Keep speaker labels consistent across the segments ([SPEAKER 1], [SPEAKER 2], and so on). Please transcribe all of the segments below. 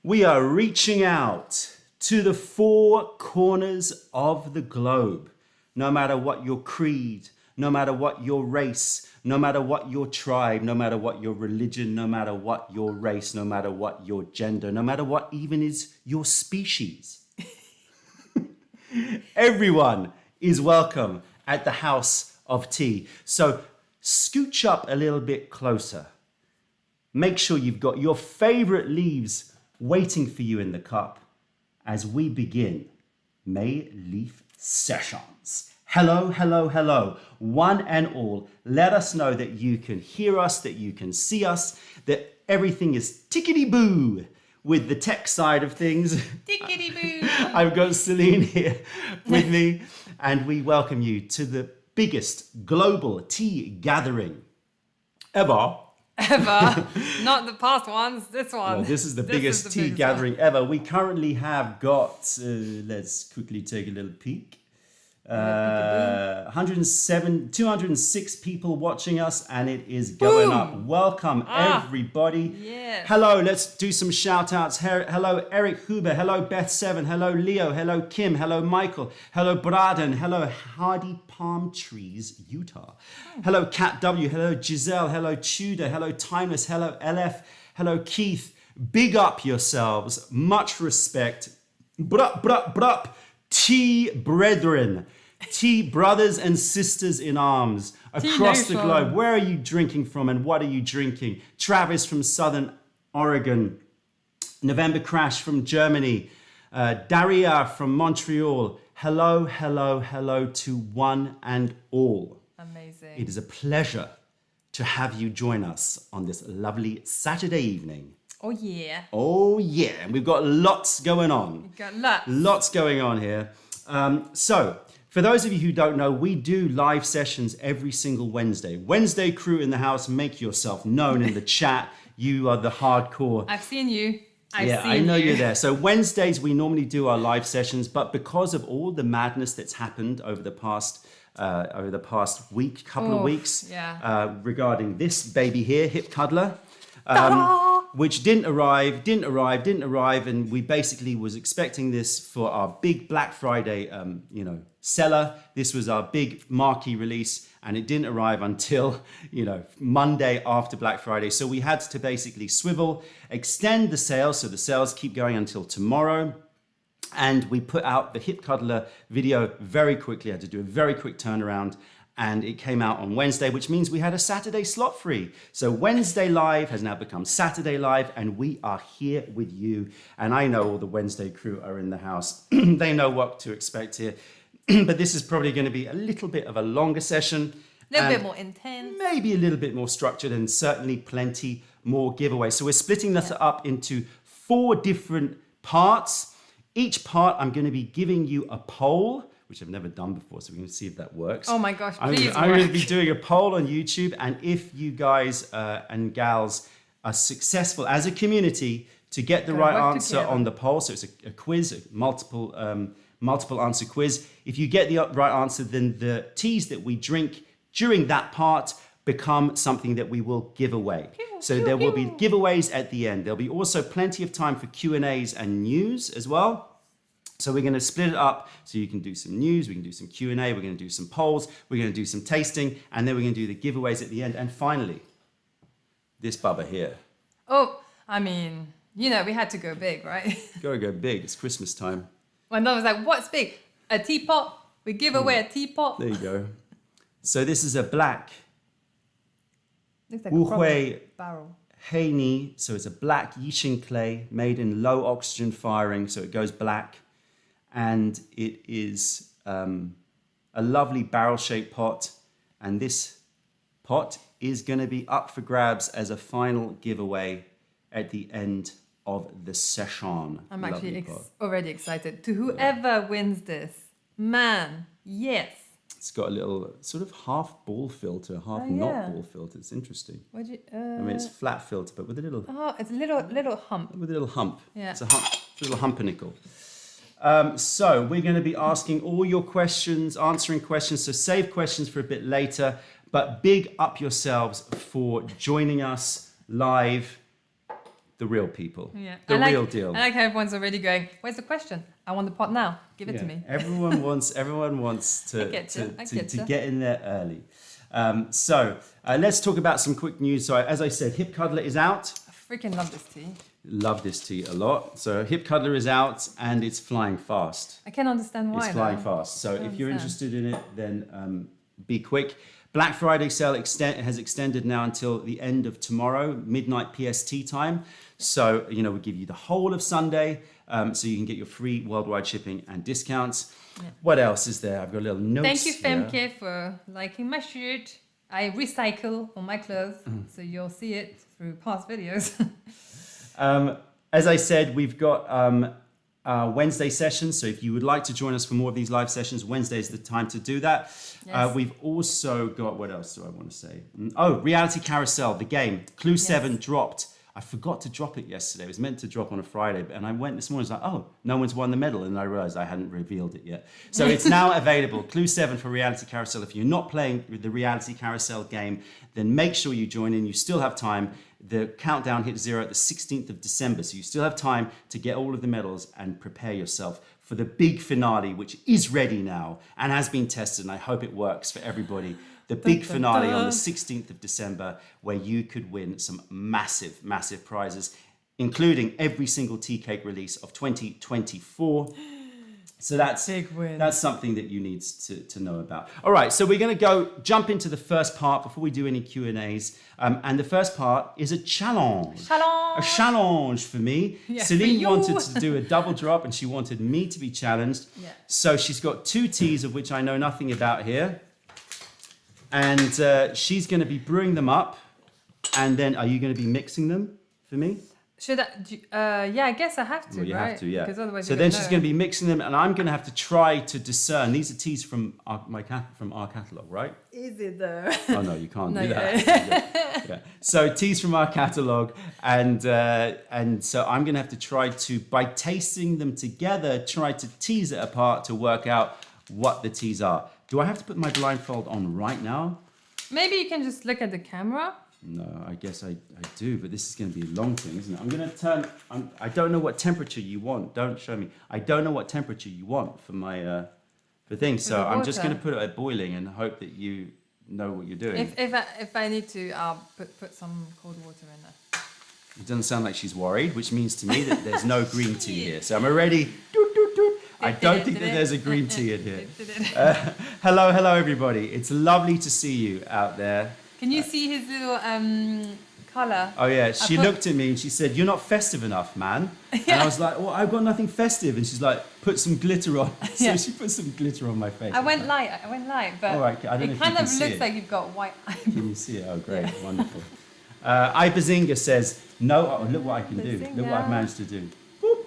[SPEAKER 1] We are reaching out to the four corners of the globe. No matter what your creed, no matter what your race, no matter what your tribe, no matter what your religion, no matter what your race, no matter what your gender, no matter what even is your species. Everyone is welcome at the House of Tea. So scooch up a little bit closer. Make sure you've got your favorite leaves waiting for you in the cup as we begin May Leaf Sessions. Hello, hello, hello, one and all. Let us know that you can hear us, that you can see us, that everything is tickety-boo with the tech side of things.
[SPEAKER 2] Tickety-boo.
[SPEAKER 1] I've got Celine here with me, and we welcome you to the biggest global tea gathering ever.
[SPEAKER 2] Not the past ones, this one.
[SPEAKER 1] Well, this is the biggest tea gathering ever. We currently have got, let's quickly take a little peek. 206 people watching us, and it is going up. Welcome everybody.
[SPEAKER 2] Yes.
[SPEAKER 1] Hello, let's do some shout outs. Hello Eric Huber, hello Beth Seven, hello Leo, hello Kim, hello Michael, hello Braden, hello Hardy Palm Trees, Utah. Hello Kat W, hello Giselle, hello Tudor, hello Timeless, hello LF, hello Keith. Big up yourselves, much respect. Brup, tea brethren. Tea brothers and sisters in arms across the globe. Where are you drinking from and what are you drinking? Travis from Southern Oregon. November Crash from Germany. Daria from Montreal. Hello, hello, hello to one and all.
[SPEAKER 2] Amazing.
[SPEAKER 1] It is a pleasure to have you join us on this lovely Saturday evening.
[SPEAKER 2] Oh yeah.
[SPEAKER 1] Oh yeah, and we've got lots going on.
[SPEAKER 2] We've got lots.
[SPEAKER 1] Lots going on here. So, for those of you who don't know, we do live sessions every single Wednesday. Wednesday crew in the house, make yourself known in the chat. You are the hardcore.
[SPEAKER 2] I've seen you.
[SPEAKER 1] I know you're there. So Wednesdays, we normally do our live sessions, but because of all the madness that's happened over the past week, couple of weeks, regarding this baby here, Hip Cuddler, which didn't arrive, and we basically was expecting this for our big Black Friday, seller. This was our big marquee release, and it didn't arrive until, Monday after Black Friday. So we had to basically extend the sales, so the sales keep going until tomorrow. And we put out the Hip Cuddler video very quickly. I had to do a very quick turnaround. And it came out on Wednesday, which means we had a Saturday slot free. So Wednesday Live has now become Saturday Live, and we are here with you. And I know all the Wednesday crew are in the house. They know what to expect here. But this is probably going to be a little bit of a longer session.
[SPEAKER 2] A little bit more intense.
[SPEAKER 1] Maybe a little bit more structured, and certainly plenty more giveaways. So we're splitting this up into 4 different parts. Each part, I'm going to be giving you a poll, which I've never done before, so we're going to see if that works.
[SPEAKER 2] Oh my gosh, please
[SPEAKER 1] I'm going to be doing a poll on YouTube, and if you guys and gals are successful as a community to get the right answer on the poll, so it's a quiz, a multiple answer quiz. If you get the right answer, then the teas that we drink during that part become something that we will give away. So there will be giveaways at the end. There'll be also plenty of time for Q&As and news as well. So we're going to split it up so you can do some news, we can do some Q&A, we're going to do some polls, we're going to do some tasting, and then we're going to do the giveaways at the end. And finally, this bubba here.
[SPEAKER 2] Oh, I mean, we had to go big, right?
[SPEAKER 1] Gotta go big. It's Christmas time.
[SPEAKER 2] My mum was like, what's big? A teapot? We give away a teapot.
[SPEAKER 1] There you go. So this is a black
[SPEAKER 2] Looks like a barrel.
[SPEAKER 1] Haney. So it's a black Yixing clay made in low oxygen firing, so it goes black. And it is a lovely barrel-shaped pot. And this pot is going to be up for grabs as a final giveaway at the end of the session.
[SPEAKER 2] I'm actually already excited. To whoever wins this, man, yes.
[SPEAKER 1] It's got a little sort of half ball filter, half not ball filter. It's interesting. I mean, it's flat filter, but with a little...
[SPEAKER 2] Oh, it's a little hump.
[SPEAKER 1] With a little hump.
[SPEAKER 2] Yeah.
[SPEAKER 1] It's a little humpernickel. So we're going to be asking all your questions, answering questions. So save questions for a bit later, but big up yourselves for joining us live the real people.
[SPEAKER 2] Yeah.
[SPEAKER 1] The real deal.
[SPEAKER 2] I like how everyone's already going, where's the question? I want the pot now. Give it to me.
[SPEAKER 1] Everyone wants to get in there early. Let's talk about some quick news. So as I said, Hip Cuddler is out.
[SPEAKER 2] I freaking love this tea.
[SPEAKER 1] Love this tea a lot. So Hip Cuddler is out and it's flying fast.
[SPEAKER 2] I can't understand why.
[SPEAKER 1] It's flying fast. So if you're interested in it, then be quick. Black Friday sale has extended now until the end of tomorrow, midnight PST time. So, we give you the whole of Sunday so you can get your free worldwide shipping and discounts. Yeah. What else is there? I've got a little notes.
[SPEAKER 2] Thank you, Femke, for liking my shirt. I recycle all my clothes, so you'll see it through past videos.
[SPEAKER 1] As I said, we've got Wednesday sessions. So if you would like to join us for more of these live sessions, Wednesday is the time to do that. Yes. We've also got, what else do I want to say? Reality Carousel, the game. Clue 7 dropped. I forgot to drop it yesterday. It was meant to drop on a Friday, and I went this morning, I was like, no one's won the medal, and I realized I hadn't revealed it yet. So it's now available. Clue 7 for Reality Carousel. If you're not playing the Reality Carousel game, then make sure you join in. You still have time. The countdown hits 0 at the 16th of December, so you still have time to get all of the medals and prepare yourself for the big finale, which is ready now and has been tested, and I hope it works for everybody. The big finale on the 16th of December, where you could win some massive, massive prizes, including every single tea cake release of 2024. So that's something that you need to know about. All right, so we're going to jump into the first part before we do any Q&As. And the first part is a challenge. A challenge for me. Yeah, Celine wanted to do a double drop and she wanted me to be challenged. Yeah. So she's got 2 teas of which I know nothing about here. And she's going to be brewing them up. And then are you going to be mixing them for me?
[SPEAKER 2] Should I? Yeah, I guess I have to.
[SPEAKER 1] Well, you
[SPEAKER 2] right?
[SPEAKER 1] have to, yeah.
[SPEAKER 2] Because otherwise,
[SPEAKER 1] so then she's going to be mixing them, and I'm going to have to try to discern. These are teas from our catalogue, right?
[SPEAKER 2] Is it though?
[SPEAKER 1] Oh no, you can't do that. Yeah. So teas from our catalogue, and so I'm going to have to try to, by tasting them together, try to tease it apart to work out what the teas are. Do I have to put my blindfold on right now?
[SPEAKER 2] Maybe you can just look at the camera.
[SPEAKER 1] No, I guess I do, but this is going to be a long thing, isn't it? I'm going to turn. I don't know what temperature you want. Don't show me. I don't know what temperature you want for my for things. So I'm just going to put it at boiling and hope that you know what you're doing.
[SPEAKER 2] If I need to, I'll put some cold water in there.
[SPEAKER 1] It doesn't sound like she's worried, which means to me that there's no green tea here. So I'm already. I don't think that there's a green tea in here. Hello, everybody. It's lovely to see you out there.
[SPEAKER 2] Can you see his little colour?
[SPEAKER 1] Oh yeah, she looked at me and she said, "You're not festive enough, man." Yeah. And I was like, "Well, I've got nothing festive." And she's like, "Put some glitter on." So she put some glitter on my face.
[SPEAKER 2] I went light, but
[SPEAKER 1] all right, I don't know
[SPEAKER 2] it kind of looks like you've got white eyes.
[SPEAKER 1] Can you see it? Oh, great, yeah. Wonderful. Ibazinga says, "No, look what I can do. Look what I've managed to do." Boop.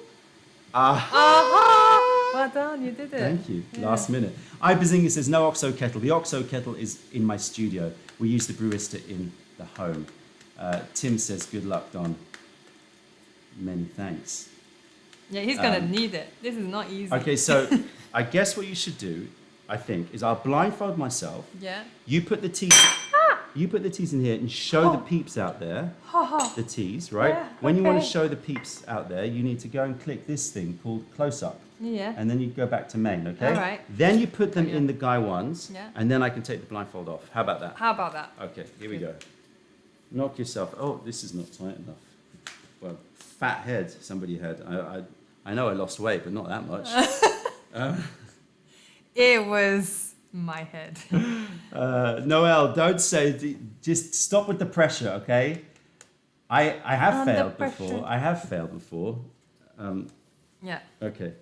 [SPEAKER 2] Aha! Well done, you did it.
[SPEAKER 1] Thank you. Yeah. Last minute. Ibazinga says, "No OXO kettle. The OXO kettle is in my studio. We use the Brewista in the home." Tim says, "Good luck, Don." Many thanks.
[SPEAKER 2] Yeah, he's going to need it. This is not easy.
[SPEAKER 1] Okay, so I guess what you should do, I think, is I'll blindfold myself.
[SPEAKER 2] Yeah.
[SPEAKER 1] You put the teas. You put the teas in here and show the peeps out there the teas, right? Yeah, when you want to show the peeps out there, you need to go and click this thing called close up.
[SPEAKER 2] Yeah.
[SPEAKER 1] And then you go back to main, okay?
[SPEAKER 2] All right.
[SPEAKER 1] Then you put them in the guy ones, and then I can take the blindfold off. How about that?
[SPEAKER 2] How about that?
[SPEAKER 1] Okay, here we go. Knock yourself. Oh, this is not tight enough. Well, fat head somebody had. I know I lost weight, but not that much.
[SPEAKER 2] It was my head.
[SPEAKER 1] Noelle, don't say. Just stop with the pressure, okay? I have failed before. I have failed before.
[SPEAKER 2] Yeah.
[SPEAKER 1] Okay.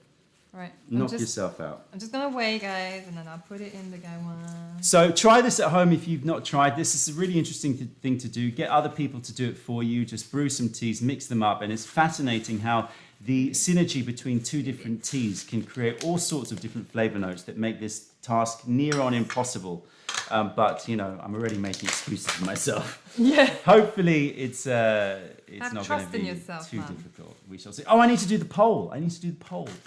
[SPEAKER 2] Right.
[SPEAKER 1] Knock yourself out.
[SPEAKER 2] I'm just going to weigh, guys, and then I'll put it in the guy one.
[SPEAKER 1] So try this at home if you've not tried this. It's a really interesting thing to do. Get other people to do it for you. Just brew some teas, mix them up. And it's fascinating how the synergy between 2 different teas can create all sorts of different flavor notes that make this task near on impossible. But, I'm already making excuses for myself.
[SPEAKER 2] Yeah.
[SPEAKER 1] Hopefully it's not going to be too difficult. We shall see. Oh, I need to do the poll.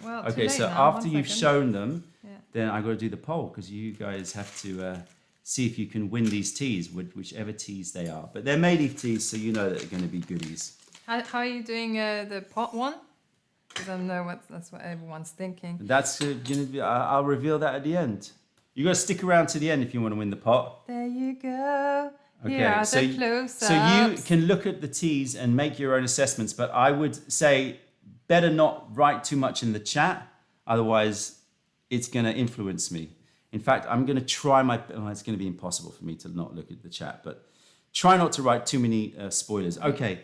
[SPEAKER 2] Well,
[SPEAKER 1] okay, so after you've shown them, then I've got to do the poll because you guys have to see if you can win these teas with whichever teas they are. But they're May leaf teas, so you know that they're going to be goodies.
[SPEAKER 2] How are you doing the pot one? Because I know that's what everyone's thinking.
[SPEAKER 1] That's I'll reveal that at the end. You got to stick around to the end if you want to win the pot.
[SPEAKER 2] There you go.
[SPEAKER 1] Okay,
[SPEAKER 2] Here are
[SPEAKER 1] so
[SPEAKER 2] the close-ups.
[SPEAKER 1] so you can look at the teas and make your own assessments, but I would say better not write too much in the chat, otherwise it's going to influence me. In fact, I'm going to try it's going to be impossible for me to not look at the chat, but try not to write too many spoilers. Okay.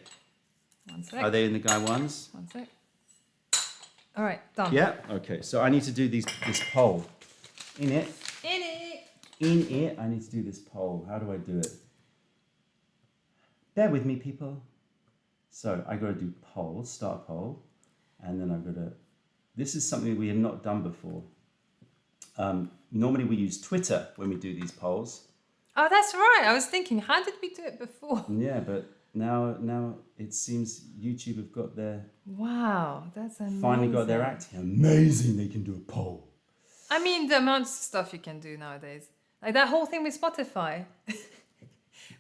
[SPEAKER 2] 1 sec.
[SPEAKER 1] Are they in the guy ones?
[SPEAKER 2] 1 sec. All right, done.
[SPEAKER 1] Yeah. Okay. So I need to do this poll. In it, I need to do this poll. How do I do it? Bear with me, people. So I got to do poll, start poll, and then I've got to. This is something we have not done before. Normally we use Twitter when we do these polls.
[SPEAKER 2] Oh, that's right. I was thinking, how did we do it before?
[SPEAKER 1] Yeah, but now it seems YouTube have got their.
[SPEAKER 2] Wow, that's amazing.
[SPEAKER 1] Finally got their act. Amazing, they can do a poll.
[SPEAKER 2] I mean, the amount of stuff you can do nowadays. Like that whole thing with Spotify,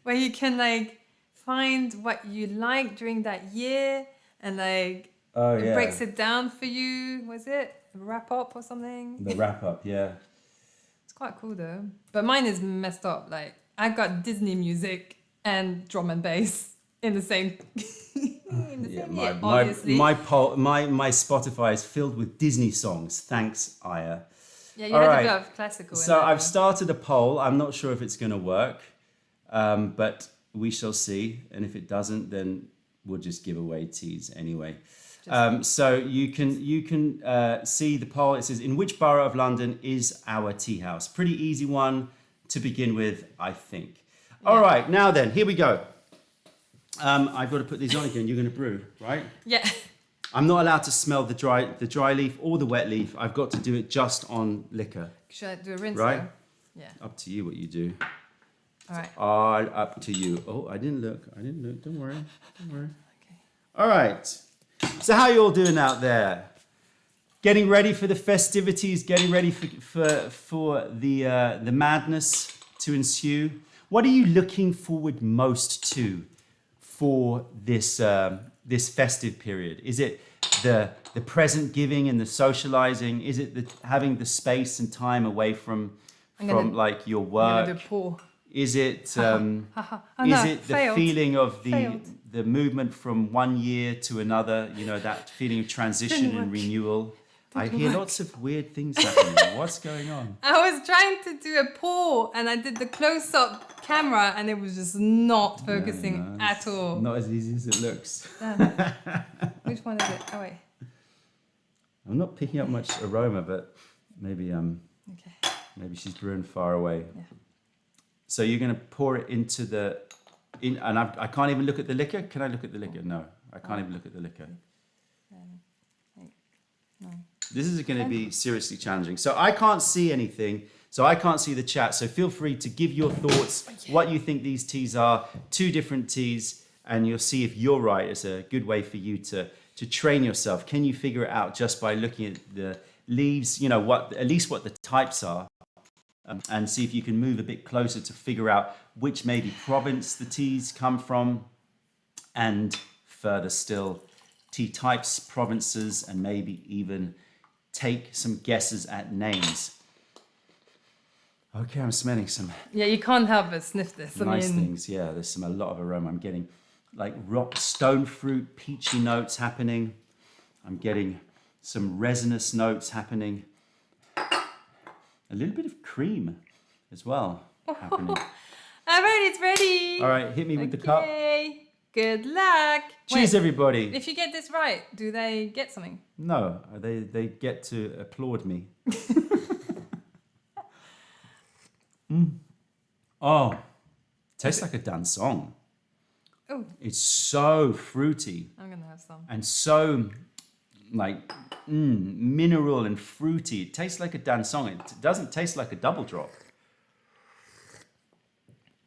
[SPEAKER 2] where you can like find what you like during that year and like it breaks it down for you. Was it a wrap up or something?
[SPEAKER 1] The wrap up, yeah.
[SPEAKER 2] It's quite cool though. But mine is messed up. Like I got Disney music and drum and bass in the same. Year, obviously.
[SPEAKER 1] My Spotify is filled with Disney songs. Thanks, Aya.
[SPEAKER 2] Yeah, you had a bit of classical.
[SPEAKER 1] So I've started a poll. I'm not sure if it's going to work, but we shall see. And if it doesn't, then we'll just give away teas anyway. So you can see the poll. It says, in which borough of London is our tea house? Pretty easy one to begin with, I think. Yeah. All right, now then, here we go. I've got to put these on again. You're going to brew, right?
[SPEAKER 2] Yeah.
[SPEAKER 1] I'm not allowed to smell the dry leaf or the wet leaf. I've got to do it just on liquor.
[SPEAKER 2] Should I do a rinse?
[SPEAKER 1] Right?
[SPEAKER 2] Though? Yeah.
[SPEAKER 1] Up to you what you do.
[SPEAKER 2] All right.
[SPEAKER 1] Up to you. Oh, I didn't look. Don't worry. Okay. All right. So how are you all doing out there? Getting ready for the festivities, getting ready for the madness to ensue. What are you looking forward most to for this this festive period? Is it the present giving and the socializing? Is it having the space and time away from like your work? Is it the feeling of the movement from one year to another? You know, that feeling of transition and renewal. I hear lots of weird things happening. What's going on?
[SPEAKER 2] I was trying to do a pour and I did the close-up camera and it was just not focusing at all.
[SPEAKER 1] Not as easy as it looks.
[SPEAKER 2] Which one is it? Oh wait.
[SPEAKER 1] I'm not picking up much aroma, but maybe maybe she's brewing far away. Yeah. So you're going to pour it into and I can't even look at the liquor. Can I look at the liquor? No, I can't even look at the liquor.
[SPEAKER 2] 8, 9.
[SPEAKER 1] This is going to be seriously challenging. So I can't see anything. So I can't see the chat. So feel free to give your thoughts, what you think these teas are, 2 different teas, and you'll see if you're right. It's a good way for you to train yourself. Can you figure it out just by looking at the leaves, you know, at least what the types are, and see if you can move a bit closer to figure out which maybe province the teas come from, and further still, tea types, provinces, and maybe even take some guesses at names. Okay, I'm smelling some.
[SPEAKER 2] Yeah, you can't help but sniff this.
[SPEAKER 1] Nice things. Yeah, there's a lot of aroma. I'm getting like rock stone fruit, peachy notes happening. I'm getting some resinous notes happening. A little bit of cream as well happening.
[SPEAKER 2] All right, it's ready.
[SPEAKER 1] All right, hit me with the cup.
[SPEAKER 2] Good luck.
[SPEAKER 1] Cheers, everybody.
[SPEAKER 2] If you get this right, do they get something?
[SPEAKER 1] No, they get to applaud me. Oh, tastes like a dansong.
[SPEAKER 2] Oh.
[SPEAKER 1] It's so fruity.
[SPEAKER 2] I'm going to have some.
[SPEAKER 1] And so like mineral and fruity. It tastes like a dansong. It doesn't taste like a double drop.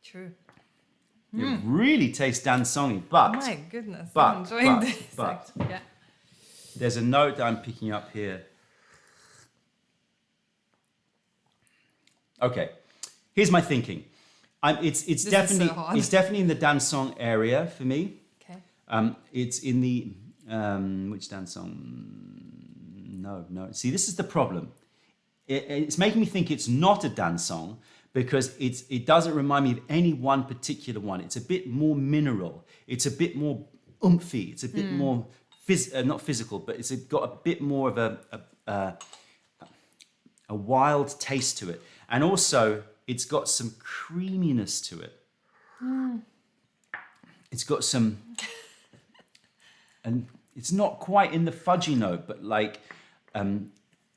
[SPEAKER 2] True.
[SPEAKER 1] It really tastes dansongy, but...
[SPEAKER 2] Oh my goodness, I'm enjoying this.
[SPEAKER 1] But,
[SPEAKER 2] yeah.
[SPEAKER 1] There's a note that I'm picking up here. Okay, here's my thinking. It's definitely in the dansong area for me.
[SPEAKER 2] Okay.
[SPEAKER 1] It's in the which dance song? No. See, this is the problem. It's making me think it's not a dance song because it doesn't remind me of any one particular one. It's a bit more mineral. It's a bit more oomphy. It's a bit more not physical, but it's got a bit more of a wild taste to it, and also it's got some creaminess to it. It's got some, and it's not quite in the fudgy note, but like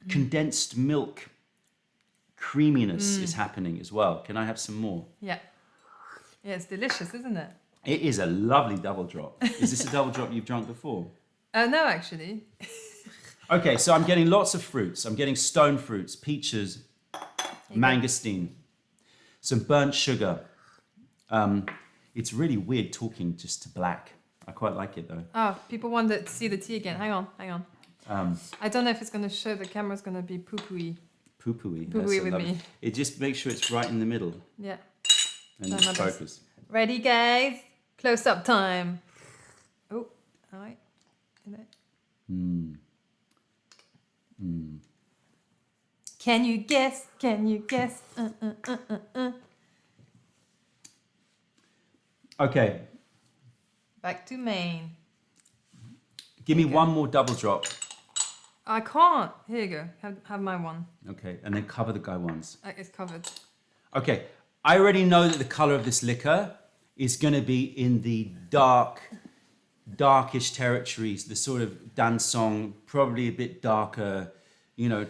[SPEAKER 1] condensed milk creaminess is happening as well. Can I have some more?
[SPEAKER 2] Yeah, it's delicious, isn't it?
[SPEAKER 1] It is a lovely double drop. Is this a double drop you've drunk before?
[SPEAKER 2] No, actually.
[SPEAKER 1] Okay, so I'm getting lots of fruits. I'm getting stone fruits, peaches, mangosteen, some burnt sugar. It's really weird talking just to black. I quite like it though.
[SPEAKER 2] Oh, people want to see the tea again. Hang on. I don't know if it's going to show. The camera's going to be poo-pooey.
[SPEAKER 1] Poo-pooey.
[SPEAKER 2] Poo-pooey with me.
[SPEAKER 1] It just makes sure it's right in the middle.
[SPEAKER 2] Yeah.
[SPEAKER 1] And focus.
[SPEAKER 2] Ready, guys? Close-up time. Oh, all right. Can you guess?
[SPEAKER 1] Okay.
[SPEAKER 2] Back to Maine.
[SPEAKER 1] Give me one more double drop.
[SPEAKER 2] I can't. Here you go. Have my one.
[SPEAKER 1] Okay, and then cover the guy once.
[SPEAKER 2] It's covered.
[SPEAKER 1] Okay, I already know that the color of this liquor is going to be in the darkish territories, the sort of dance song, probably a bit darker,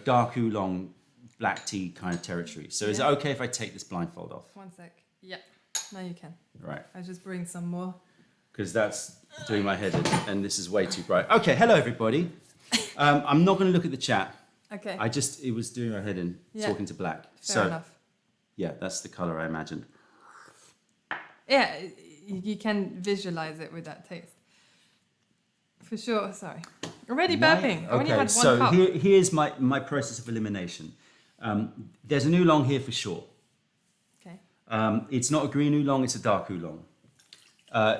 [SPEAKER 1] dark oolong, black tea kind of territory. So is it okay if I take this blindfold off?
[SPEAKER 2] 1 sec. Yeah, now you can.
[SPEAKER 1] Right.
[SPEAKER 2] I'll just bring some more.
[SPEAKER 1] Because that's doing my head in, and this is way too bright. Okay, hello everybody. I'm not going to look at the chat.
[SPEAKER 2] Okay.
[SPEAKER 1] It was doing my head in, talking to black.
[SPEAKER 2] Fair enough.
[SPEAKER 1] Yeah, that's the color I imagined.
[SPEAKER 2] Yeah, you can visualize it with that taste. For sure, sorry. Already burping. I only had one cup.
[SPEAKER 1] Here's my process of elimination. There's an oolong here for sure.
[SPEAKER 2] Okay.
[SPEAKER 1] It's not a green oolong, it's a dark oolong.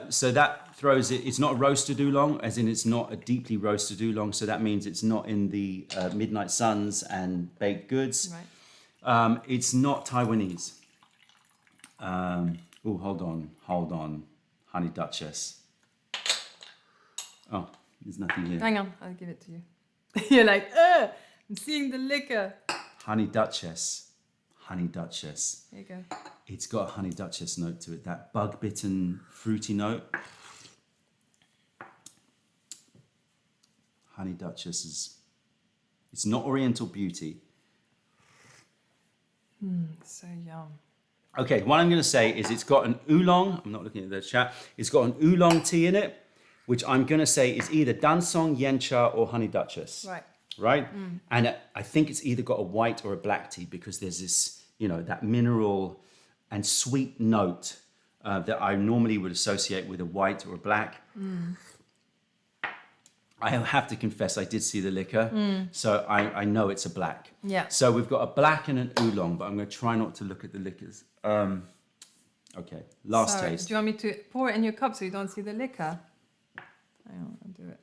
[SPEAKER 1] So that throws it, it's not a roasted oolong, as in it's not a deeply roasted oolong, so that means it's not in the Midnight Suns and baked goods.
[SPEAKER 2] Right.
[SPEAKER 1] It's not Taiwanese. Hold on. Honey Duchess. Oh, there's nothing here.
[SPEAKER 2] Hang on, I'll give it to you. You're like, I'm seeing the liquor.
[SPEAKER 1] Honey Duchess. Here you
[SPEAKER 2] go.
[SPEAKER 1] It's got a Honey Duchess note to it, that bug-bitten, fruity note. Honey Duchess it's not Oriental Beauty.
[SPEAKER 2] So yum.
[SPEAKER 1] Okay, what I'm going to say is it's got an oolong. I'm not looking at the chat. It's got an oolong tea in it, which I'm going to say is either Dansong, Yencha, or Honey Duchess. Right? And I think it's either got a white or a black tea because there's this, that mineral and sweet note that I normally would associate with a white or a black. I have to confess, I did see the liquor, so I know it's a black.
[SPEAKER 2] Yeah.
[SPEAKER 1] So we've got a black and an oolong, but I'm going to try not to look at the liquors. Okay, last taste.
[SPEAKER 2] Do you want me to pour it in your cup so you don't see the liquor? Hang on, I'll do it.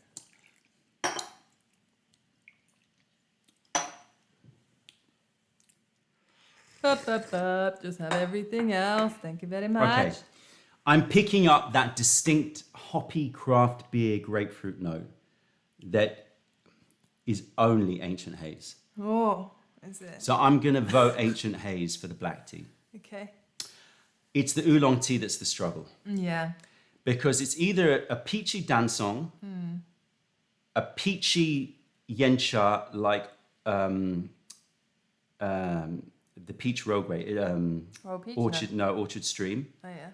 [SPEAKER 2] Just have everything else. Thank you very much.
[SPEAKER 1] Okay. I'm picking up that distinct hoppy craft beer grapefruit note that is only Ancient Haze.
[SPEAKER 2] Oh, is it?
[SPEAKER 1] So I'm going to vote Ancient Haze for the black tea.
[SPEAKER 2] Okay.
[SPEAKER 1] It's the oolong tea that's the struggle.
[SPEAKER 2] Yeah.
[SPEAKER 1] Because it's either a peachy dansong, a peachy yencha like the peach rogue Orchard Stream.
[SPEAKER 2] Oh yeah.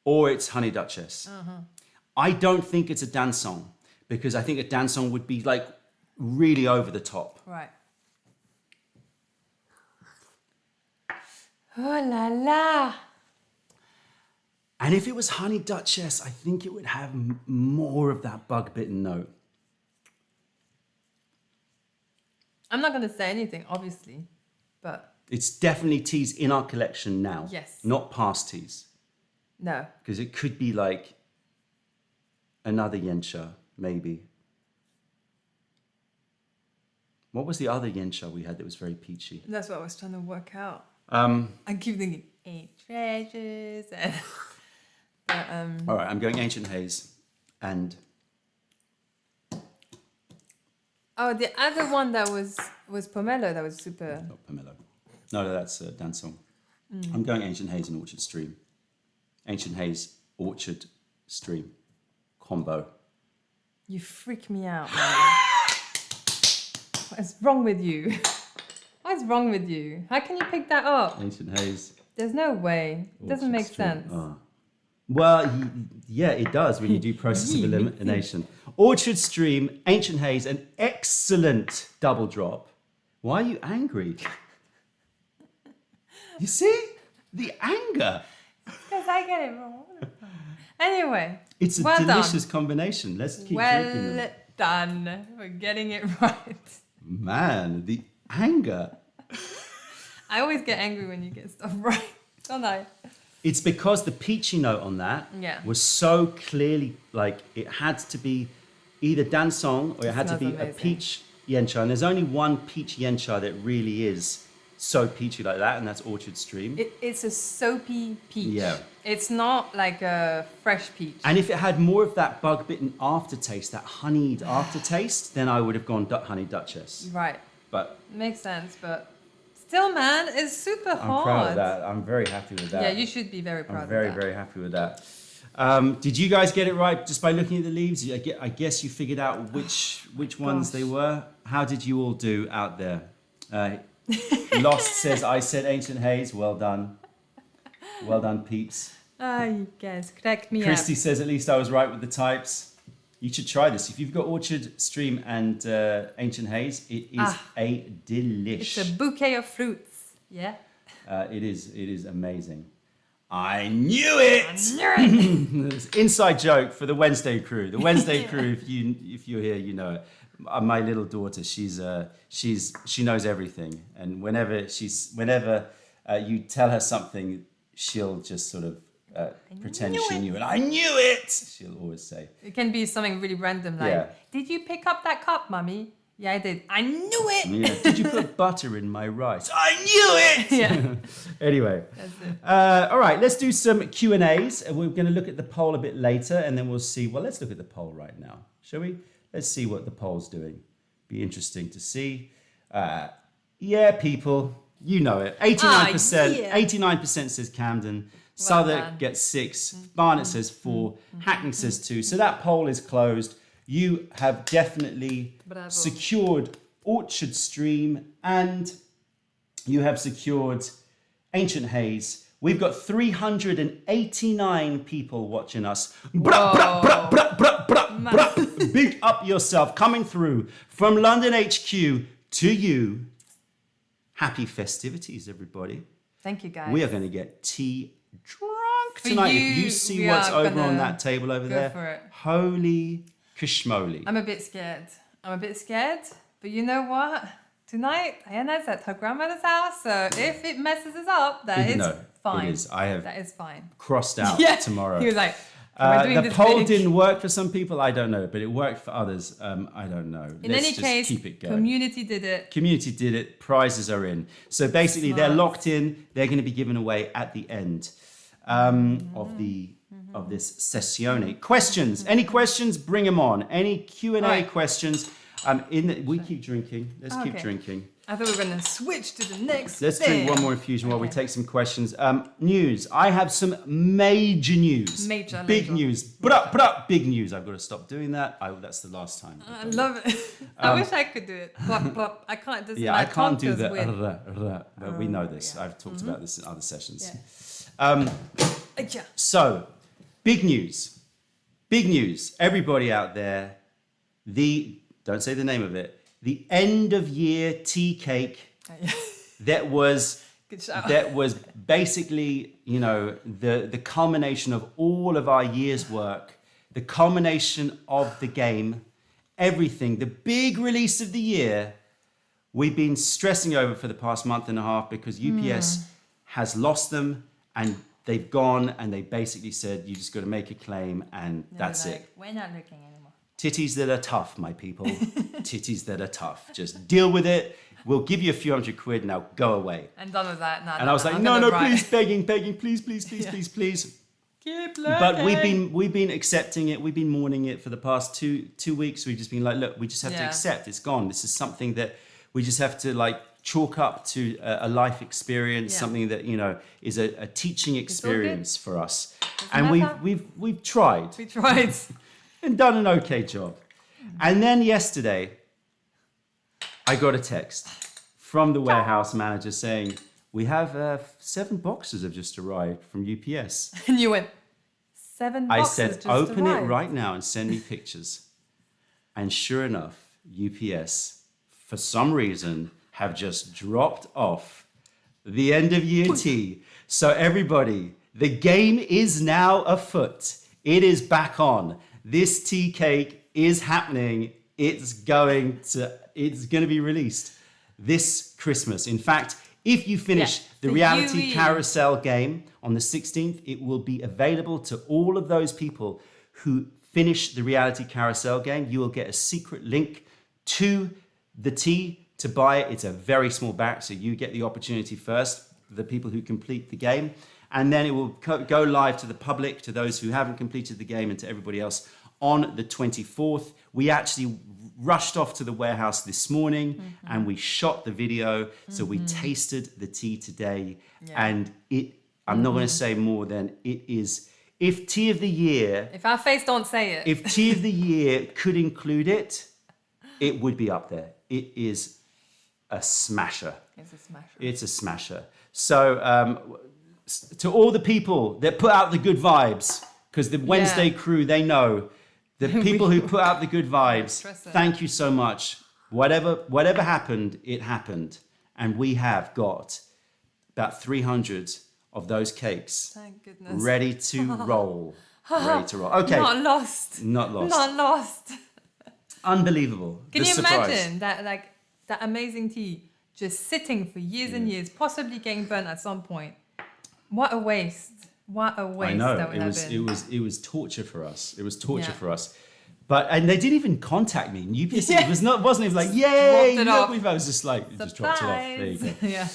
[SPEAKER 1] Or it's Honey Duchess. I don't think it's a dansong because I think a dansong would be like really over the top.
[SPEAKER 2] Right. Oh la la.
[SPEAKER 1] And if it was Honey Duchess, I think it would have more of that bug-bitten note.
[SPEAKER 2] I'm not going to say anything, obviously, but...
[SPEAKER 1] It's definitely teas in our collection now.
[SPEAKER 2] Yes.
[SPEAKER 1] Not past teas.
[SPEAKER 2] No.
[SPEAKER 1] Because it could be like another Yensha, maybe. What was the other Yensha we had that was very peachy?
[SPEAKER 2] That's what I was trying to work out.
[SPEAKER 1] Um,
[SPEAKER 2] I keep thinking 8 treasures and
[SPEAKER 1] all right, I'm going Ancient Haze and
[SPEAKER 2] the other one that was Pomelo, that was super.
[SPEAKER 1] not Pomelo. No, that's Dansong. I'm going Ancient Haze and Orchard Stream. Ancient Haze, Orchard Stream combo.
[SPEAKER 2] You freak me out, man. What is wrong with you? What is wrong with you? How can you pick that up?
[SPEAKER 1] Ancient Haze.
[SPEAKER 2] There's no way. It doesn't make
[SPEAKER 1] Stream.
[SPEAKER 2] sense.
[SPEAKER 1] Oh. Well, yeah, it does when you do process of elimination. Orchard Stream, Ancient Haze, an excellent double drop. Why are you angry? You see? The anger.
[SPEAKER 2] Because I get it wrong. Anyway.
[SPEAKER 1] It's a delicious combination. Let's keep drinking them.
[SPEAKER 2] Well done. We're getting it right.
[SPEAKER 1] Man, the anger.
[SPEAKER 2] I always get angry when you get stuff right, don't I?
[SPEAKER 1] It's because the peachy note on that was so clearly, like, it had to be either Dansong or it had to be a peach Yensha. And there's only one peach Yensha that really is so peachy like that, and that's Orchard Stream.
[SPEAKER 2] It's a soapy peach.
[SPEAKER 1] Yeah.
[SPEAKER 2] It's not like a fresh peach.
[SPEAKER 1] And if it had more of that bug-bitten aftertaste, that honeyed aftertaste, then I would have gone Honey Duchess.
[SPEAKER 2] Right.
[SPEAKER 1] But
[SPEAKER 2] makes sense, but still, man, it's super hard.
[SPEAKER 1] I'm proud of that. I'm very happy with that.
[SPEAKER 2] Yeah, you should be very proud
[SPEAKER 1] I'm
[SPEAKER 2] of
[SPEAKER 1] very,
[SPEAKER 2] that.
[SPEAKER 1] very happy with that. Did you guys get it right just by looking at the leaves? I guess you figured out which ones they were. How did you all do out there? Lost says, I said Ancient Haze. Well done. Well done, peeps.
[SPEAKER 2] You guys cracked me
[SPEAKER 1] Christy
[SPEAKER 2] up.
[SPEAKER 1] says, at least I was right with the types. You should try this. If you've got Orchard Stream and Ancient Haze, it is a delish.
[SPEAKER 2] It's a bouquet of fruits. Yeah.
[SPEAKER 1] It is amazing. I knew it! Inside joke for the Wednesday crew. The Wednesday crew, if you're here, you know it. My little daughter, she knows everything, and whenever you tell her something, she'll just sort of pretend she knew it. I knew it! She'll always say.
[SPEAKER 2] It can be something really random, like, did you pick up that cup, Mummy? Yeah, I did. I knew it!
[SPEAKER 1] Yeah. Did you put butter in my rice? I knew it!
[SPEAKER 2] Yeah.
[SPEAKER 1] Anyway.
[SPEAKER 2] That's it.
[SPEAKER 1] All right, let's do some Q&As. We're going to look at the poll a bit later, and then we'll see. Well, let's look at the poll right now, shall we? Let's see what the poll's doing. Be interesting to see. Yeah, people, you know it. 89%.
[SPEAKER 2] Yeah.
[SPEAKER 1] 89% says Camden. Southwark gets 6. Barnet says 4. Hackney says 2. So that poll is closed. You have definitely secured Orchard Stream and you have secured Ancient Haze. We've got 389 people watching us. Big up yourself, coming through from London HQ to you. Happy festivities, everybody.
[SPEAKER 2] Thank you, guys.
[SPEAKER 1] We are going to get tea drunk tonight. If you see what's over on that table over there,
[SPEAKER 2] for it.
[SPEAKER 1] Holy kashmoli.
[SPEAKER 2] I'm a bit scared, but you know what? Tonight, Diana's at her grandmother's house, so if it messes us up, that is fine.
[SPEAKER 1] It is. I have
[SPEAKER 2] that is fine.
[SPEAKER 1] Crossed out tomorrow.
[SPEAKER 2] He was like,
[SPEAKER 1] the poll didn't work for some people. I don't know, but it worked for others. I don't know.
[SPEAKER 2] In any case,
[SPEAKER 1] keep it going.
[SPEAKER 2] community did it.
[SPEAKER 1] Community did it. Prizes are in. So basically, they're locked in. They're going to be given away at the end of this sessione. Questions? Any questions? Bring them on. Any Q&A questions? We keep drinking. Let's keep drinking.
[SPEAKER 2] I thought we were going to switch to the next
[SPEAKER 1] Let's drink one more infusion while we take some questions. News. I have some major news. Big news. Big news. I've got to stop doing that. That's the last time.
[SPEAKER 2] I love it. I wish I could do it. Plop, plop. I can't.
[SPEAKER 1] I can't do the. But we know this. I've talked about this in other sessions. Yeah. So, big news. Big news. Everybody out there. Don't say the name of it. The end of year tea cake that was basically, the culmination of all of our year's work, the culmination of the game, everything, the big release of the year, we've been stressing over for the past month and a half because UPS has lost them and they've gone and they basically said, you just got to make a claim and that's it.
[SPEAKER 2] We're not looking anymore.
[SPEAKER 1] Titties that are tough, my people. Titties that are tough. Just deal with it. We'll give you a few £100 now. Go away.
[SPEAKER 2] I'm done with that.
[SPEAKER 1] And I was like, no, please, begging, please, please.
[SPEAKER 2] Keep looking.
[SPEAKER 1] But we've been accepting it. We've been mourning it for the past two weeks. We've just been like, look, we just have to accept it's gone. This is something that we just have to like chalk up to a life experience, something that, you know, is a teaching experience for us. And we've tried.
[SPEAKER 2] We tried.
[SPEAKER 1] And done an okay job. And then yesterday, I got a text from the warehouse manager saying, we have 7 boxes have just arrived from UPS.
[SPEAKER 2] And you went, 7 boxes
[SPEAKER 1] I said,
[SPEAKER 2] just
[SPEAKER 1] open
[SPEAKER 2] arrived.
[SPEAKER 1] it right now and send me pictures. And sure enough, UPS, for some reason, have just dropped off the end of year tea. So everybody, the game is now afoot. It is back on. This tea cake is happening. It's going to be released this Christmas. In fact, if you finish the reality carousel game on the 16th, it will be available to all of those people who finish the reality carousel game. You will get a secret link to the tea to buy it. It's a very small batch, so you get the opportunity first, the people who complete the game. And then it will go live to the public, to those who haven't completed the game, and to everybody else on the 24th. We actually rushed off to the warehouse this morning and we shot the video. So we tasted the tea today. And I'm not going to say more than it is. If tea of the year...
[SPEAKER 2] If our face don't say it.
[SPEAKER 1] If tea of the year could include it, it would be up there. It is a smasher.
[SPEAKER 2] It's a smasher.
[SPEAKER 1] It's a smasher. So to all the people that put out the good vibes, because the Wednesday crew, they know, the people who put out the good vibes, thank you so much. Whatever happened, it happened. And we have got about 300 of those cakes.
[SPEAKER 2] Thank goodness.
[SPEAKER 1] Ready to roll. Ready to roll. Okay.
[SPEAKER 2] Not lost.
[SPEAKER 1] Not lost.
[SPEAKER 2] Not lost.
[SPEAKER 1] Unbelievable.
[SPEAKER 2] Can you imagine that amazing tea just sitting for years and years, possibly getting burnt at some point? What a waste. What a waste.
[SPEAKER 1] I know.
[SPEAKER 2] That would have been.
[SPEAKER 1] It was torture for us. It was torture for us. And they didn't even contact me. UPS wasn't even like, yay, look, I was just like, just dropped it off. There you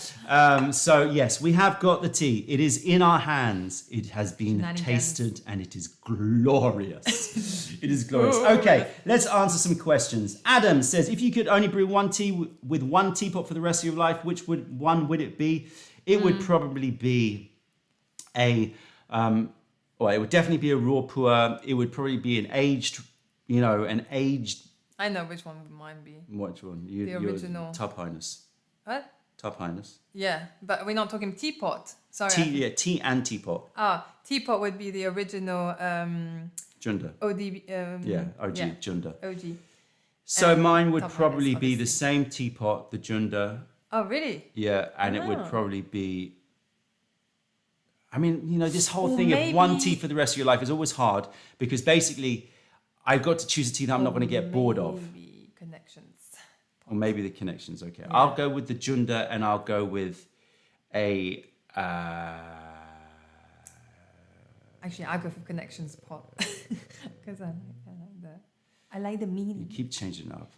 [SPEAKER 1] go. So yes, we have got the tea. It is in our hands. It has been tasted and it is glorious. It is glorious. Okay, let's answer some questions. Adam says, if you could only brew one tea with one teapot for the rest of your life, which one would it be? It would probably be it would definitely be a raw pour. It would probably be an aged.
[SPEAKER 2] I know which one would mine be.
[SPEAKER 1] Which one?
[SPEAKER 2] The original.
[SPEAKER 1] Tub Highness.
[SPEAKER 2] What?
[SPEAKER 1] Tub Highness.
[SPEAKER 2] Yeah, but we're not talking teapot. Sorry.
[SPEAKER 1] Tea and teapot.
[SPEAKER 2] Teapot would be the original.
[SPEAKER 1] Junda.
[SPEAKER 2] OD.
[SPEAKER 1] OG. Junda.
[SPEAKER 2] OG.
[SPEAKER 1] So mine would probably be the same teapot, the Junda.
[SPEAKER 2] Oh, really?
[SPEAKER 1] Yeah, and it would probably be. I mean, this whole thing of one tea for the rest of your life is always hard because basically. I've got to choose a tea that I'm not going to get bored of.
[SPEAKER 2] Maybe Connections.
[SPEAKER 1] Or maybe the Connections, okay. Yeah. I'll go with the Junda and I'll go with a...
[SPEAKER 2] Actually, I'll go for Connections pot. Because I like the meaning.
[SPEAKER 1] You keep changing up.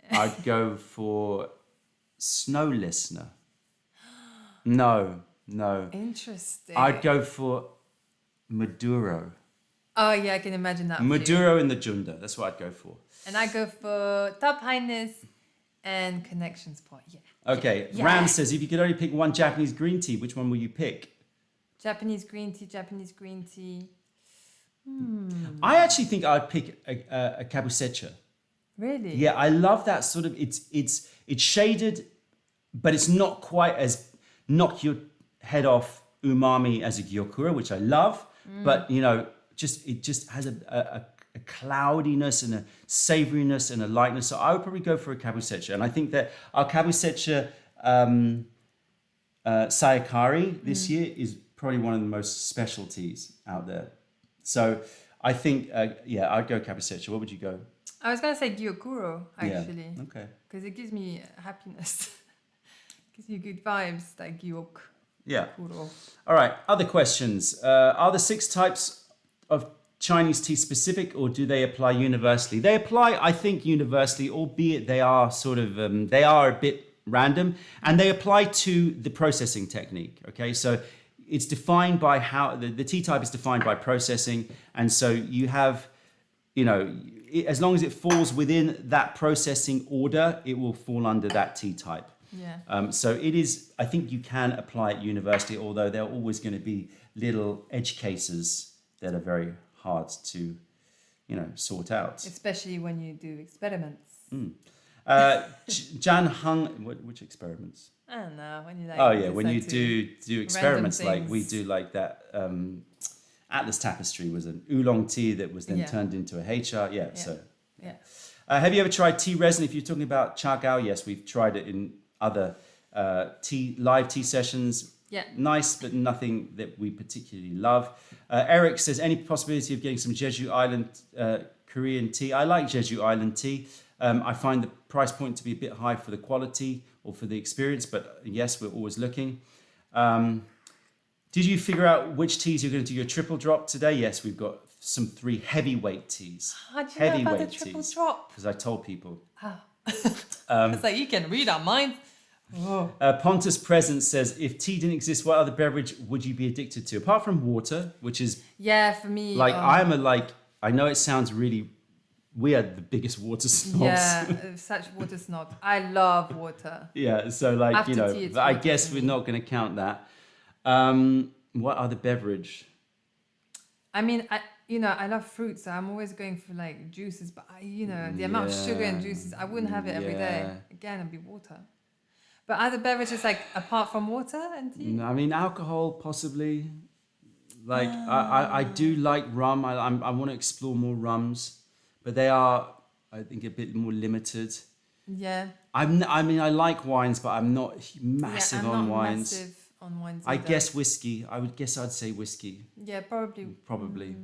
[SPEAKER 1] I'd go for Snow Listener. No.
[SPEAKER 2] Interesting.
[SPEAKER 1] I'd go for Maduro.
[SPEAKER 2] Oh, yeah, I can imagine that.
[SPEAKER 1] Maduro and the Junda. That's what I'd go for.
[SPEAKER 2] And I go for Top Highness and Connections pot. Yeah.
[SPEAKER 1] Okay. Yeah. Ram says, if you could only pick one Japanese green tea, which one will you pick?
[SPEAKER 2] Japanese green tea.
[SPEAKER 1] I actually think I'd pick a kabusecha.
[SPEAKER 2] Really?
[SPEAKER 1] Yeah, I love that sort of, it's shaded, but it's not quite as knock your head off umami as a gyokura, which I love. But, it just has a cloudiness and a savoriness and a lightness. So I would probably go for a kabusecha. And I think that our kabusecha sayakari this year is probably one of the most special teas out there. So I think, I'd go kabusecha. What would you go?
[SPEAKER 2] I was going to say gyokuro, actually.
[SPEAKER 1] Yeah. Okay.
[SPEAKER 2] Because it gives me happiness. Gives you good vibes, like gyok.
[SPEAKER 1] Yeah.
[SPEAKER 2] Cool.
[SPEAKER 1] All right. Other questions. Are the 6 types of Chinese tea specific, or do they apply universally? They apply, I think, universally, albeit they are sort of they are a bit random, and they apply to the processing technique. Okay, so it's defined by how the tea type is defined by processing, and so you have, as long as it falls within that processing order, it will fall under that tea type.
[SPEAKER 2] Yeah.
[SPEAKER 1] So it is, I think you can apply it universally, although there are always going to be little edge cases that are very hard to, sort out.
[SPEAKER 2] Especially when you do experiments.
[SPEAKER 1] Jan Hung, which experiments?
[SPEAKER 2] I don't know. When you
[SPEAKER 1] when you do experiments like we do, like that. Atlas tapestry was an oolong tea that was then turned into a HR. Have you ever tried tea resin? If you're talking about cha gao, yes, we've tried it in other live tea sessions.
[SPEAKER 2] Yeah.
[SPEAKER 1] Nice, but nothing that we particularly love. Eric says, any possibility of getting some Jeju Island Korean tea? I like Jeju Island tea. I find the price point to be a bit high for the quality or for the experience, but yes, we're always looking. Did you figure out which teas you're going to do your triple drop today? Yes, we've got some 3 heavyweight teas.
[SPEAKER 2] How do you know about the triple drop?
[SPEAKER 1] Because I told people.
[SPEAKER 2] It's like you can read our minds.
[SPEAKER 1] Pontus Present says, if tea didn't exist, what other beverage would you be addicted to? Apart from water, which is...
[SPEAKER 2] Yeah, for me...
[SPEAKER 1] I know it sounds really... We are the biggest water snobs.
[SPEAKER 2] Yeah, such water snobs. I love water.
[SPEAKER 1] Yeah, so I guess we're not going to count that. What other beverage?
[SPEAKER 2] I mean, I love fruit, so I'm always going for like juices, but the amount of sugar and juices, I wouldn't have it every day. Again, it'd be water. But other beverages, like apart from water and tea?
[SPEAKER 1] No, I mean, alcohol possibly. Like I do like rum. I want to explore more rums, but they are, I think, a bit more limited.
[SPEAKER 2] Yeah.
[SPEAKER 1] I like wines, but I'm not massive on wines.
[SPEAKER 2] Massive on wines.
[SPEAKER 1] I guess whiskey. I'd say whiskey.
[SPEAKER 2] Yeah, probably.
[SPEAKER 1] Probably.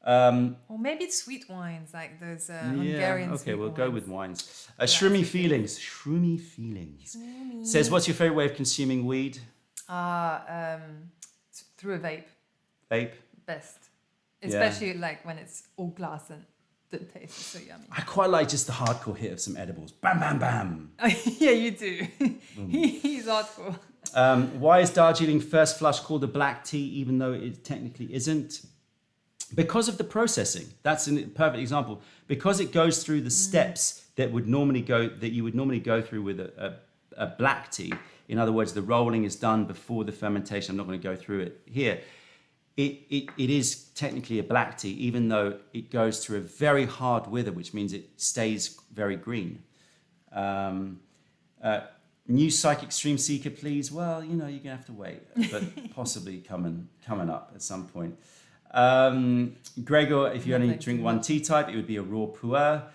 [SPEAKER 2] Or maybe sweet wines, like those Hungarian
[SPEAKER 1] okay,
[SPEAKER 2] sweet
[SPEAKER 1] we'll
[SPEAKER 2] wines.
[SPEAKER 1] go with wines. Shroomy Feelings. Shroomy Feelings. Says, what's your favorite way of consuming weed?
[SPEAKER 2] Through a vape.
[SPEAKER 1] Vape?
[SPEAKER 2] Best. Especially like when it's all glass and the taste is so yummy.
[SPEAKER 1] I quite like just the hardcore hit of some edibles. Bam, bam, bam.
[SPEAKER 2] Yeah, you do. He's hardcore.
[SPEAKER 1] Why is Darjeeling First Flush called a black tea, even though it technically isn't? Because of the processing. That's a perfect example. Because it goes through the steps that you would normally go through with a black tea. In other words, the rolling is done before the fermentation. I'm not going to go through it here. It is technically a black tea, even though it goes through a very hard wither, which means it stays very green. New Psychic Stream Seeker, please. Well, you're going to have to wait, but possibly coming up at some point. Gregor, if you only drink one tea type, it would be a raw pu'er.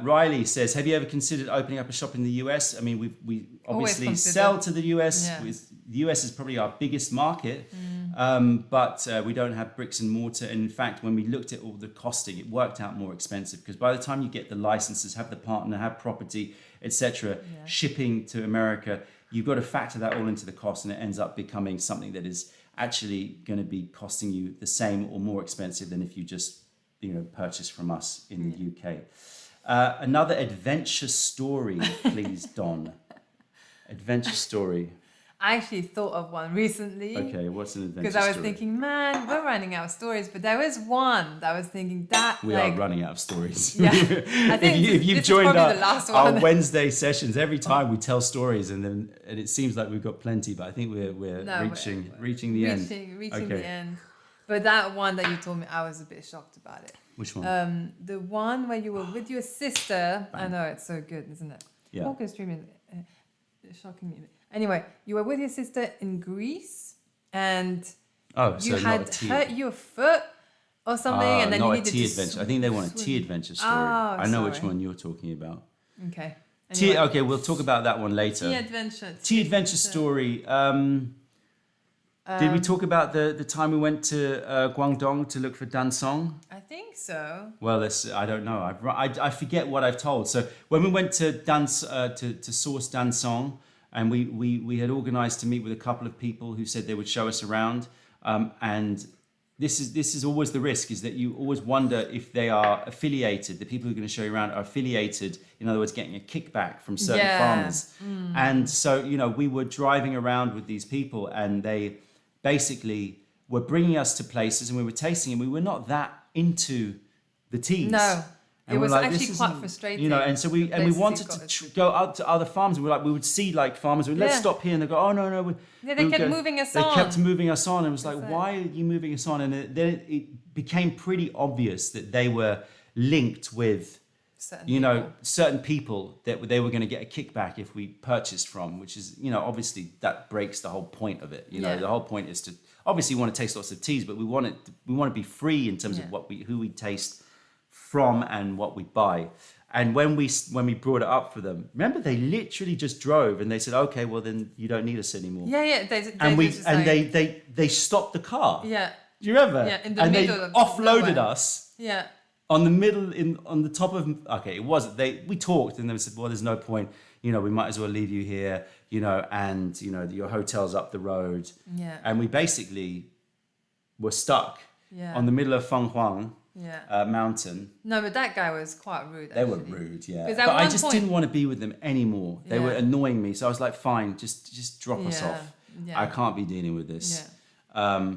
[SPEAKER 1] Riley says, have you ever considered opening up a shop in the US? I mean, we obviously sell to the US.
[SPEAKER 2] Yeah.
[SPEAKER 1] The US is probably our biggest market, but we don't have bricks and mortar. And in fact, when we looked at all the costing, it worked out more expensive because by the time you get the licenses, have the partner, have property, etc., shipping to America, you've got to factor that all into the cost, and it ends up becoming something that is actually going to be costing you the same or more expensive than if you just purchase from us in the UK. Another adventure story, please, Don. Adventure story.
[SPEAKER 2] I actually thought of one recently.
[SPEAKER 1] Okay, what's an adventure story?
[SPEAKER 2] Because I was thinking, man, we're running out of stories. But there was one that I was thinking that...
[SPEAKER 1] We are running out of stories.
[SPEAKER 2] Yeah. I think
[SPEAKER 1] if you've joined our
[SPEAKER 2] one.
[SPEAKER 1] Wednesday sessions, every time we tell stories and it seems like we've got plenty, but I think we're reaching the end.
[SPEAKER 2] Reaching the end. But that one that you told me, I was a bit shocked about it.
[SPEAKER 1] Which one?
[SPEAKER 2] The one where you were with your sister. I know, it's so good, isn't it?
[SPEAKER 1] Yeah.
[SPEAKER 2] Walker streaming, shocking me. Anyway, you were with your sister in Greece and you had hurt your foot or something, and then you needed
[SPEAKER 1] a tea adventure. I think they want a tea adventure story. I know which one you're talking about.
[SPEAKER 2] Okay. Anyway.
[SPEAKER 1] Okay, we'll talk about that one later. Tea adventure story. Did we talk about the time we went to Guangdong to look for dansong?
[SPEAKER 2] I think so.
[SPEAKER 1] Well, I don't know. I forget what I've told. So when we went to source dansong, and we had organized to meet with a couple of people who said they would show us around. And this is always the risk, is that you always wonder if they are affiliated. The people who are going to show you around are affiliated, in other words, getting a kickback from certain farmers. And so, we were driving around with these people, and they basically were bringing us to places, and we were tasting, and we were not that into the teas.
[SPEAKER 2] No.
[SPEAKER 1] And
[SPEAKER 2] it was
[SPEAKER 1] like,
[SPEAKER 2] actually quite frustrating.
[SPEAKER 1] And so we wanted to go out to other farms, and we would see like farmers, let's stop here, and they go, oh no.
[SPEAKER 2] They kept moving us on.
[SPEAKER 1] They kept moving us on, and it was like, why are you moving us on? And then it became pretty obvious that they were linked with, certain people that they were going to get a kickback if we purchased from, which is, obviously that breaks the whole point of it. The whole point is to obviously want to taste lots of teas, but we want to be free in terms of who we taste from and what we buy. And when we brought it up for them, remember, they literally just drove and they said, okay, well then you don't need us anymore. They stopped the car.
[SPEAKER 2] Yeah.
[SPEAKER 1] Do you remember?
[SPEAKER 2] Yeah, in the middle
[SPEAKER 1] they
[SPEAKER 2] of
[SPEAKER 1] offloaded
[SPEAKER 2] nowhere.
[SPEAKER 1] us.
[SPEAKER 2] Yeah.
[SPEAKER 1] On the top of, okay, it wasn't, we talked, and they said, well, there's no point, we might as well leave you here, and your hotel's up the road.
[SPEAKER 2] Yeah.
[SPEAKER 1] And we basically were stuck on the middle of Feng Huang mountain.
[SPEAKER 2] No, but that guy was quite rude.
[SPEAKER 1] They were rude, yeah.
[SPEAKER 2] But
[SPEAKER 1] I just didn't want to be with them anymore. They were annoying me. So I was like, fine, just drop us off.
[SPEAKER 2] Yeah.
[SPEAKER 1] I can't be dealing with this.
[SPEAKER 2] Yeah.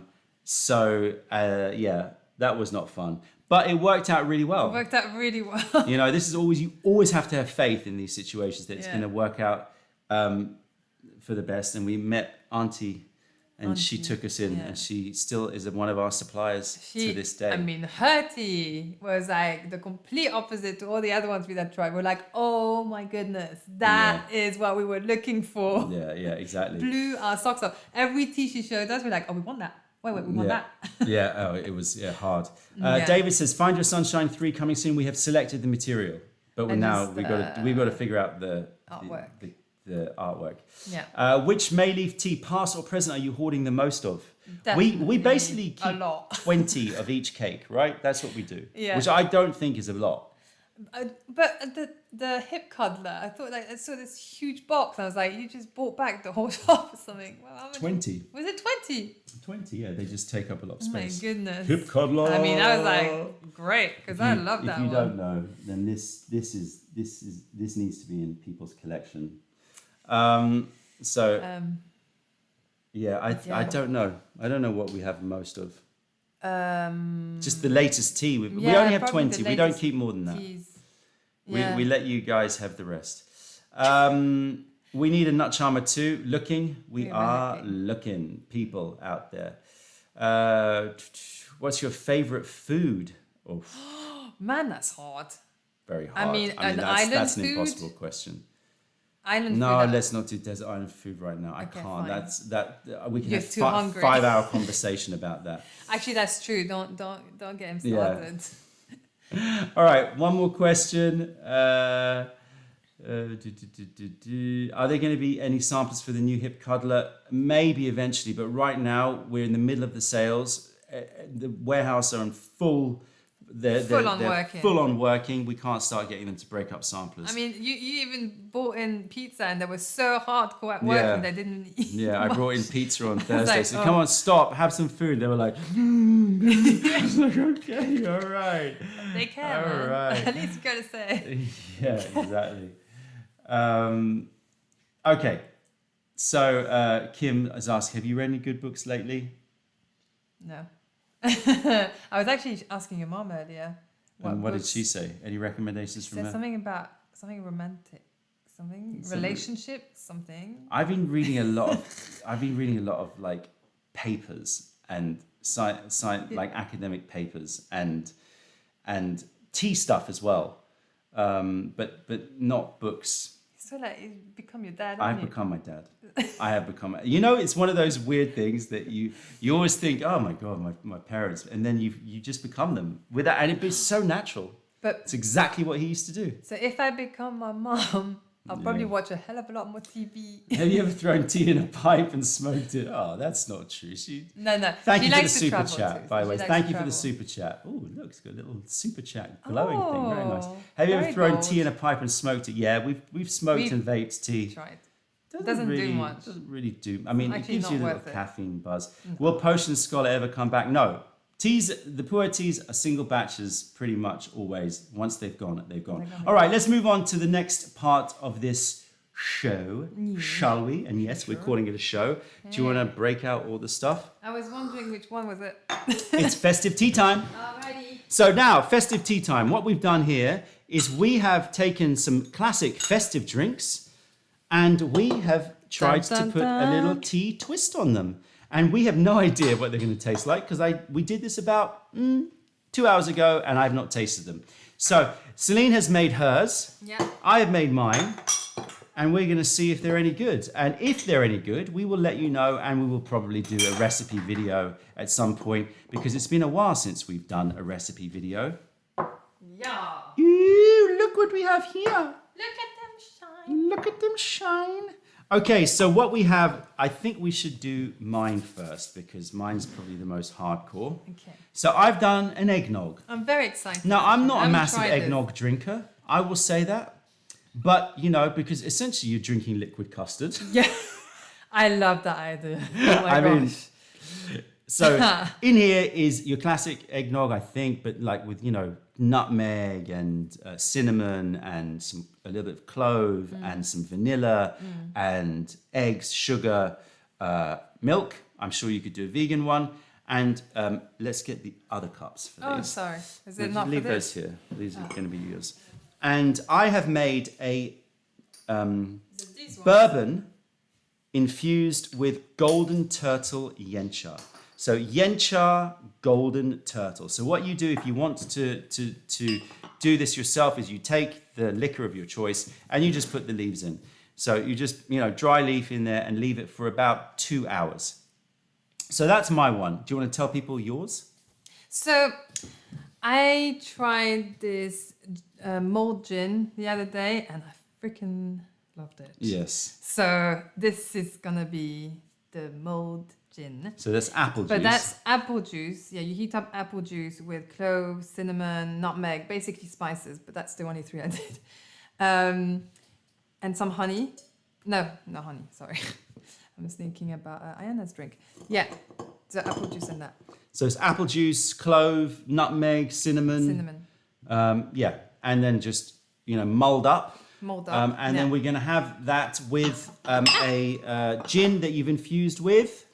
[SPEAKER 1] That was not fun. But it worked out really well. This is you always have to have faith in these situations that it's going to work out for the best. And we met Auntie, and she took us in, and she still is one of our suppliers to this day.
[SPEAKER 2] I mean, her tea was like the complete opposite to all the other ones we had tried. We're like, oh my goodness, that is what we were looking for.
[SPEAKER 1] Yeah, exactly.
[SPEAKER 2] Blew our socks off. Every tea she showed us, we're like, oh, we want that. Wait, we want that.
[SPEAKER 1] It was hard. David says, Find Your Sunshine 3 coming soon. We have selected the material, but we've got to figure out the
[SPEAKER 2] artwork.
[SPEAKER 1] The artwork.
[SPEAKER 2] Yeah.
[SPEAKER 1] Which May leaf tea, past or present, are you hoarding the most of?
[SPEAKER 2] Definitely
[SPEAKER 1] we basically keep
[SPEAKER 2] a lot.
[SPEAKER 1] 20 of each cake, right? That's what we do.
[SPEAKER 2] Yeah.
[SPEAKER 1] Which I don't think is a lot.
[SPEAKER 2] But the hip cuddler, I thought I saw this huge box. I was like, you just bought back the whole shop or something. Well, how much
[SPEAKER 1] 20.
[SPEAKER 2] Was it 20?
[SPEAKER 1] 20, yeah. They just take up a lot of space.
[SPEAKER 2] Oh my goodness.
[SPEAKER 1] Hip cuddler.
[SPEAKER 2] I mean, I was like, great, because I love that one.
[SPEAKER 1] If you don't know, then this needs to be in people's collection. I don't know. I don't know what we have most of. Just the latest tea. We only have 20. We don't keep more than that. We let you guys have the rest. We need a nut charmer too. We are looking. People out there. What's your favorite food? Oh,
[SPEAKER 2] man, that's hard.
[SPEAKER 1] Very hard.
[SPEAKER 2] I mean,
[SPEAKER 1] that's an
[SPEAKER 2] food?
[SPEAKER 1] impossible question.
[SPEAKER 2] Island
[SPEAKER 1] no,
[SPEAKER 2] food.
[SPEAKER 1] let's not do desert island food right now. I can't.
[SPEAKER 2] Fine.
[SPEAKER 1] We can
[SPEAKER 2] You're
[SPEAKER 1] have
[SPEAKER 2] too hungry.
[SPEAKER 1] 5-hour conversation about that.
[SPEAKER 2] Actually, that's true. Don't get him started.
[SPEAKER 1] Yeah. All right, one more question. Are there going to be any samples for the new hip cuddler? Maybe eventually, but right now we're in the middle of the sales. The warehouse are in full. They're full on working. We can't start getting them to break up samplers.
[SPEAKER 2] I mean, you even bought in pizza, and they were so hardcore at working they didn't eat.
[SPEAKER 1] Yeah,
[SPEAKER 2] much.
[SPEAKER 1] I brought in pizza on Thursday. So come on, stop, have some food. They were like, I was like, okay, all right.
[SPEAKER 2] They care,
[SPEAKER 1] all
[SPEAKER 2] man.
[SPEAKER 1] right.
[SPEAKER 2] At least you gotta say.
[SPEAKER 1] Yeah, exactly. Okay, so Kim has asked, have you read any good books lately?
[SPEAKER 2] No. I was actually asking your mom earlier.
[SPEAKER 1] What did she say? Any recommendations from her?
[SPEAKER 2] Something about something romantic, something relationship, something.
[SPEAKER 1] I've been reading a lot of like papers and like academic papers and tea stuff as well, but not books.
[SPEAKER 2] So like you've become your dad.
[SPEAKER 1] I've become my dad. I have become. It's one of those weird things that you always think, oh my god, my parents, and then you just become them without, and it'd be so natural. But it's exactly what he used to do.
[SPEAKER 2] So if I become my mom, I'll probably watch a hell of a lot more TV.
[SPEAKER 1] Have you ever thrown tea in a pipe and smoked it? Oh, that's not true.
[SPEAKER 2] No.
[SPEAKER 1] Thank you for the super chat, by the way. Thank you for the super chat. Oh, look, it's got a little super chat glowing thing. Very nice. Have you ever thrown tea in a pipe and smoked it? Yeah, we've smoked and vaped tea.
[SPEAKER 2] Tried. Doesn't do much.
[SPEAKER 1] Doesn't really do. I mean, it
[SPEAKER 2] Actually
[SPEAKER 1] gives you a
[SPEAKER 2] not
[SPEAKER 1] little
[SPEAKER 2] worth it.
[SPEAKER 1] caffeine buzz. Will Potion Scholar ever come back? No. Teas, the Pu'er teas are single batches pretty much always. Once they've gone, they've gone. All right, let's move on to the next part of this show, shall we? And yes, we're calling it a show. Do you want to break out all the stuff?
[SPEAKER 2] I was wondering which one was it.
[SPEAKER 1] It's festive tea time.
[SPEAKER 2] Alrighty.
[SPEAKER 1] So now, festive tea time. What we've done here is we have taken some classic festive drinks and we have tried to put a little tea twist on them. And we have no idea what they're going to taste like because we did this about 2 hours ago and I've not tasted them. So Celine has made hers.
[SPEAKER 2] Yeah.
[SPEAKER 1] I have made mine. And we're going to see if they're any good. And if they're any good, we will let you know and we will probably do a recipe video at some point because it's been a while since we've done a recipe video.
[SPEAKER 2] Yeah.
[SPEAKER 1] Ooh, look what we have here.
[SPEAKER 2] Look at them shine.
[SPEAKER 1] Look at them shine. Okay, so what we have, I think we should do mine first because mine's probably the most hardcore.
[SPEAKER 2] Okay.
[SPEAKER 1] So I've done an eggnog.
[SPEAKER 2] I'm very excited.
[SPEAKER 1] Now, I'm not a massive
[SPEAKER 2] tried
[SPEAKER 1] eggnog drinker. I will say that. But, you know, because essentially you're drinking liquid custard.
[SPEAKER 2] Yeah. I love that idea. Oh my gosh.
[SPEAKER 1] So in here is your classic eggnog, I think, but like with, you know, nutmeg and cinnamon and a little bit of clove and some vanilla and eggs, sugar, milk. I'm sure you could do a vegan one. And let's get the other cups for these.
[SPEAKER 2] Oh, sorry. Is it not for
[SPEAKER 1] leave
[SPEAKER 2] this?
[SPEAKER 1] those here. These are going to be yours. And I have made a bourbon infused with golden turtle yencha. So yencha golden turtle. So what you do if you want to do this yourself is you take the liquor of your choice and you just put the leaves in. So you just, you know, dry leaf in there and leave it for about 2 hours. So that's my one. Do you want to tell people yours?
[SPEAKER 2] So I tried this mulled gin the other day and I freaking loved it.
[SPEAKER 1] Yes.
[SPEAKER 2] So this is gonna be the mulled gin.
[SPEAKER 1] So that's apple juice.
[SPEAKER 2] But that's apple juice. Yeah, you heat up apple juice with cloves, cinnamon, nutmeg, basically spices, but that's the only 3 I did. And some honey. No honey, sorry. I was thinking about Ayana's drink. Yeah, so apple juice and that.
[SPEAKER 1] So it's apple juice, clove, nutmeg, cinnamon. Yeah, and then just, you know, mulled up. And then we're going to have that with a gin that you've infused with.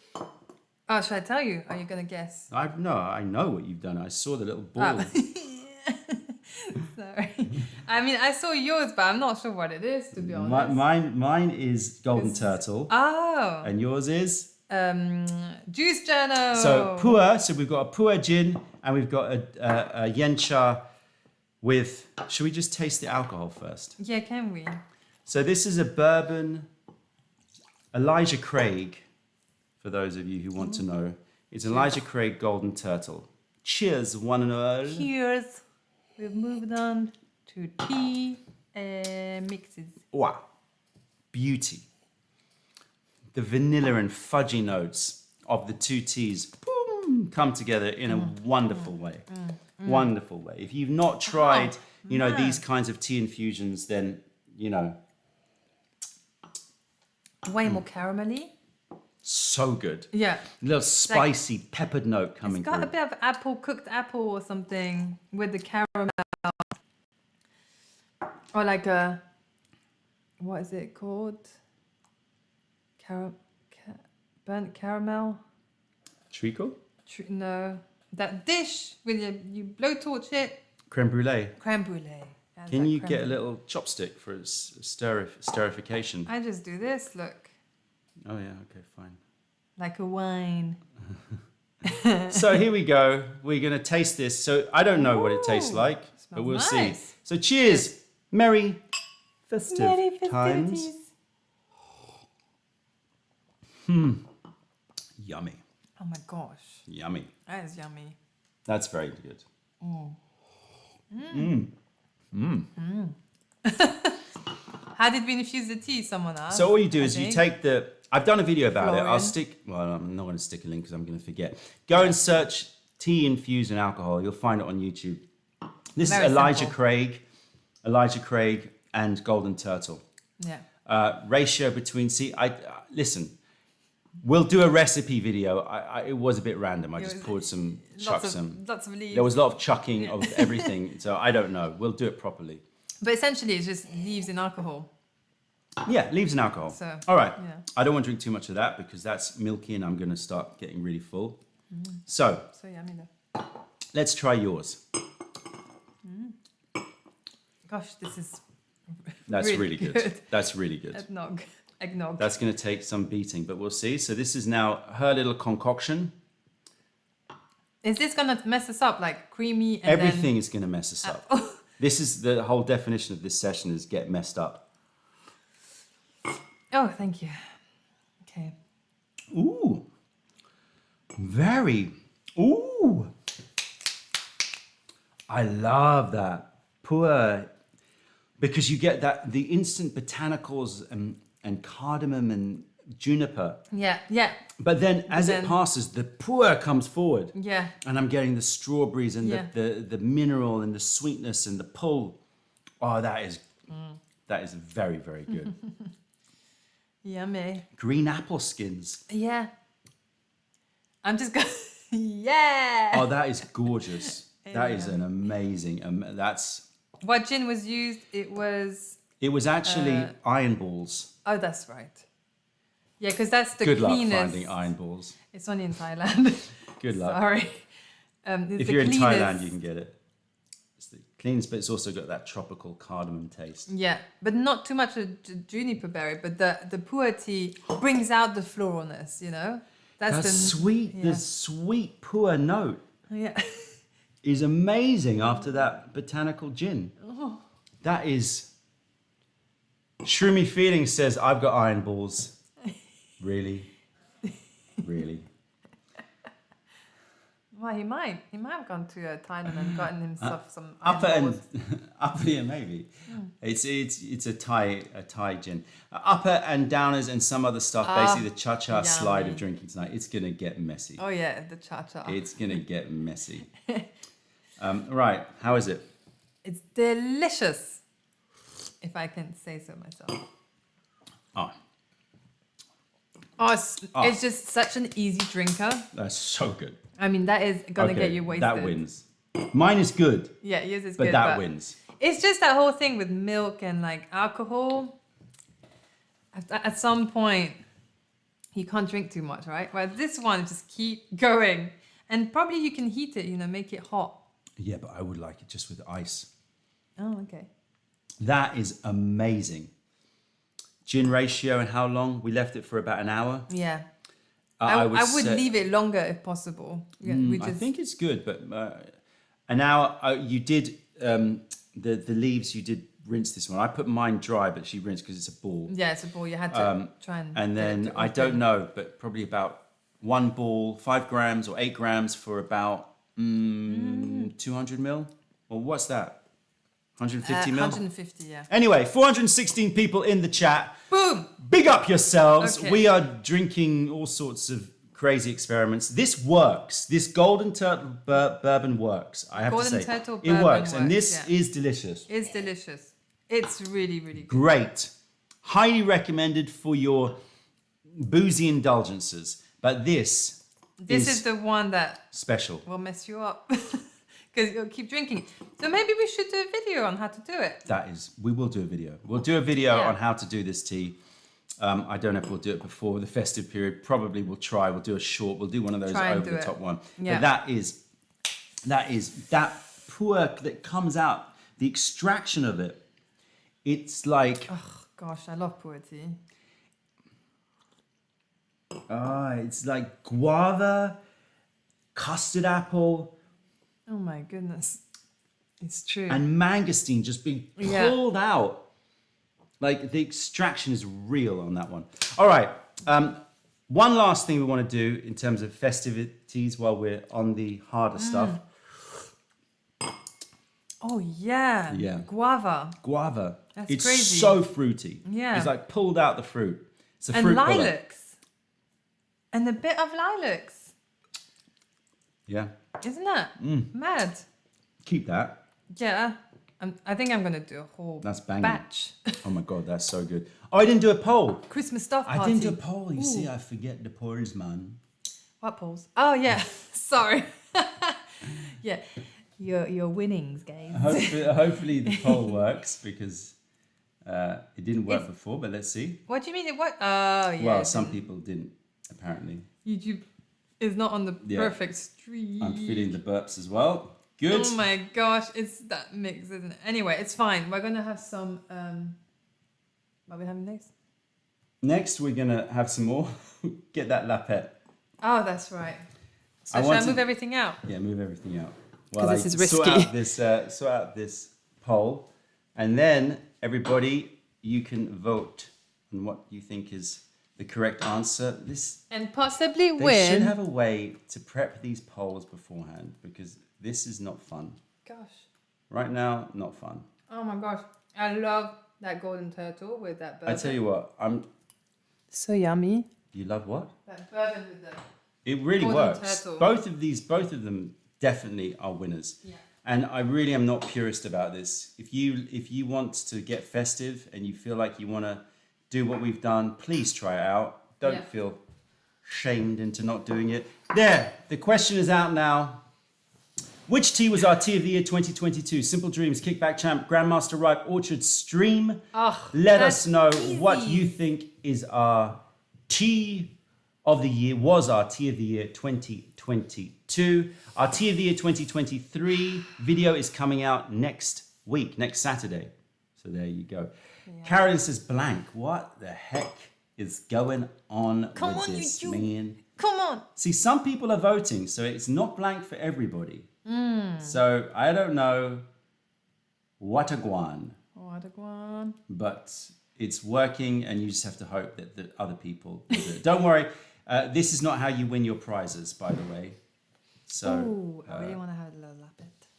[SPEAKER 2] Oh, should I tell you? Are you going to guess?
[SPEAKER 1] I know what you've done. I saw the little ball.
[SPEAKER 2] Sorry. I mean, I saw yours, but I'm not sure what it is, to be honest.
[SPEAKER 1] Mine is golden turtle.
[SPEAKER 2] Oh.
[SPEAKER 1] And yours is?
[SPEAKER 2] Juice journal.
[SPEAKER 1] So pu'er. So we've got a pu'er gin and we've got a yencha with. Should we just taste the alcohol first?
[SPEAKER 2] Yeah, can we?
[SPEAKER 1] So this is a bourbon. Elijah Craig, for those of you who want to know, it's Elijah Craig Golden Turtle. Cheers, one and all.
[SPEAKER 2] Cheers. We've moved on to tea mixes.
[SPEAKER 1] Wow, beauty. The vanilla and fudgy notes of the two teas boom, come together in a wonderful way. Wonderful way. If you've not tried, you know, these kinds of tea infusions, then, you know.
[SPEAKER 2] Way more caramelly.
[SPEAKER 1] So good.
[SPEAKER 2] Yeah.
[SPEAKER 1] A little spicy peppered note coming through.
[SPEAKER 2] It's got a bit of cooked apple or something with the caramel. Or like a, what is it called? Burnt caramel?
[SPEAKER 1] Treacle?
[SPEAKER 2] No. That dish with you blowtorch it.
[SPEAKER 1] Creme brulee.
[SPEAKER 2] Creme brulee.
[SPEAKER 1] Can you get a little chopstick for its sterification?
[SPEAKER 2] I just do this, look.
[SPEAKER 1] Oh yeah, okay, fine.
[SPEAKER 2] Like a wine.
[SPEAKER 1] So here we go. We're going to taste this. So I don't know what it tastes like, but we'll see. So cheers. Merry festive times. Yummy.
[SPEAKER 2] Oh my gosh.
[SPEAKER 1] Yummy.
[SPEAKER 2] That is yummy.
[SPEAKER 1] That's very good.
[SPEAKER 2] How did we infuse the tea? Someone asked.
[SPEAKER 1] So all you do is you take the... I've done a video about it. I'll stick... Well, I'm not going to stick a link because I'm going to forget. Go and search tea infused in alcohol. You'll find it on YouTube. This is Elijah Craig and Golden Turtle.
[SPEAKER 2] Yeah.
[SPEAKER 1] ratio between listen. We'll do a recipe video. It was a bit random. I just poured some,
[SPEAKER 2] lots of leaves.
[SPEAKER 1] There was a lot of chucking of everything. So I don't know. We'll do it properly.
[SPEAKER 2] But essentially, it's just leaves in alcohol.
[SPEAKER 1] Yeah, leaves and alcohol.
[SPEAKER 2] So,
[SPEAKER 1] all right.
[SPEAKER 2] Yeah.
[SPEAKER 1] I don't want to drink too much of that because that's milky and I'm going to start getting really full. So
[SPEAKER 2] yummy though.
[SPEAKER 1] Let's try yours.
[SPEAKER 2] Gosh, this is
[SPEAKER 1] That's really good. That's really good.
[SPEAKER 2] Eggnog.
[SPEAKER 1] That's going to take some beating, but we'll see. So this is now her little concoction.
[SPEAKER 2] Is this going to mess us up, like creamy? And
[SPEAKER 1] Everything is going to mess us up. This is the whole definition of this session is get messed up.
[SPEAKER 2] Oh, thank you. Okay.
[SPEAKER 1] Ooh. Ooh. I love that. Poor. Because you get the instant botanicals and cardamom and juniper.
[SPEAKER 2] Yeah.
[SPEAKER 1] But then as it passes, the puer comes forward.
[SPEAKER 2] Yeah.
[SPEAKER 1] And I'm getting the strawberries and the mineral and the sweetness and the pull. Oh, that is very, very good.
[SPEAKER 2] Yummy.
[SPEAKER 1] Green apple skins.
[SPEAKER 2] Yeah. I'm just going, yeah.
[SPEAKER 1] Oh, that is gorgeous. That is an amazing,
[SPEAKER 2] What gin was used? It was
[SPEAKER 1] actually iron balls.
[SPEAKER 2] Oh, that's right. Yeah, because that's the
[SPEAKER 1] Good
[SPEAKER 2] cleanest.
[SPEAKER 1] luck finding iron balls.
[SPEAKER 2] It's only in Thailand.
[SPEAKER 1] Good luck.
[SPEAKER 2] Sorry.
[SPEAKER 1] If you're in Thailand, you can get it. It's the cleanest, but it's also got that tropical cardamom taste.
[SPEAKER 2] Yeah, but not too much of juniper berry, but the puer tea brings out the floralness, you know?
[SPEAKER 1] That's the sweet, the sweet puer note.
[SPEAKER 2] Yeah.
[SPEAKER 1] Is amazing after that botanical gin.
[SPEAKER 2] Oh.
[SPEAKER 1] That is... Shroomy Feeling says, I've got iron balls. Really? Really?
[SPEAKER 2] Well, he might have gone to Thailand and gotten himself some
[SPEAKER 1] upper, maybe. It's a Thai gin. Upper and downers and some other stuff. Basically, the cha-cha slide of drinking tonight. It's gonna get messy.
[SPEAKER 2] Oh yeah, the cha-cha.
[SPEAKER 1] It's gonna get messy. Right, how is it?
[SPEAKER 2] It's delicious, if I can say so myself. It's just such an easy drinker.
[SPEAKER 1] That's so good.
[SPEAKER 2] I mean, that is gonna get you wasted.
[SPEAKER 1] That wins. Mine is good.
[SPEAKER 2] Yeah, yours is
[SPEAKER 1] good. But that wins.
[SPEAKER 2] It's just that whole thing with milk and like alcohol. At some point, you can't drink too much, right? Whereas this one, just keep going. And probably you can heat it, make it hot.
[SPEAKER 1] Yeah, but I would like it just with ice.
[SPEAKER 2] Oh, okay.
[SPEAKER 1] That is amazing. Gin ratio and how long? We left it for about an hour.
[SPEAKER 2] Yeah. I would leave it longer if possible. Yeah,
[SPEAKER 1] I think it's good, but an hour. You did the leaves. You did rinse this one. I put mine dry, but she rinsed because it's a ball.
[SPEAKER 2] Yeah, it's a ball. You had to try and.
[SPEAKER 1] And then I don't know, but probably about one ball, 5 grams or 8 grams for about 200 mil. Or what's that? 150 mil?
[SPEAKER 2] 150, yeah.
[SPEAKER 1] Anyway, 416 people in the chat.
[SPEAKER 2] Boom!
[SPEAKER 1] Big up yourselves.
[SPEAKER 2] Okay.
[SPEAKER 1] We are drinking all sorts of crazy experiments. This works. This Golden Turtle bourbon works. I have to say.
[SPEAKER 2] Golden Turtle bourbon
[SPEAKER 1] it works. And this is delicious.
[SPEAKER 2] It's delicious. It's really, really good.
[SPEAKER 1] Great. Highly recommended for your boozy indulgences. But this
[SPEAKER 2] is the one that
[SPEAKER 1] special.
[SPEAKER 2] Will mess you up. Because you'll keep drinking. So maybe we should do a video on how to do it.
[SPEAKER 1] We will do a video. We'll do a video on how to do this tea. I don't know if we'll do it before the festive period. Probably we'll try. We'll do a short. We'll do one of those over the top one. Yeah. But that puer that comes out, the extraction of it. It's like...
[SPEAKER 2] Oh, gosh, I love puer tea.
[SPEAKER 1] It's like guava, custard apple...
[SPEAKER 2] Oh my goodness. It's true.
[SPEAKER 1] And mangosteen just being pulled out. Like the extraction is real on that one. All right. One last thing we want to do in terms of festivities while we're on the harder stuff.
[SPEAKER 2] Oh yeah. Yeah. Guava. That's
[SPEAKER 1] it's
[SPEAKER 2] crazy.
[SPEAKER 1] It's so fruity.
[SPEAKER 2] Yeah.
[SPEAKER 1] It's like pulled out the fruit. It's a
[SPEAKER 2] and
[SPEAKER 1] fruit
[SPEAKER 2] lilacs. And a bit of lilacs.
[SPEAKER 1] Yeah.
[SPEAKER 2] Isn't that mad?
[SPEAKER 1] Keep that.
[SPEAKER 2] Yeah. I think I'm gonna do a whole
[SPEAKER 1] That's banging.
[SPEAKER 2] batch.
[SPEAKER 1] Oh my God, that's so good. Oh, I didn't do a poll.
[SPEAKER 2] Christmas stuff party.
[SPEAKER 1] I didn't do a poll. You see, I forget the polls, man.
[SPEAKER 2] What polls? Oh yeah, sorry. Yeah, your winnings, guys.
[SPEAKER 1] Hopefully the poll works because it didn't work before. But let's see.
[SPEAKER 2] What do you mean it worked? Oh yeah.
[SPEAKER 1] Well, some people didn't apparently.
[SPEAKER 2] YouTube is not on the perfect street.
[SPEAKER 1] I'm feeling the burps as well. Good.
[SPEAKER 2] Oh my gosh, it's that mix, isn't it? Anyway, it's fine. We're gonna have some. What are we having next?
[SPEAKER 1] Next, we're gonna have some more. Get that lapette.
[SPEAKER 2] Oh, that's right. So should I move everything out?
[SPEAKER 1] Yeah, move everything out. Well,
[SPEAKER 2] this is risky.
[SPEAKER 1] Sort out this poll, and then everybody, you can vote on what you think is the correct answer.
[SPEAKER 2] And possibly
[SPEAKER 1] they
[SPEAKER 2] win.
[SPEAKER 1] should have a way to prep these polls beforehand because this is not fun.
[SPEAKER 2] Gosh.
[SPEAKER 1] Right now, not fun.
[SPEAKER 2] Oh my gosh, I love that golden turtle with that bourbon.
[SPEAKER 1] I tell you what,
[SPEAKER 2] so yummy.
[SPEAKER 1] You love what?
[SPEAKER 2] That bourbon with the.
[SPEAKER 1] It really
[SPEAKER 2] golden
[SPEAKER 1] works.
[SPEAKER 2] turtle.
[SPEAKER 1] Both of them definitely are winners.
[SPEAKER 2] Yeah.
[SPEAKER 1] And I really am not purist about this. If you want to get festive and you feel like you want to do what we've done, please try it out. Don't feel shamed into not doing it. There, the question is out now. Which tea was our tea of the year 2022? Simple Dreams, Kickback Champ, Grandmaster Ripe, Orchard Stream. Let us know what you think is our tea of the year, was our tea of the year 2022. Our tea of the year 2023 video is coming out next week, next Saturday. So there you go. Yeah. Carolyn says blank. What the heck is going on with this, man?
[SPEAKER 2] Come on.
[SPEAKER 1] See, some people are voting, so it's not blank for everybody. So I don't know what a guan. But it's working, and you just have to hope that the other people will do it. Don't worry. This is not how you win your prizes, by the way. So
[SPEAKER 2] I really want to have a little lapette.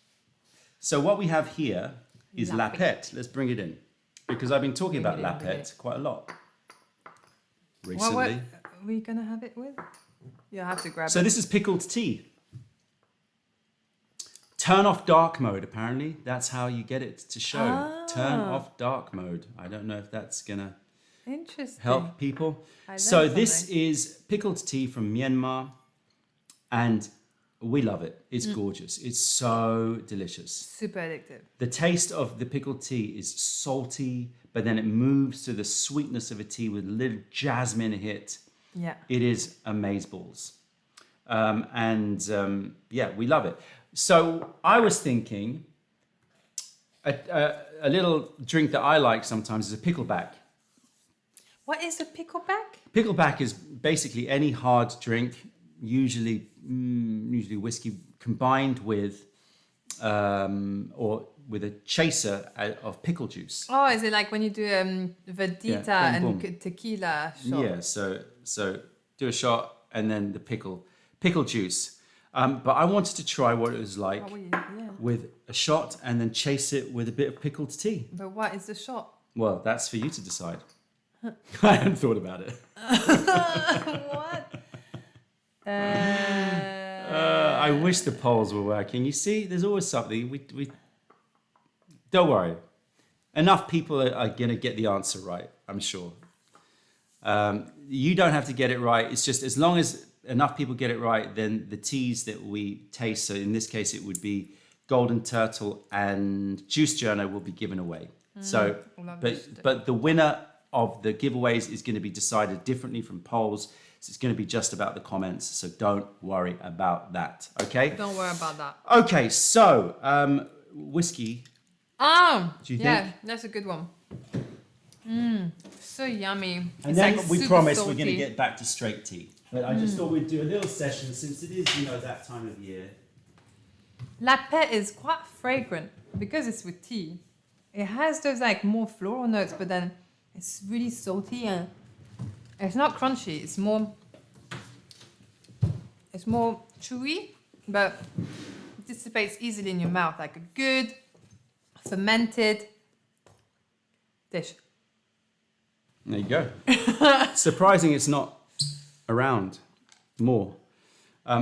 [SPEAKER 1] So what we have here is lapette. Let's bring it in. Because I've been talking about lapette quite a lot recently.
[SPEAKER 2] What are we going to have it with? You have to grab it.
[SPEAKER 1] So this is pickled tea. Turn off dark mode, apparently. That's how you get it to show. Turn off dark mode. I don't know if that's going to help people. So this is pickled tea from Myanmar, and we love it. It's gorgeous. It's so delicious.
[SPEAKER 2] Super addictive.
[SPEAKER 1] The taste of the pickled tea is salty, but then it moves to the sweetness of a tea with a little jasmine hit.
[SPEAKER 2] Yeah.
[SPEAKER 1] It is amazeballs. Yeah, we love it. So I was thinking a little drink that I like sometimes is a pickleback.
[SPEAKER 2] What is a pickleback?
[SPEAKER 1] Pickleback is basically any hard drink, usually whiskey, combined with or with a chaser of pickle juice.
[SPEAKER 2] Oh, is it like when you do Verdita and tequila shot?
[SPEAKER 1] Yeah, so do a shot and then the pickle juice. But I wanted to try what it was like with a shot and then chase it with a bit of pickled tea.
[SPEAKER 2] But what is the shot?
[SPEAKER 1] Well, that's for you to decide. I hadn't thought about it.
[SPEAKER 2] What?
[SPEAKER 1] I wish the polls were working. You see, there's always something. We don't worry. Enough people are going to get the answer right, I'm sure. You don't have to get it right. It's just as long as enough people get it right, then the teas that we taste, so in this case it would be Golden Turtle and Juice Journo, will be given away. But the winner of the giveaways is going to be decided differently from polls. So it's going to be just about the comments. So don't worry about that. Okay?
[SPEAKER 2] Don't worry about that.
[SPEAKER 1] Okay, so whiskey.
[SPEAKER 2] Do
[SPEAKER 1] you think?
[SPEAKER 2] Yeah, that's a good one. So yummy.
[SPEAKER 1] And then we promise we're going to get back to straight tea. But I just thought we'd do a little session since it is, that time of year.
[SPEAKER 2] Lapette is quite fragrant because it's with tea. It has those like more floral notes, but then it's really salty and it's not crunchy. It's more chewy, but it dissipates easily in your mouth, like a good fermented dish.
[SPEAKER 1] There you go. Surprising it's not around more.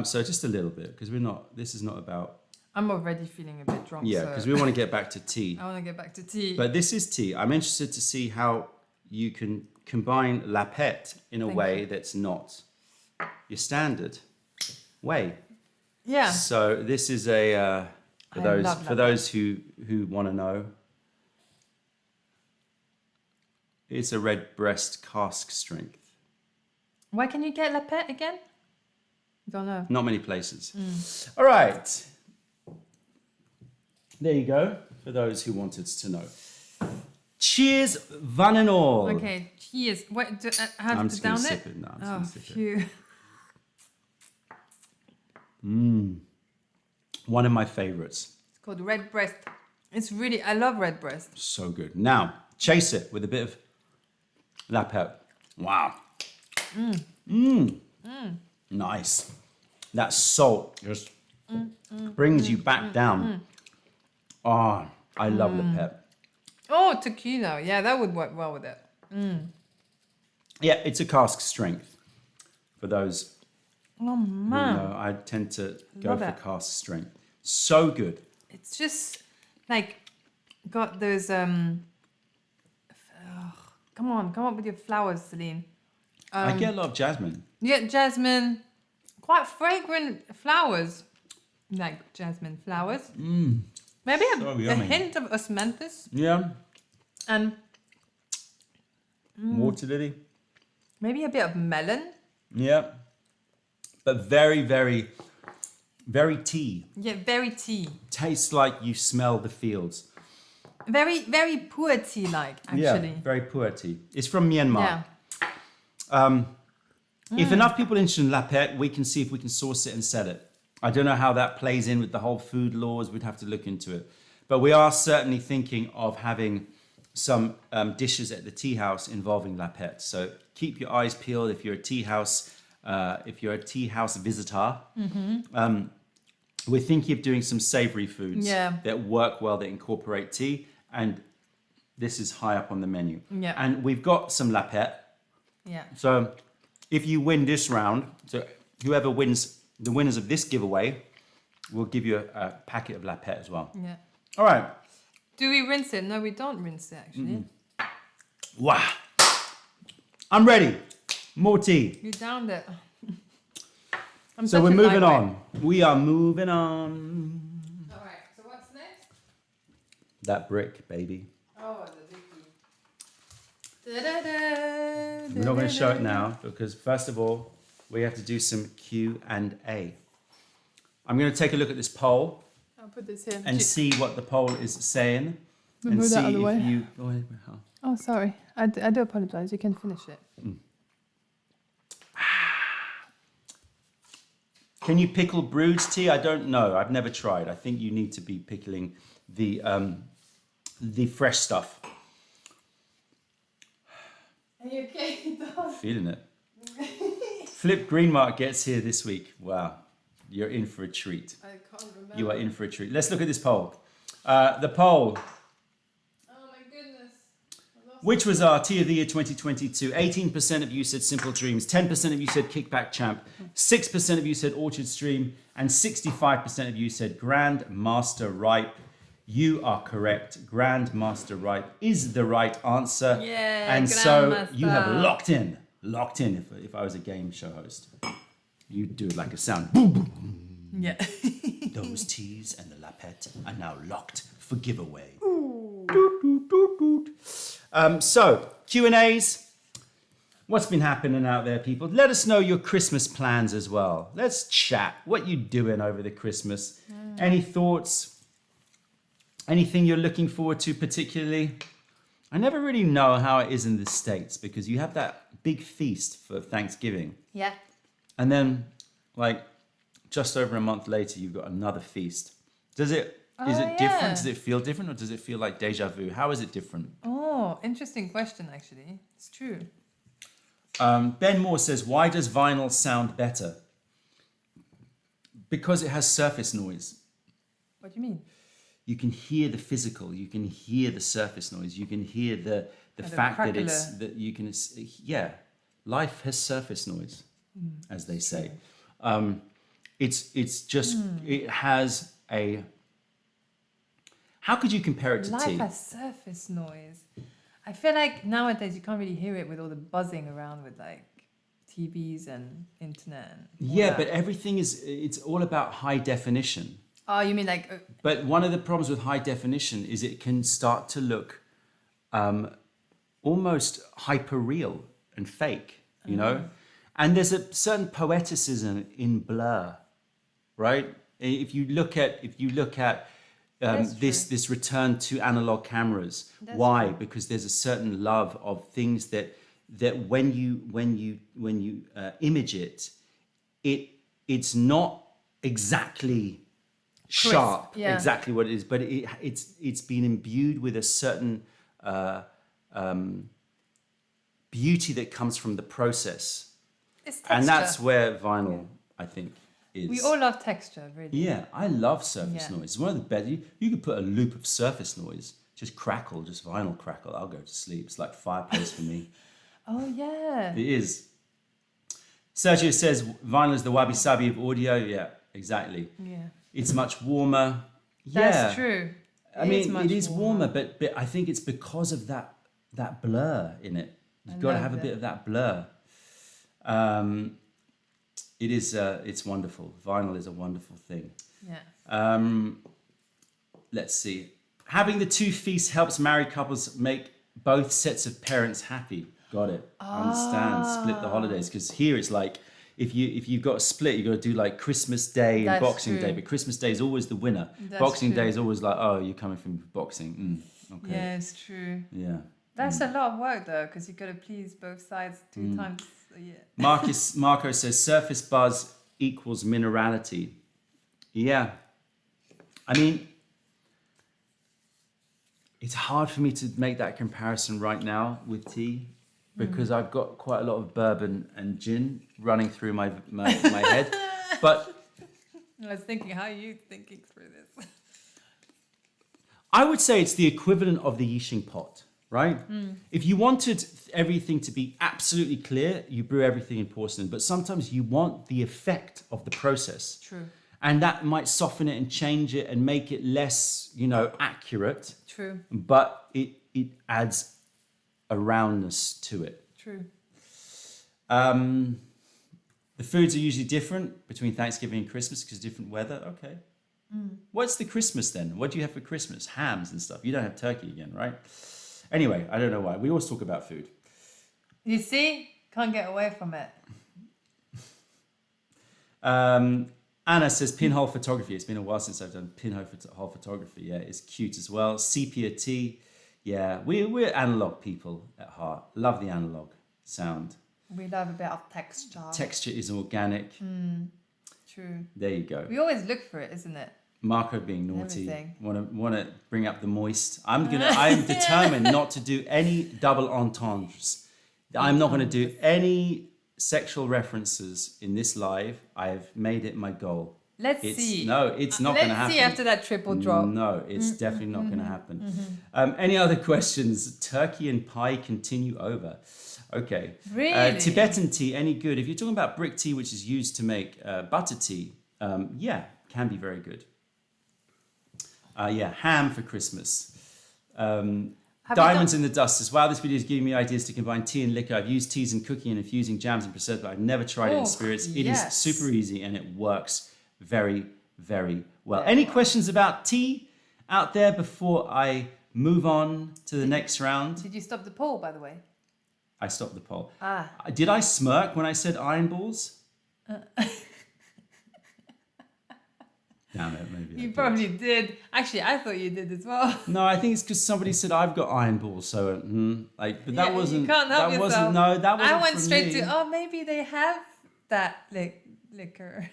[SPEAKER 1] So just a little bit, because this is not about
[SPEAKER 2] I'm already feeling a bit drunk.
[SPEAKER 1] Yeah, because we want to get back to tea.
[SPEAKER 2] I want to get back to tea.
[SPEAKER 1] But this is tea. I'm interested to see how you can combine La Pet in a way that's not your standard way.
[SPEAKER 2] Yeah.
[SPEAKER 1] So this is a for those who want to know. It's a red breast cask strength.
[SPEAKER 2] Where can you get La Pet again? Don't know.
[SPEAKER 1] Not many places. All right. There you go, for those who wanted to know. Cheers, one and all.
[SPEAKER 2] Okay, cheers. Wait, I have
[SPEAKER 1] I'm
[SPEAKER 2] to
[SPEAKER 1] just
[SPEAKER 2] down
[SPEAKER 1] going to
[SPEAKER 2] it?
[SPEAKER 1] sip it now. I'm just gonna sip
[SPEAKER 2] Phew.
[SPEAKER 1] it. One of my favorites.
[SPEAKER 2] It's called red breast. It's really, I love red breast.
[SPEAKER 1] So good. Now, chase it with a bit of La Pet. Wow. Nice. That salt just brings you back down. Oh, I love La Pet.
[SPEAKER 2] Oh, tequila. Yeah, that would work well with it.
[SPEAKER 1] Yeah, it's a cask strength. For those
[SPEAKER 2] Oh,
[SPEAKER 1] who
[SPEAKER 2] man.
[SPEAKER 1] know, I tend to go
[SPEAKER 2] Love
[SPEAKER 1] for
[SPEAKER 2] it.
[SPEAKER 1] cask strength. So good.
[SPEAKER 2] It's just like got those come on with your flowers, Celine.
[SPEAKER 1] I get a lot of jasmine.
[SPEAKER 2] You get jasmine, quite fragrant flowers, like jasmine flowers. Maybe
[SPEAKER 1] So
[SPEAKER 2] a
[SPEAKER 1] yummy.
[SPEAKER 2] hint of osmanthus
[SPEAKER 1] Yeah.
[SPEAKER 2] and
[SPEAKER 1] Water lily.
[SPEAKER 2] maybe a bit of melon.
[SPEAKER 1] Yeah. But very, very, very tea.
[SPEAKER 2] Yeah, very tea.
[SPEAKER 1] Tastes like you smell the fields.
[SPEAKER 2] Very, very poor tea like, actually.
[SPEAKER 1] Yeah, very poor tea. It's from Myanmar.
[SPEAKER 2] Yeah.
[SPEAKER 1] If enough people are interested in La Pet, we can see if we can source it and sell it. I don't know how that plays in with the whole food laws. We'd have to look into it. But we are certainly thinking of having some dishes at the tea house involving La Pet. So keep your eyes peeled if you're a tea house. If you're a tea house visitor, we're thinking of doing some savory foods that work well, that incorporate tea, and this is high up on the menu.
[SPEAKER 2] Yeah.
[SPEAKER 1] And we've got some La Pet.
[SPEAKER 2] Yeah.
[SPEAKER 1] So if you win this round, so whoever wins, the winners of this giveaway, we'll give you a packet of La Pet as well.
[SPEAKER 2] Yeah.
[SPEAKER 1] All right.
[SPEAKER 2] Do we rinse it? No, we don't rinse it, actually.
[SPEAKER 1] Wow. I'm ready. More tea.
[SPEAKER 2] You downed it.
[SPEAKER 1] So we're moving on. We are moving on.
[SPEAKER 2] All right. So what's next?
[SPEAKER 1] That brick, baby.
[SPEAKER 2] Oh, the Vicky. Da-da-da,
[SPEAKER 1] We're not going to show it now because first of all, we have to do some Q&A. I'm going to take a look at this poll
[SPEAKER 3] I'll put this here.
[SPEAKER 1] and see what the poll is saying.
[SPEAKER 3] We'll
[SPEAKER 1] And
[SPEAKER 3] move
[SPEAKER 1] see
[SPEAKER 3] that out of the
[SPEAKER 1] if
[SPEAKER 3] way.
[SPEAKER 1] you... Oh,
[SPEAKER 3] Oh, sorry. I do apologize. You can finish it.
[SPEAKER 1] Can you pickle brewed tea? I don't know. I've never tried. I think you need to be pickling the fresh stuff.
[SPEAKER 2] Are you okay?
[SPEAKER 1] Feeling it. Flip Greenmark gets here this week. Wow. You're in for a treat.
[SPEAKER 2] I can't remember.
[SPEAKER 1] You are in for a treat. Let's look at this poll. The poll,
[SPEAKER 2] Oh my goodness. I lost
[SPEAKER 1] which was our Tea of the Year 2022. 18% of you said Simple Dreams, 10% of you said Kickback Champ, 6% of you said Orchard Stream, and 65% of you said Grandmaster Ripe. You are correct. Grandmaster Ripe is the right answer.
[SPEAKER 2] Yeah,
[SPEAKER 1] and so you have
[SPEAKER 2] Grandmaster.
[SPEAKER 1] locked in. If I was a game show host, you'd do it like a sound. Boom, boom, boom.
[SPEAKER 2] Yeah.
[SPEAKER 1] Those teas and the La Pet are now locked for giveaway. So, Q&As. What's been happening out there, people? Let us know your Christmas plans as well. Let's chat. What you doing over the Christmas? Any thoughts? Anything you're looking forward to particularly? I never really know how it is in the States because you have that big feast for Thanksgiving.
[SPEAKER 2] Yeah.
[SPEAKER 1] And then, like, just over a month later, you've got another feast. Is it different?
[SPEAKER 2] yeah.
[SPEAKER 1] Does it feel different or does it feel like deja vu? How is it different?
[SPEAKER 2] Oh, interesting question, actually. It's true.
[SPEAKER 1] Ben Moore says, why does vinyl sound better? Because it has surface noise.
[SPEAKER 2] What do you mean?
[SPEAKER 1] You can hear the physical, you can hear the surface noise, you can hear the fact that it's,
[SPEAKER 2] crackler.
[SPEAKER 1] that you can, yeah, life has surface noise, as they say. It's just, it has a... How could you compare it to tea?
[SPEAKER 2] Life has surface noise. I feel like nowadays you can't really hear it with all the buzzing around with like TVs and internet. And all that.
[SPEAKER 1] But everything it's all about high definition.
[SPEAKER 2] Oh, you mean like...
[SPEAKER 1] But one of the problems with high definition is it can start to look almost hyper real and fake, you know? And there's a certain poeticism in blur, right? If you look at this return to analog cameras, why? True. Because there's a certain love of things that when you image it, it's not exactly sharp, exactly what it is, but it's been imbued with a certain beauty that comes from the process.
[SPEAKER 2] It's texture.
[SPEAKER 1] And that's where vinyl, I think, is.
[SPEAKER 2] We all love texture, really.
[SPEAKER 1] Yeah, I love surface noise. It's one of the best. You could put a loop of surface noise, just crackle, just vinyl crackle. I'll go to sleep. It's like fireplace for me.
[SPEAKER 2] Oh, yeah.
[SPEAKER 1] It is. Sergio says vinyl is the wabi-sabi of audio. Yeah, exactly.
[SPEAKER 2] Yeah.
[SPEAKER 1] It's much warmer.
[SPEAKER 2] That's true.
[SPEAKER 1] It is warmer, but I think it's because of that blur in it. You've got to have a bit of that blur. It is. It's wonderful. Vinyl is a wonderful thing.
[SPEAKER 2] Yeah.
[SPEAKER 1] Let's see. Having the two feasts helps married couples make both sets of parents happy. Got it. Understand. Split the holidays, because here it's like if you've got a split, you've got to do like Christmas Day and Boxing Day. But Christmas Day is always the winner. Boxing Day is always like, oh, you're coming from boxing. Okay.
[SPEAKER 2] Yeah, it's true.
[SPEAKER 1] Yeah.
[SPEAKER 2] That's a lot of work though, because you've got to please both sides 2 times a year.
[SPEAKER 1] Marco says surface buzz equals minerality. Yeah. I mean, it's hard for me to make that comparison right now with tea, because I've got quite a lot of bourbon and gin running through my head. But
[SPEAKER 2] I was thinking, how are you thinking through this?
[SPEAKER 1] I would say it's the equivalent of the Yixing pot, right? If you wanted everything to be absolutely clear, you brew everything in porcelain. But sometimes you want the effect of the process.
[SPEAKER 2] True.
[SPEAKER 1] And that might soften it and change it and make it less, accurate.
[SPEAKER 2] True.
[SPEAKER 1] But it adds a roundness to it.
[SPEAKER 2] True.
[SPEAKER 1] The foods are usually different between Thanksgiving and Christmas because different weather. Okay. What's the Christmas then? What do you have for Christmas? Hams and stuff. You don't have turkey again, right? Anyway, I don't know why. We always talk about food.
[SPEAKER 2] You see? Can't get away from it.
[SPEAKER 1] Anna says pinhole photography. It's been a while since I've done pinhole photography. Yeah, it's cute as well. Sepia tea. Yeah, we're analog people at heart. Love the analog sound.
[SPEAKER 2] We love a bit of texture.
[SPEAKER 1] Texture is organic.
[SPEAKER 2] True.
[SPEAKER 1] There you go.
[SPEAKER 2] We always look for it, isn't it?
[SPEAKER 1] Marco being naughty. Want to bring up the moist. I'm determined not to do any double entendres. I'm not going to do any sexual references in this live. I've made it my goal.
[SPEAKER 2] Let's see.
[SPEAKER 1] No, it's not going to happen.
[SPEAKER 2] Let's see after that triple drop.
[SPEAKER 1] No, it's definitely not going to happen. Any other questions? Turkey and pie continue over. Okay.
[SPEAKER 2] Really?
[SPEAKER 1] Tibetan tea, any good? If you're talking about brick tea, which is used to make butter tea, can be very good. Ham for Christmas. Diamonds in the Dust says, wow, this video is giving me ideas to combine tea and liquor. I've used teas and cooking and infusing jams and preserves, but I've never tried it in spirits. It is super easy and it works very, very well. Any questions about tea out there before I move on to the next round?
[SPEAKER 2] Did you stop the poll, by the way?
[SPEAKER 1] I stopped the poll. Did I smirk when I said iron balls? Damn it, maybe
[SPEAKER 2] you probably did. Actually, I thought you did as well.
[SPEAKER 1] No, I think it's because somebody said I've got iron balls, so but that wasn't.
[SPEAKER 2] You can't help yourself.
[SPEAKER 1] That wasn't.
[SPEAKER 2] I went straight
[SPEAKER 1] me.
[SPEAKER 2] to maybe they have that liquor.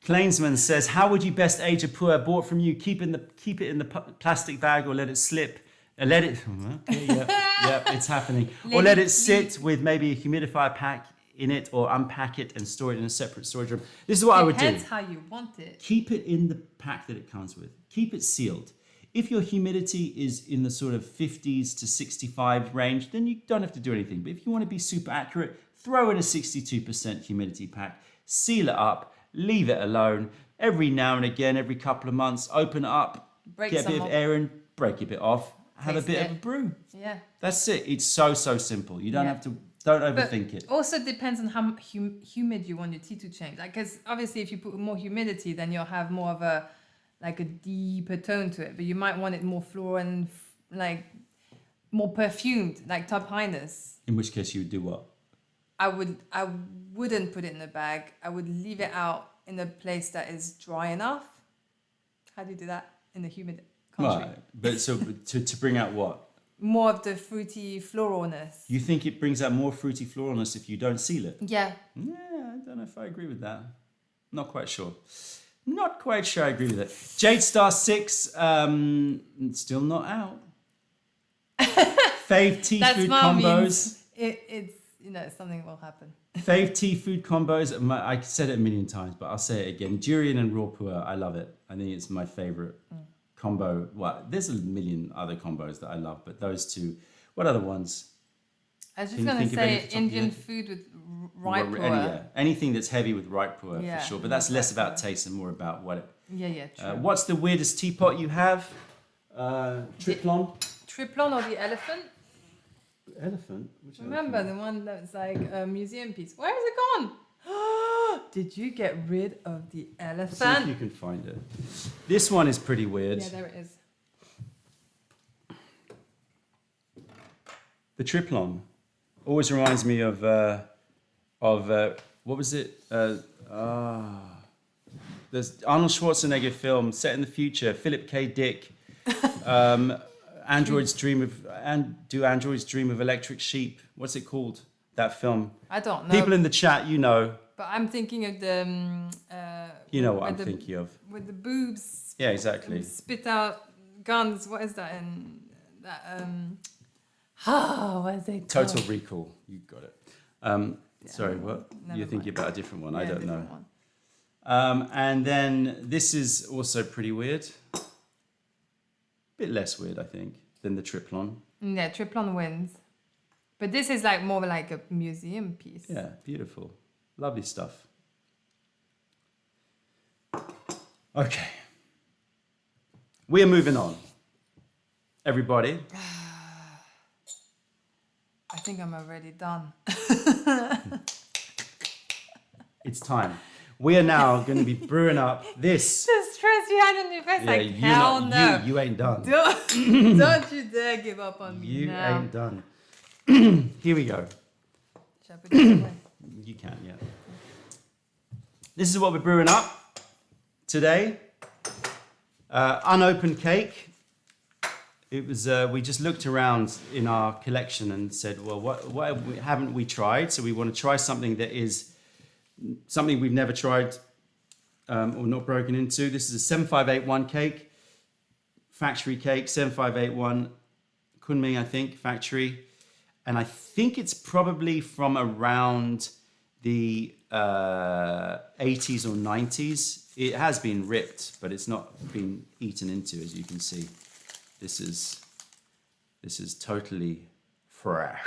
[SPEAKER 1] Klainsman says, how would you best age a puer bought from you? Keep it in the plastic bag or let it slip. Let it. It's happening. Or let it sit with maybe a humidifier pack in it, or unpack it and store it in a separate storage room. This is what I would do.
[SPEAKER 2] Depends how you want it.
[SPEAKER 1] Keep it in the pack that it comes with. Keep it sealed. If your humidity is in the sort of 50s to 65 range, then you don't have to do anything. But if you want to be super accurate, throw in a 62% humidity pack, seal it up, leave it alone, every now and again, every couple of months, open it up,
[SPEAKER 2] Break
[SPEAKER 1] get a
[SPEAKER 2] some
[SPEAKER 1] bit of
[SPEAKER 2] off.
[SPEAKER 1] air in, break a bit off, have a
[SPEAKER 2] Taste
[SPEAKER 1] bit
[SPEAKER 2] it.
[SPEAKER 1] of a brew.
[SPEAKER 2] Yeah.
[SPEAKER 1] That's it. It's so simple. You don't
[SPEAKER 2] Yeah.
[SPEAKER 1] have to. Don't
[SPEAKER 2] But
[SPEAKER 1] overthink it.
[SPEAKER 2] also depends on how humid you want your tea to change. Like, because obviously, if you put more humidity, then you'll have more of a deeper tone to it. But you might want it more floral and like more perfumed, like Top Highness.
[SPEAKER 1] In which case, you would do what?
[SPEAKER 2] I wouldn't put it in a bag. I would leave it out in a place that is dry enough. How do you do that in a humid country?
[SPEAKER 1] Right. But so to bring out what?
[SPEAKER 2] More of the fruity floralness.
[SPEAKER 1] You think it brings out more fruity floralness if you don't seal it?
[SPEAKER 2] Yeah.
[SPEAKER 1] Yeah, I don't know if I agree with that. Not quite sure. Not quite sure I agree with it. Jade Star 6, still not out. Fave tea
[SPEAKER 2] That's
[SPEAKER 1] food
[SPEAKER 2] what
[SPEAKER 1] combos.
[SPEAKER 2] It's something will happen.
[SPEAKER 1] Fave tea food combos. I said it a million times, but I'll say it again. Durian and raw puer. I love it. I think it's my favorite combo. Well, there's a million other combos that I love, but those two. What other ones?
[SPEAKER 2] I was just
[SPEAKER 1] Can you
[SPEAKER 2] going to
[SPEAKER 1] think of any
[SPEAKER 2] say
[SPEAKER 1] off the top of your
[SPEAKER 2] Indian
[SPEAKER 1] head?
[SPEAKER 2] food with ripe puer.
[SPEAKER 1] Yeah, anything that's heavy with ripe puer
[SPEAKER 2] Yeah,
[SPEAKER 1] for sure. But that's less
[SPEAKER 2] ripe
[SPEAKER 1] about
[SPEAKER 2] puer.
[SPEAKER 1] taste and more about what it.
[SPEAKER 2] Yeah, true.
[SPEAKER 1] What's the weirdest teapot you have? Triplon.
[SPEAKER 2] Triplon or the elephant?
[SPEAKER 1] Elephant. Which
[SPEAKER 2] Remember
[SPEAKER 1] elephant?
[SPEAKER 2] the one that's like a museum piece? Where is it gone? Did you get rid of the
[SPEAKER 1] See if you
[SPEAKER 2] elephant?
[SPEAKER 1] can find it. This one is pretty weird.
[SPEAKER 2] Yeah, there it is.
[SPEAKER 1] The Triplon always reminds me of what was it? There's Arnold Schwarzenegger film set in the future. Philip K. Dick. Androids dream of androids dream of electric sheep? What's it called? That film.
[SPEAKER 2] I don't know.
[SPEAKER 1] People in the chat, you know.
[SPEAKER 2] But I'm thinking of the.
[SPEAKER 1] You know what
[SPEAKER 2] with
[SPEAKER 1] I'm
[SPEAKER 2] the-
[SPEAKER 1] thinking of.
[SPEAKER 2] With the boobs.
[SPEAKER 1] Yeah, exactly.
[SPEAKER 2] Spit out guns. What is that in that? What is it called?
[SPEAKER 1] Total Recall. You got it. Sorry, what?
[SPEAKER 2] Never
[SPEAKER 1] You're thinking
[SPEAKER 2] mind.
[SPEAKER 1] about a different one. I
[SPEAKER 2] Yeah,
[SPEAKER 1] don't know.
[SPEAKER 2] different one.
[SPEAKER 1] And then this is also pretty weird. Bit less weird, I think, than the Triplon.
[SPEAKER 2] Yeah, Triplon wins. But this is like more like a museum piece.
[SPEAKER 1] Yeah, beautiful. Lovely stuff. Okay. We are moving on. Everybody.
[SPEAKER 2] I think I'm already done.
[SPEAKER 1] It's time. We are now going to be brewing up this.
[SPEAKER 2] The stress you had on your face, like, hell no.
[SPEAKER 1] You ain't done.
[SPEAKER 2] Don't you dare give up on me
[SPEAKER 1] You
[SPEAKER 2] now.
[SPEAKER 1] ain't done. Here we go.
[SPEAKER 2] Shall I put it away?
[SPEAKER 1] You can, yeah. This is what we're brewing up today. Unopened cake. It was. We just looked around in our collection and said, well, what haven't we tried? So we want to try something that is something we've never tried or not broken into. This is a 7581 cake, factory cake, 7581 Kunming, I think, factory. And I think it's probably from around the 80s or 90s. It has been ripped, but it's not been eaten into, as you can see. This is totally fresh.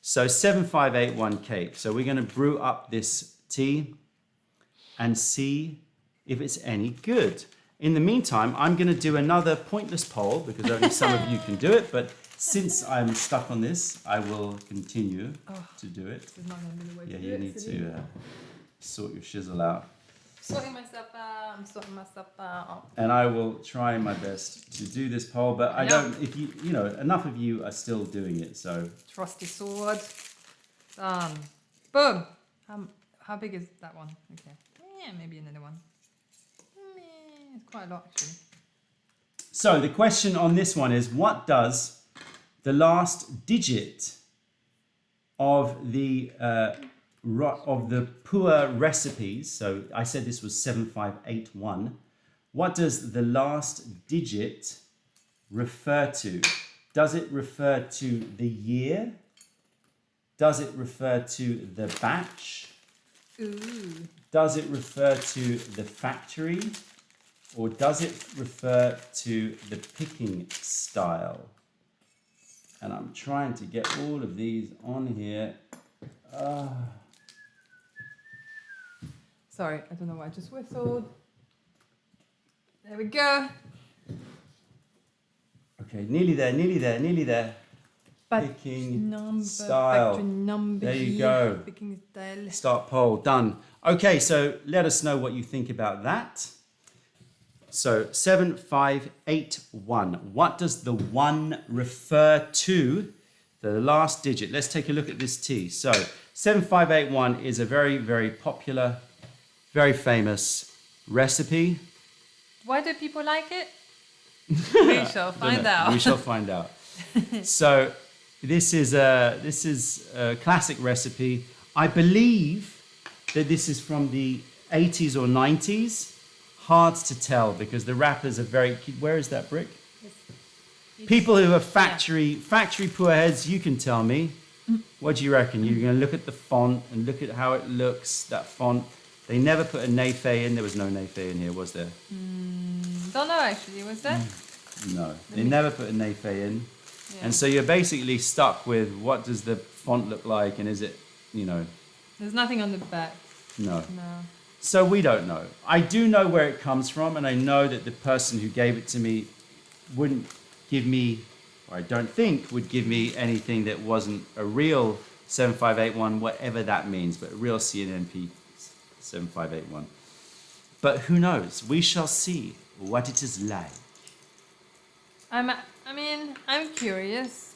[SPEAKER 1] So 7581 cake. So we're going to brew up this tea and see if it's any good. In the meantime, I'm going to do another pointless poll because only some of you can do it. But since I'm stuck on this, I will continue to do it.
[SPEAKER 2] This is not going to be the way
[SPEAKER 1] Yeah,
[SPEAKER 2] to do
[SPEAKER 1] you
[SPEAKER 2] it,
[SPEAKER 1] need
[SPEAKER 2] silly.
[SPEAKER 1] to sort your shizzle out.
[SPEAKER 2] Sorting myself out. I'm sorting myself out.
[SPEAKER 1] And I will try my best to do this poll, but I don't, if you know, enough of you are still doing it, so.
[SPEAKER 2] Trusty sword. Done. Boom. How big is that one? Okay. Yeah, maybe another one. It's quite a lot, actually.
[SPEAKER 1] So the question on this one is, what does the last digit of the Pua recipes, so I said this was 7581, what does the last digit refer to? Does it refer to the year? Does it refer to the batch?
[SPEAKER 2] Ooh.
[SPEAKER 1] Does it refer to the factory? Or does it refer to the picking style? And I'm trying to get all of these on here.
[SPEAKER 2] So Sorry, I don't know why I just whistled. There we go.
[SPEAKER 1] Okay, nearly there. Picking style. There you go.
[SPEAKER 2] Picking style.
[SPEAKER 1] Start poll, done. Okay, so let us know what you think about that. So 7581. What does the 1 refer to? The last digit. Let's take a look at this T. So 7581 is a very, very popular, very famous recipe.
[SPEAKER 2] Why do people like it? We shall find out.
[SPEAKER 1] We shall find out. So this is a classic recipe. I believe that this is from the 80s or 90s. Hard to tell because the wrappers are very... Where is that brick? People who are factory poor heads, you can tell me. What do you reckon? You're going to look at the font and look at how it looks, that font. They never put a Neife in. There was no Neife in here, was there?
[SPEAKER 2] Don't know actually, was there?
[SPEAKER 1] No, they never put a Neife in. Yeah. And so you're basically stuck with what does the font look like and is it,
[SPEAKER 2] There's nothing on the back.
[SPEAKER 1] No.
[SPEAKER 2] No.
[SPEAKER 1] So we don't know. I do know where it comes from and I know that the person who gave it to me wouldn't give me, or I don't think would give me anything that wasn't a real 7581, whatever that means, but a real CNNP 7581. But who knows? We shall see what it is like.
[SPEAKER 2] I'm curious.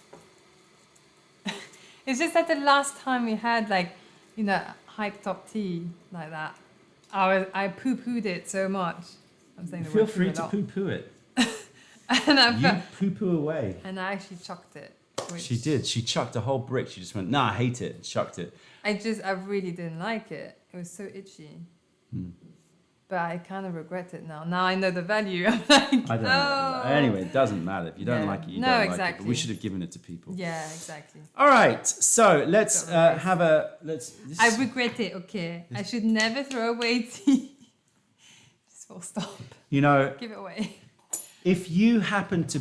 [SPEAKER 2] It's just that the last time we had hyped up tea like that, I poo-pooed it so much. I'm saying the
[SPEAKER 1] Feel
[SPEAKER 2] word
[SPEAKER 1] free to poo-poo it.
[SPEAKER 2] And
[SPEAKER 1] you poo-poo away.
[SPEAKER 2] And I actually chucked it.
[SPEAKER 1] She did. She chucked a whole brick. She just went, nah, I hate it. Chucked it.
[SPEAKER 2] I really didn't like it. It was so itchy. But I kind of regret it now. Now I know the value. I'm like,
[SPEAKER 1] I don't know. Anyway, it doesn't matter. If you don't like it, you don't
[SPEAKER 2] exactly.
[SPEAKER 1] like it. But we should have given it to people.
[SPEAKER 2] Yeah, exactly.
[SPEAKER 1] All right. So let's have a...
[SPEAKER 2] I regret it, okay. I should never throw away tea. Just full stop. Give it away.
[SPEAKER 1] If you happen to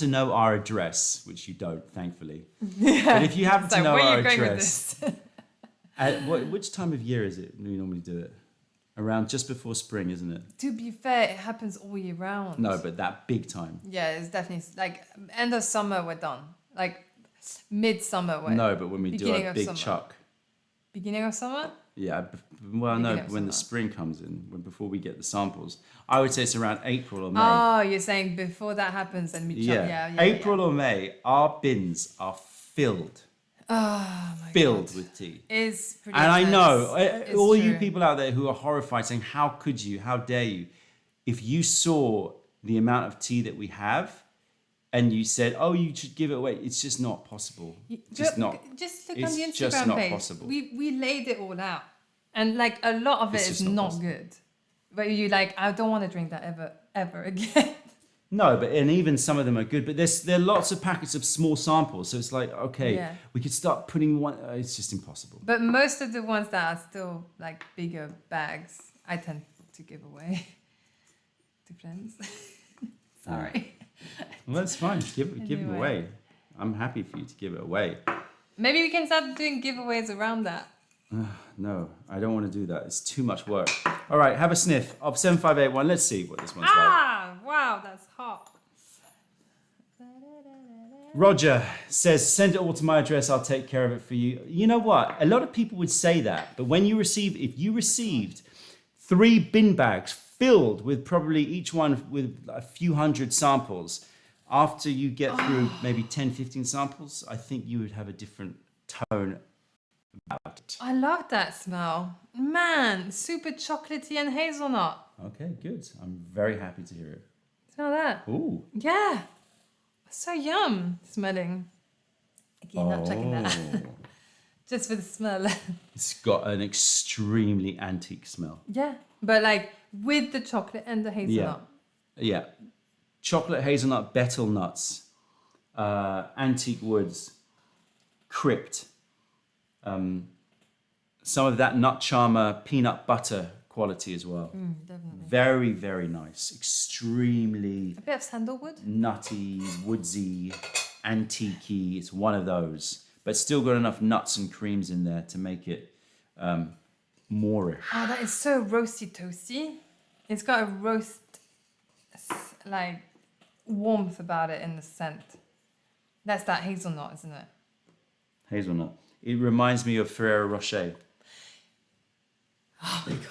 [SPEAKER 1] know our address, which you don't, thankfully.
[SPEAKER 2] Yeah.
[SPEAKER 1] But if you happen to know our
[SPEAKER 2] address...
[SPEAKER 1] which time of year is it we normally do it? Around just before spring, isn't it?
[SPEAKER 2] To be fair, it happens all year round.
[SPEAKER 1] No, but that big time.
[SPEAKER 2] Yeah, it's definitely end of summer we're done. Midsummer we're
[SPEAKER 1] No, but when we do a big chuck.
[SPEAKER 2] Beginning of summer?
[SPEAKER 1] Yeah, when the spring comes in, before we get the samples. I would say it's around April or May.
[SPEAKER 2] Oh, you're saying before that happens and we chuck. Yeah,
[SPEAKER 1] April or May, our bins are filled.
[SPEAKER 2] Oh my
[SPEAKER 1] filled
[SPEAKER 2] God.
[SPEAKER 1] with tea.
[SPEAKER 2] It's pretty
[SPEAKER 1] And
[SPEAKER 2] intense.
[SPEAKER 1] I know,
[SPEAKER 2] It's
[SPEAKER 1] all
[SPEAKER 2] true.
[SPEAKER 1] you people out there who are horrified saying, how could you, how dare you? If you saw the amount of tea that we have and you said, oh, you should give it away, it's just not possible.
[SPEAKER 2] Just look on the Instagram
[SPEAKER 1] just not
[SPEAKER 2] page.
[SPEAKER 1] possible.
[SPEAKER 2] We laid it all out. And a lot of it is not good. But I don't want to drink that ever again.
[SPEAKER 1] No, and even some of them are good, but there are lots of packets of small samples. So it's we could start putting one, it's just impossible.
[SPEAKER 2] But most of the ones that are still bigger bags, I tend to give away to friends. Sorry.
[SPEAKER 1] Well, that's fine. Give it away. I'm happy for you to give it away.
[SPEAKER 2] Maybe we can start doing giveaways around that.
[SPEAKER 1] No, I don't want to do that. It's too much work. All right, have a sniff of 7581. Let's see what this one's like.
[SPEAKER 2] Wow, that's hot.
[SPEAKER 1] Roger says, send it all to my address. I'll take care of it for you. You know what? A lot of people would say that, but if you received 3 bin bags filled with probably each one with a few hundred samples, after you get through maybe 10, 15 samples, I think you would have a different tone about it.
[SPEAKER 2] I love that smell. Man, super chocolatey and hazelnut.
[SPEAKER 1] Okay, good. I'm very happy to hear it.
[SPEAKER 2] Smell that.
[SPEAKER 1] Ooh.
[SPEAKER 2] Yeah. So yum smelling. Okay, not checking that. Just for the smell.
[SPEAKER 1] It's got an extremely antique smell.
[SPEAKER 2] Yeah, but with the chocolate and the hazelnut.
[SPEAKER 1] Yeah. Chocolate, hazelnut, betel nuts, antique woods, crypt. Some of that nut charmer, peanut butter quality as well.
[SPEAKER 2] Definitely.
[SPEAKER 1] Very, very nice. Extremely
[SPEAKER 2] A bit of sandalwood.
[SPEAKER 1] nutty, woodsy, antique-y. It's one of those. But still got enough nuts and creams in there to make it moreish.
[SPEAKER 2] Oh, that is so roasty toasty. It's got a roast, like, warmth about it in the scent. That's that hazelnut, isn't it?
[SPEAKER 1] Hazelnut. It reminds me of Ferrero Rocher.
[SPEAKER 2] Oh my gosh.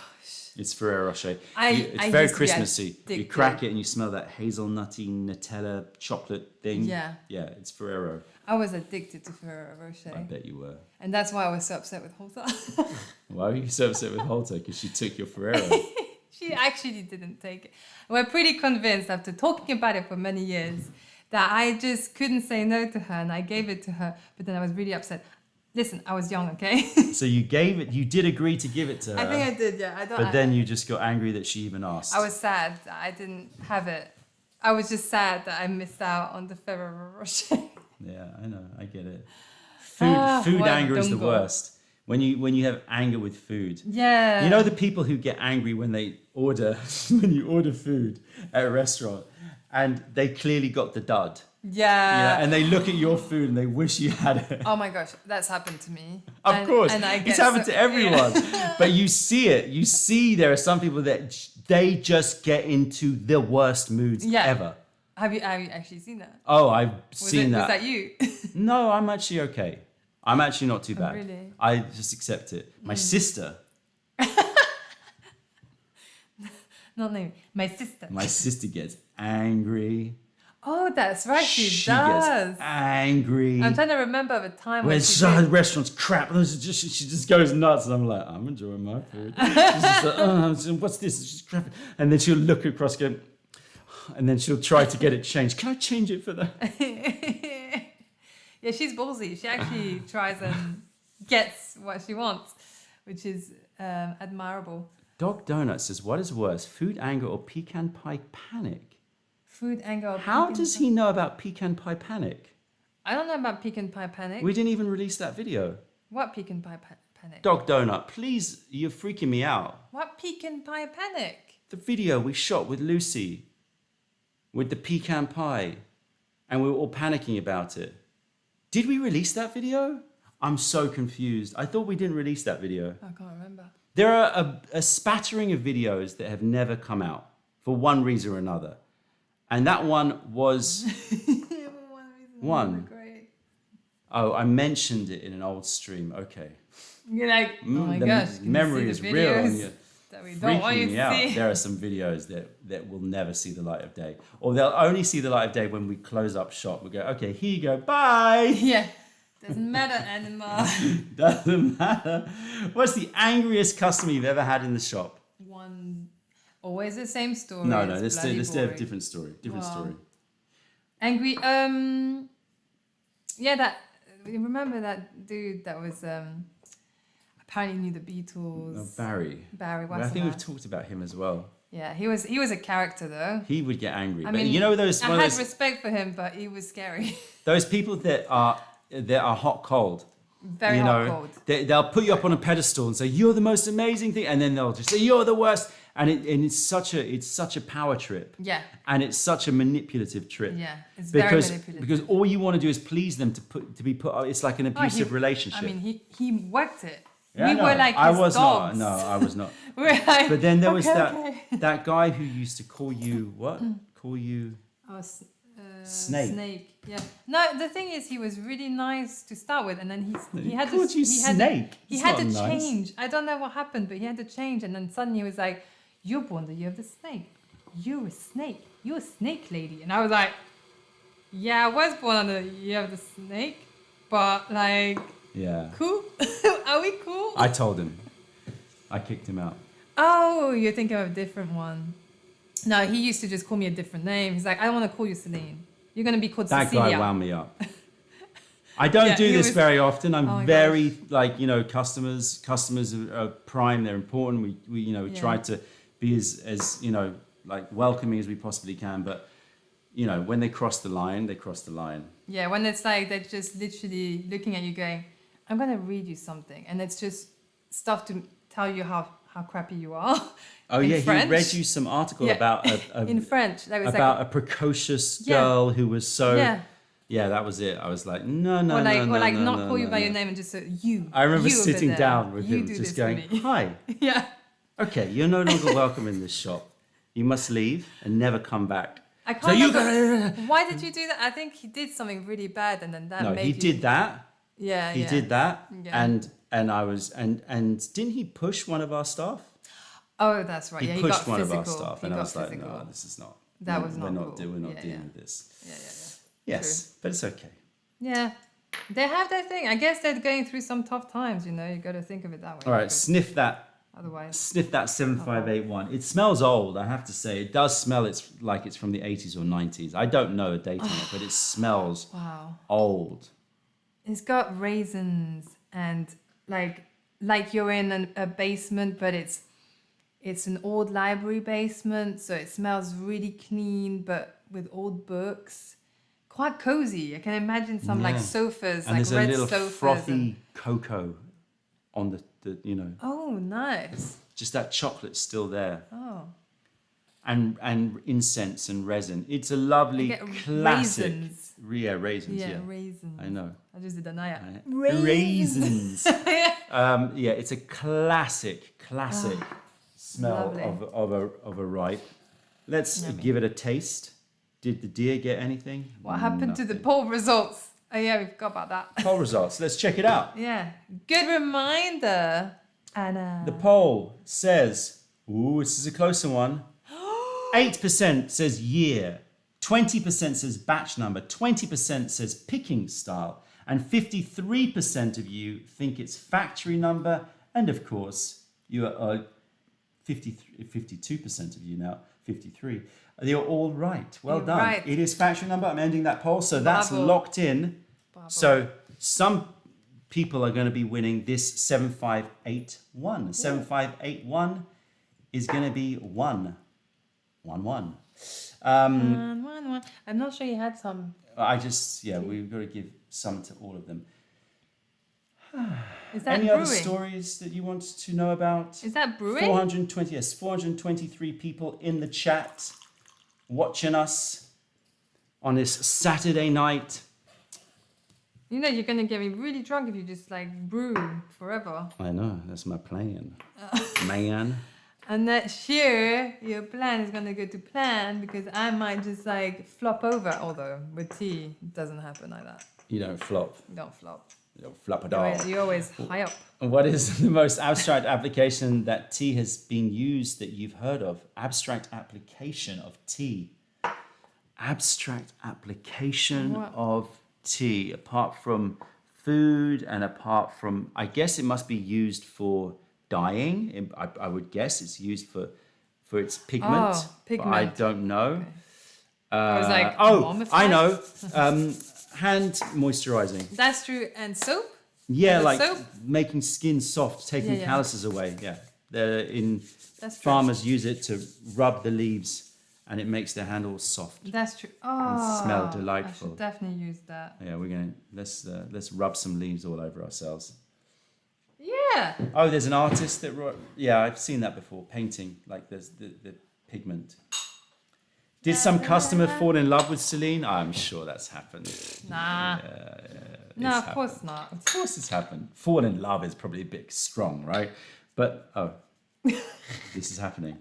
[SPEAKER 1] It's Ferrero Rocher. It's
[SPEAKER 2] I
[SPEAKER 1] very
[SPEAKER 2] used to be
[SPEAKER 1] Christmassy. You
[SPEAKER 2] addicted.
[SPEAKER 1] crack it and you smell that hazelnutty Nutella chocolate thing.
[SPEAKER 2] Yeah.
[SPEAKER 1] Yeah, it's Ferrero.
[SPEAKER 2] I was addicted to Ferrero Rocher.
[SPEAKER 1] I bet you were.
[SPEAKER 2] And that's why I was so upset with Holta.
[SPEAKER 1] Why were you so upset with Holter? Because she took your Ferrero.
[SPEAKER 2] She actually didn't take it. We're pretty convinced after talking about it for many years that I just couldn't say no to her, and I gave it to her, but then I was really upset. Listen, I was young, okay?
[SPEAKER 1] So you did agree to give it to her.
[SPEAKER 2] I think I did, yeah.
[SPEAKER 1] But then you just got angry that she even asked.
[SPEAKER 2] I was sad that I didn't have it. I was just sad that I missed out on the Ferrero Rocher.
[SPEAKER 1] Yeah, I know. I get it. Food anger is the worst. When you have anger with food.
[SPEAKER 2] Yeah.
[SPEAKER 1] You know the people who get angry when they order when you order food at a restaurant and they clearly got the dud.
[SPEAKER 2] Yeah.
[SPEAKER 1] And they look at your food and they wish you had it.
[SPEAKER 2] Oh my gosh, that's happened to me.
[SPEAKER 1] Of course.
[SPEAKER 2] And
[SPEAKER 1] It's happened to everyone.
[SPEAKER 2] Yeah.
[SPEAKER 1] But you see it. You see there are some people that they just get into the worst moods ever.
[SPEAKER 2] Have you actually seen that?
[SPEAKER 1] Oh, I've seen that.
[SPEAKER 2] Was that you?
[SPEAKER 1] No, I'm actually okay. I'm actually not too bad.
[SPEAKER 2] Really?
[SPEAKER 1] I just accept it. My sister.
[SPEAKER 2] Not name. My sister.
[SPEAKER 1] My sister gets angry.
[SPEAKER 2] Oh, that's right. She
[SPEAKER 1] gets
[SPEAKER 2] does.
[SPEAKER 1] angry.
[SPEAKER 2] I'm trying to remember the time
[SPEAKER 1] when
[SPEAKER 2] when she did.
[SPEAKER 1] restaurant's crap, and she just goes nuts, and I'm like, I'm enjoying my food. She's just like, what's this? It's just crap. And then she'll look across, go, and then she'll try to get it changed. Can I change it for that?
[SPEAKER 2] Yeah, she's ballsy. She actually tries and gets what she wants, which is admirable.
[SPEAKER 1] Dog Donut says, what is worse, food anger or pecan pie panic?
[SPEAKER 2] Food anger.
[SPEAKER 1] How does he know about pecan pie panic?
[SPEAKER 2] I don't know about pecan pie panic.
[SPEAKER 1] We didn't even release that video.
[SPEAKER 2] What pecan pie panic?
[SPEAKER 1] Dog Donut, please, you're freaking me out.
[SPEAKER 2] What pecan pie panic?
[SPEAKER 1] The video we shot with Lucy, with the pecan pie, and we were all panicking about it. Did we release that video? I'm so confused. I thought we didn't release that video.
[SPEAKER 2] I can't remember.
[SPEAKER 1] There are a spattering of videos that have never come out for one reason or another. And that one was one.
[SPEAKER 2] Great.
[SPEAKER 1] Oh, I mentioned it in an old stream. Okay.
[SPEAKER 2] You're like, oh my gosh.
[SPEAKER 1] Memory is real on you.
[SPEAKER 2] That we don't want you to see.
[SPEAKER 1] There are some videos that will never see the light of day. Or they'll only see the light of day when we close up shop. We go, okay, here you go, bye.
[SPEAKER 2] Yeah. Doesn't matter anymore.
[SPEAKER 1] Doesn't matter. What's the angriest customer you've ever had in the shop?
[SPEAKER 2] One, always the same story.
[SPEAKER 1] No, let's do a different story. Story.
[SPEAKER 2] Angry. Yeah, remember that dude that was apparently knew the Beatles.
[SPEAKER 1] Oh, Barry.
[SPEAKER 2] Well,
[SPEAKER 1] I think we've talked about him as well.
[SPEAKER 2] Yeah, he was a character though.
[SPEAKER 1] He would get angry.
[SPEAKER 2] I
[SPEAKER 1] but
[SPEAKER 2] mean,
[SPEAKER 1] you know those.
[SPEAKER 2] I had respect for him, but he was scary.
[SPEAKER 1] Those people that are hot cold.
[SPEAKER 2] Very hot cold.
[SPEAKER 1] They'll put you up on a pedestal and say you're the most amazing thing, and then they'll just say you're the worst. And it's such a power trip.
[SPEAKER 2] Yeah.
[SPEAKER 1] And it's such a manipulative trip.
[SPEAKER 2] Yeah, it's very manipulative.
[SPEAKER 1] Because all you want to do is please them to be put. It's like an abusive relationship.
[SPEAKER 2] I mean, he worked it.
[SPEAKER 1] Yeah,
[SPEAKER 2] we were like his dogs.
[SPEAKER 1] No, I was not.
[SPEAKER 2] We were like,
[SPEAKER 1] but then there was that guy who used to call you what? Call you Snake.
[SPEAKER 2] Snake. Yeah. No, the thing is, he was really nice to start with, and then he had
[SPEAKER 1] called
[SPEAKER 2] to
[SPEAKER 1] you Snake.
[SPEAKER 2] He had to change. I don't know what happened, but he had to change, and then suddenly he was like, "You're born the year of the snake. You're a snake. You're a snake lady." And I was like, "Yeah, I was born on the year of the snake, but like,
[SPEAKER 1] yeah,
[SPEAKER 2] cool. Are we cool?"
[SPEAKER 1] I told him. I kicked him out.
[SPEAKER 2] Oh, you're thinking of a different one. No, he used to just call me a different name. He's like, "I don't want to call you Celine. You're going to be called Cecilia."
[SPEAKER 1] That guy wound me up. I don't do this very often. I'm very customers are prime. They're important. We try to be as welcoming as we possibly can. But when they cross the line, they cross the line.
[SPEAKER 2] Yeah, when it's like they're just literally looking at you, going, "I'm going to read you something," and it's just stuff to tell you how crappy you are.
[SPEAKER 1] Oh yeah, French. He read you some article about
[SPEAKER 2] in French. That was
[SPEAKER 1] about a precocious girl who was so Yeah, that was it. I was like, no, no,
[SPEAKER 2] Or like,
[SPEAKER 1] no, no,
[SPEAKER 2] or like
[SPEAKER 1] no,
[SPEAKER 2] not
[SPEAKER 1] no,
[SPEAKER 2] call you
[SPEAKER 1] no,
[SPEAKER 2] by
[SPEAKER 1] no.
[SPEAKER 2] your name and just say, you.
[SPEAKER 1] I remember
[SPEAKER 2] you over
[SPEAKER 1] sitting
[SPEAKER 2] there.
[SPEAKER 1] down with
[SPEAKER 2] You
[SPEAKER 1] him,
[SPEAKER 2] do
[SPEAKER 1] just
[SPEAKER 2] this
[SPEAKER 1] going,
[SPEAKER 2] for me.
[SPEAKER 1] hi.
[SPEAKER 2] Yeah.
[SPEAKER 1] Okay, you're no longer welcome in this shop. You must leave and never come back.
[SPEAKER 2] I can't
[SPEAKER 1] So you
[SPEAKER 2] remember. Why did you do that? I think he did something really bad, and then that
[SPEAKER 1] No,
[SPEAKER 2] made
[SPEAKER 1] he
[SPEAKER 2] you...
[SPEAKER 1] did that.
[SPEAKER 2] Yeah,
[SPEAKER 1] He
[SPEAKER 2] yeah.
[SPEAKER 1] did that.
[SPEAKER 2] Yeah.
[SPEAKER 1] And I was and didn't he push one of our staff?
[SPEAKER 2] Oh, that's right.
[SPEAKER 1] He
[SPEAKER 2] yeah, he
[SPEAKER 1] pushed
[SPEAKER 2] got
[SPEAKER 1] one
[SPEAKER 2] physical.
[SPEAKER 1] of our staff,
[SPEAKER 2] He
[SPEAKER 1] and I
[SPEAKER 2] got
[SPEAKER 1] was like,
[SPEAKER 2] physical.
[SPEAKER 1] no, this is not.
[SPEAKER 2] That was
[SPEAKER 1] we're
[SPEAKER 2] not
[SPEAKER 1] not
[SPEAKER 2] cool.
[SPEAKER 1] we're not
[SPEAKER 2] Yeah,
[SPEAKER 1] dealing
[SPEAKER 2] yeah.
[SPEAKER 1] with this.
[SPEAKER 2] Yeah, yeah,
[SPEAKER 1] Yes, but it's okay.
[SPEAKER 2] yeah. They have their thing. I guess they're going through some tough times, you know. You got to think of it that way.
[SPEAKER 1] All right,
[SPEAKER 2] because
[SPEAKER 1] sniff that.
[SPEAKER 2] Otherwise,
[SPEAKER 1] 7581. It smells old, I have to say. It does smell like it's from the 80s or 90s. I don't know a date on it, but it smells
[SPEAKER 2] wow.
[SPEAKER 1] old.
[SPEAKER 2] It's got raisins and like you're in a basement, but it's an old library basement, so it smells really clean, but with old books. Quite cozy. I can imagine some like
[SPEAKER 1] Yeah.
[SPEAKER 2] sofas,
[SPEAKER 1] And
[SPEAKER 2] like
[SPEAKER 1] there's
[SPEAKER 2] red
[SPEAKER 1] a little
[SPEAKER 2] sofas.
[SPEAKER 1] frothy cocoa on the
[SPEAKER 2] Oh, nice.
[SPEAKER 1] just that chocolate's still there.
[SPEAKER 2] Oh.
[SPEAKER 1] And incense and resin. It's a lovely
[SPEAKER 2] I get
[SPEAKER 1] classic.
[SPEAKER 2] raisins.
[SPEAKER 1] Yeah, raisins. Yeah,
[SPEAKER 2] Raisins.
[SPEAKER 1] I know.
[SPEAKER 2] I just did Anaya.
[SPEAKER 1] Raisins. Yeah, it's a classic smell
[SPEAKER 2] lovely.
[SPEAKER 1] of a ripe. Let's
[SPEAKER 2] Yummy.
[SPEAKER 1] give it a taste. Did the deer get anything?
[SPEAKER 2] What happened to the
[SPEAKER 1] Nothing.
[SPEAKER 2] poll results? Oh yeah, we forgot about that.
[SPEAKER 1] Poll results? Let's check it out.
[SPEAKER 2] Yeah. Good reminder, Anna.
[SPEAKER 1] The poll says, ooh, this is a closer one. 8% says year, 20% says batch number, 20% says picking style, and 53% of you think it's factory number, and of course, you are 52% of you now, 53. You're all right. Well
[SPEAKER 2] You're
[SPEAKER 1] done.
[SPEAKER 2] right.
[SPEAKER 1] It is factory number. I'm ending that poll, so that's
[SPEAKER 2] Bravo.
[SPEAKER 1] locked in.
[SPEAKER 2] Bravo.
[SPEAKER 1] So some people are going to be winning this 7581. 7581 is going to be 1. 1-1.
[SPEAKER 2] One. I'm not sure you had some.
[SPEAKER 1] We've got to give some to all of them.
[SPEAKER 2] Is that
[SPEAKER 1] Any
[SPEAKER 2] brewing?
[SPEAKER 1] other stories that you want to know about?
[SPEAKER 2] Is that brewing?
[SPEAKER 1] 423 people in the chat watching us on this Saturday night.
[SPEAKER 2] You know, you're gonna get me really drunk if you just like brew forever.
[SPEAKER 1] I know, that's my plan. Man.
[SPEAKER 2] And next year, your plan is gonna go to plan because I might just like flop over. Although with tea, it doesn't happen like that.
[SPEAKER 1] You don't flop.
[SPEAKER 2] You don't flop.
[SPEAKER 1] You don't flop at all.
[SPEAKER 2] You're always high up.
[SPEAKER 1] What is the most abstract application that tea has been used that you've heard of? Abstract application of tea. Abstract application of tea, apart from food and apart from, I guess it must be used for dyeing. I would guess it's used for its pigment.
[SPEAKER 2] Oh, pigment.
[SPEAKER 1] But I don't know.
[SPEAKER 2] Okay. I was like,
[SPEAKER 1] I know. Hand moisturizing.
[SPEAKER 2] That's true. And soap?
[SPEAKER 1] Yeah,
[SPEAKER 2] Is it
[SPEAKER 1] like
[SPEAKER 2] soap?
[SPEAKER 1] making skin soft, taking
[SPEAKER 2] Yeah.
[SPEAKER 1] calluses away. Yeah,
[SPEAKER 2] That's true.
[SPEAKER 1] farmers use it to rub the leaves, and it makes their hand all soft.
[SPEAKER 2] That's true. Oh,
[SPEAKER 1] smell delightful.
[SPEAKER 2] I should definitely use that.
[SPEAKER 1] Yeah, let's rub some leaves all over ourselves.
[SPEAKER 2] Yeah.
[SPEAKER 1] Oh, there's an artist that wrote. Yeah, I've seen that before. Painting, like there's the pigment. Did some customer fall in love with Celine? I'm sure that's happened.
[SPEAKER 2] Nah. No,
[SPEAKER 1] It's
[SPEAKER 2] of
[SPEAKER 1] happened.
[SPEAKER 2] course not.
[SPEAKER 1] Of course it's happened. Fall in love is probably a bit strong, right? But, this is happening.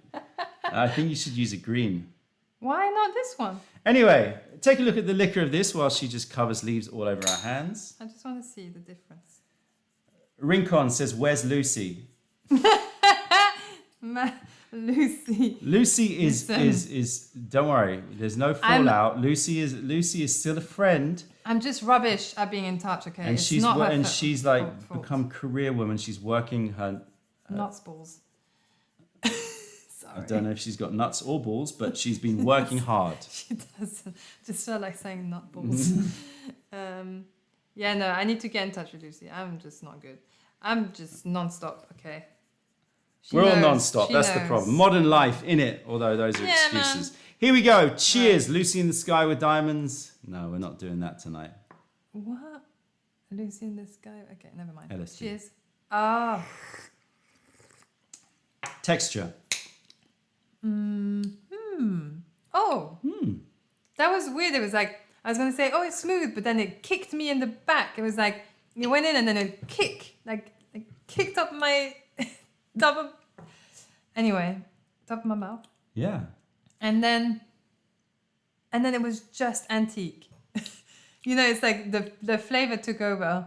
[SPEAKER 1] I think you should use a green.
[SPEAKER 2] Why not this one?
[SPEAKER 1] Anyway, take a look at the liquor of this while she just covers leaves all over our hands.
[SPEAKER 2] I just want to see the difference.
[SPEAKER 1] Rincon says, where's Lucy?
[SPEAKER 2] Lucy.
[SPEAKER 1] Lucy
[SPEAKER 2] Listen.
[SPEAKER 1] is don't worry, there's no fallout. Lucy is still a friend.
[SPEAKER 2] I'm just rubbish at being in touch, okay?
[SPEAKER 1] And
[SPEAKER 2] It's
[SPEAKER 1] she's
[SPEAKER 2] not her
[SPEAKER 1] she's
[SPEAKER 2] fault.
[SPEAKER 1] like become career woman. She's working her
[SPEAKER 2] Nuts balls.
[SPEAKER 1] I
[SPEAKER 2] Sorry.
[SPEAKER 1] don't know if she's got nuts or balls, but she's been working hard.
[SPEAKER 2] She doesn't. Just felt like saying nut balls. Yeah, no, I need to get in touch with Lucy. I'm just not good. I'm just non-stop, okay?
[SPEAKER 1] We're all non-stop. That's the problem. Modern life, innit? Although those are excuses. Here we go. Cheers. Right. Lucy in the Sky with Diamonds. No, we're not doing that tonight.
[SPEAKER 2] What? Lucy in the Sky? Okay, never mind.
[SPEAKER 1] LSD.
[SPEAKER 2] Cheers. Ah.
[SPEAKER 1] Texture.
[SPEAKER 2] Oh. That was weird. It was like I was going to say, oh, it's smooth, but then it kicked me in the back. It was like, it went in and then it kicked up my top of my mouth.
[SPEAKER 1] Yeah.
[SPEAKER 2] And then it was just antique. It's like the flavor took over.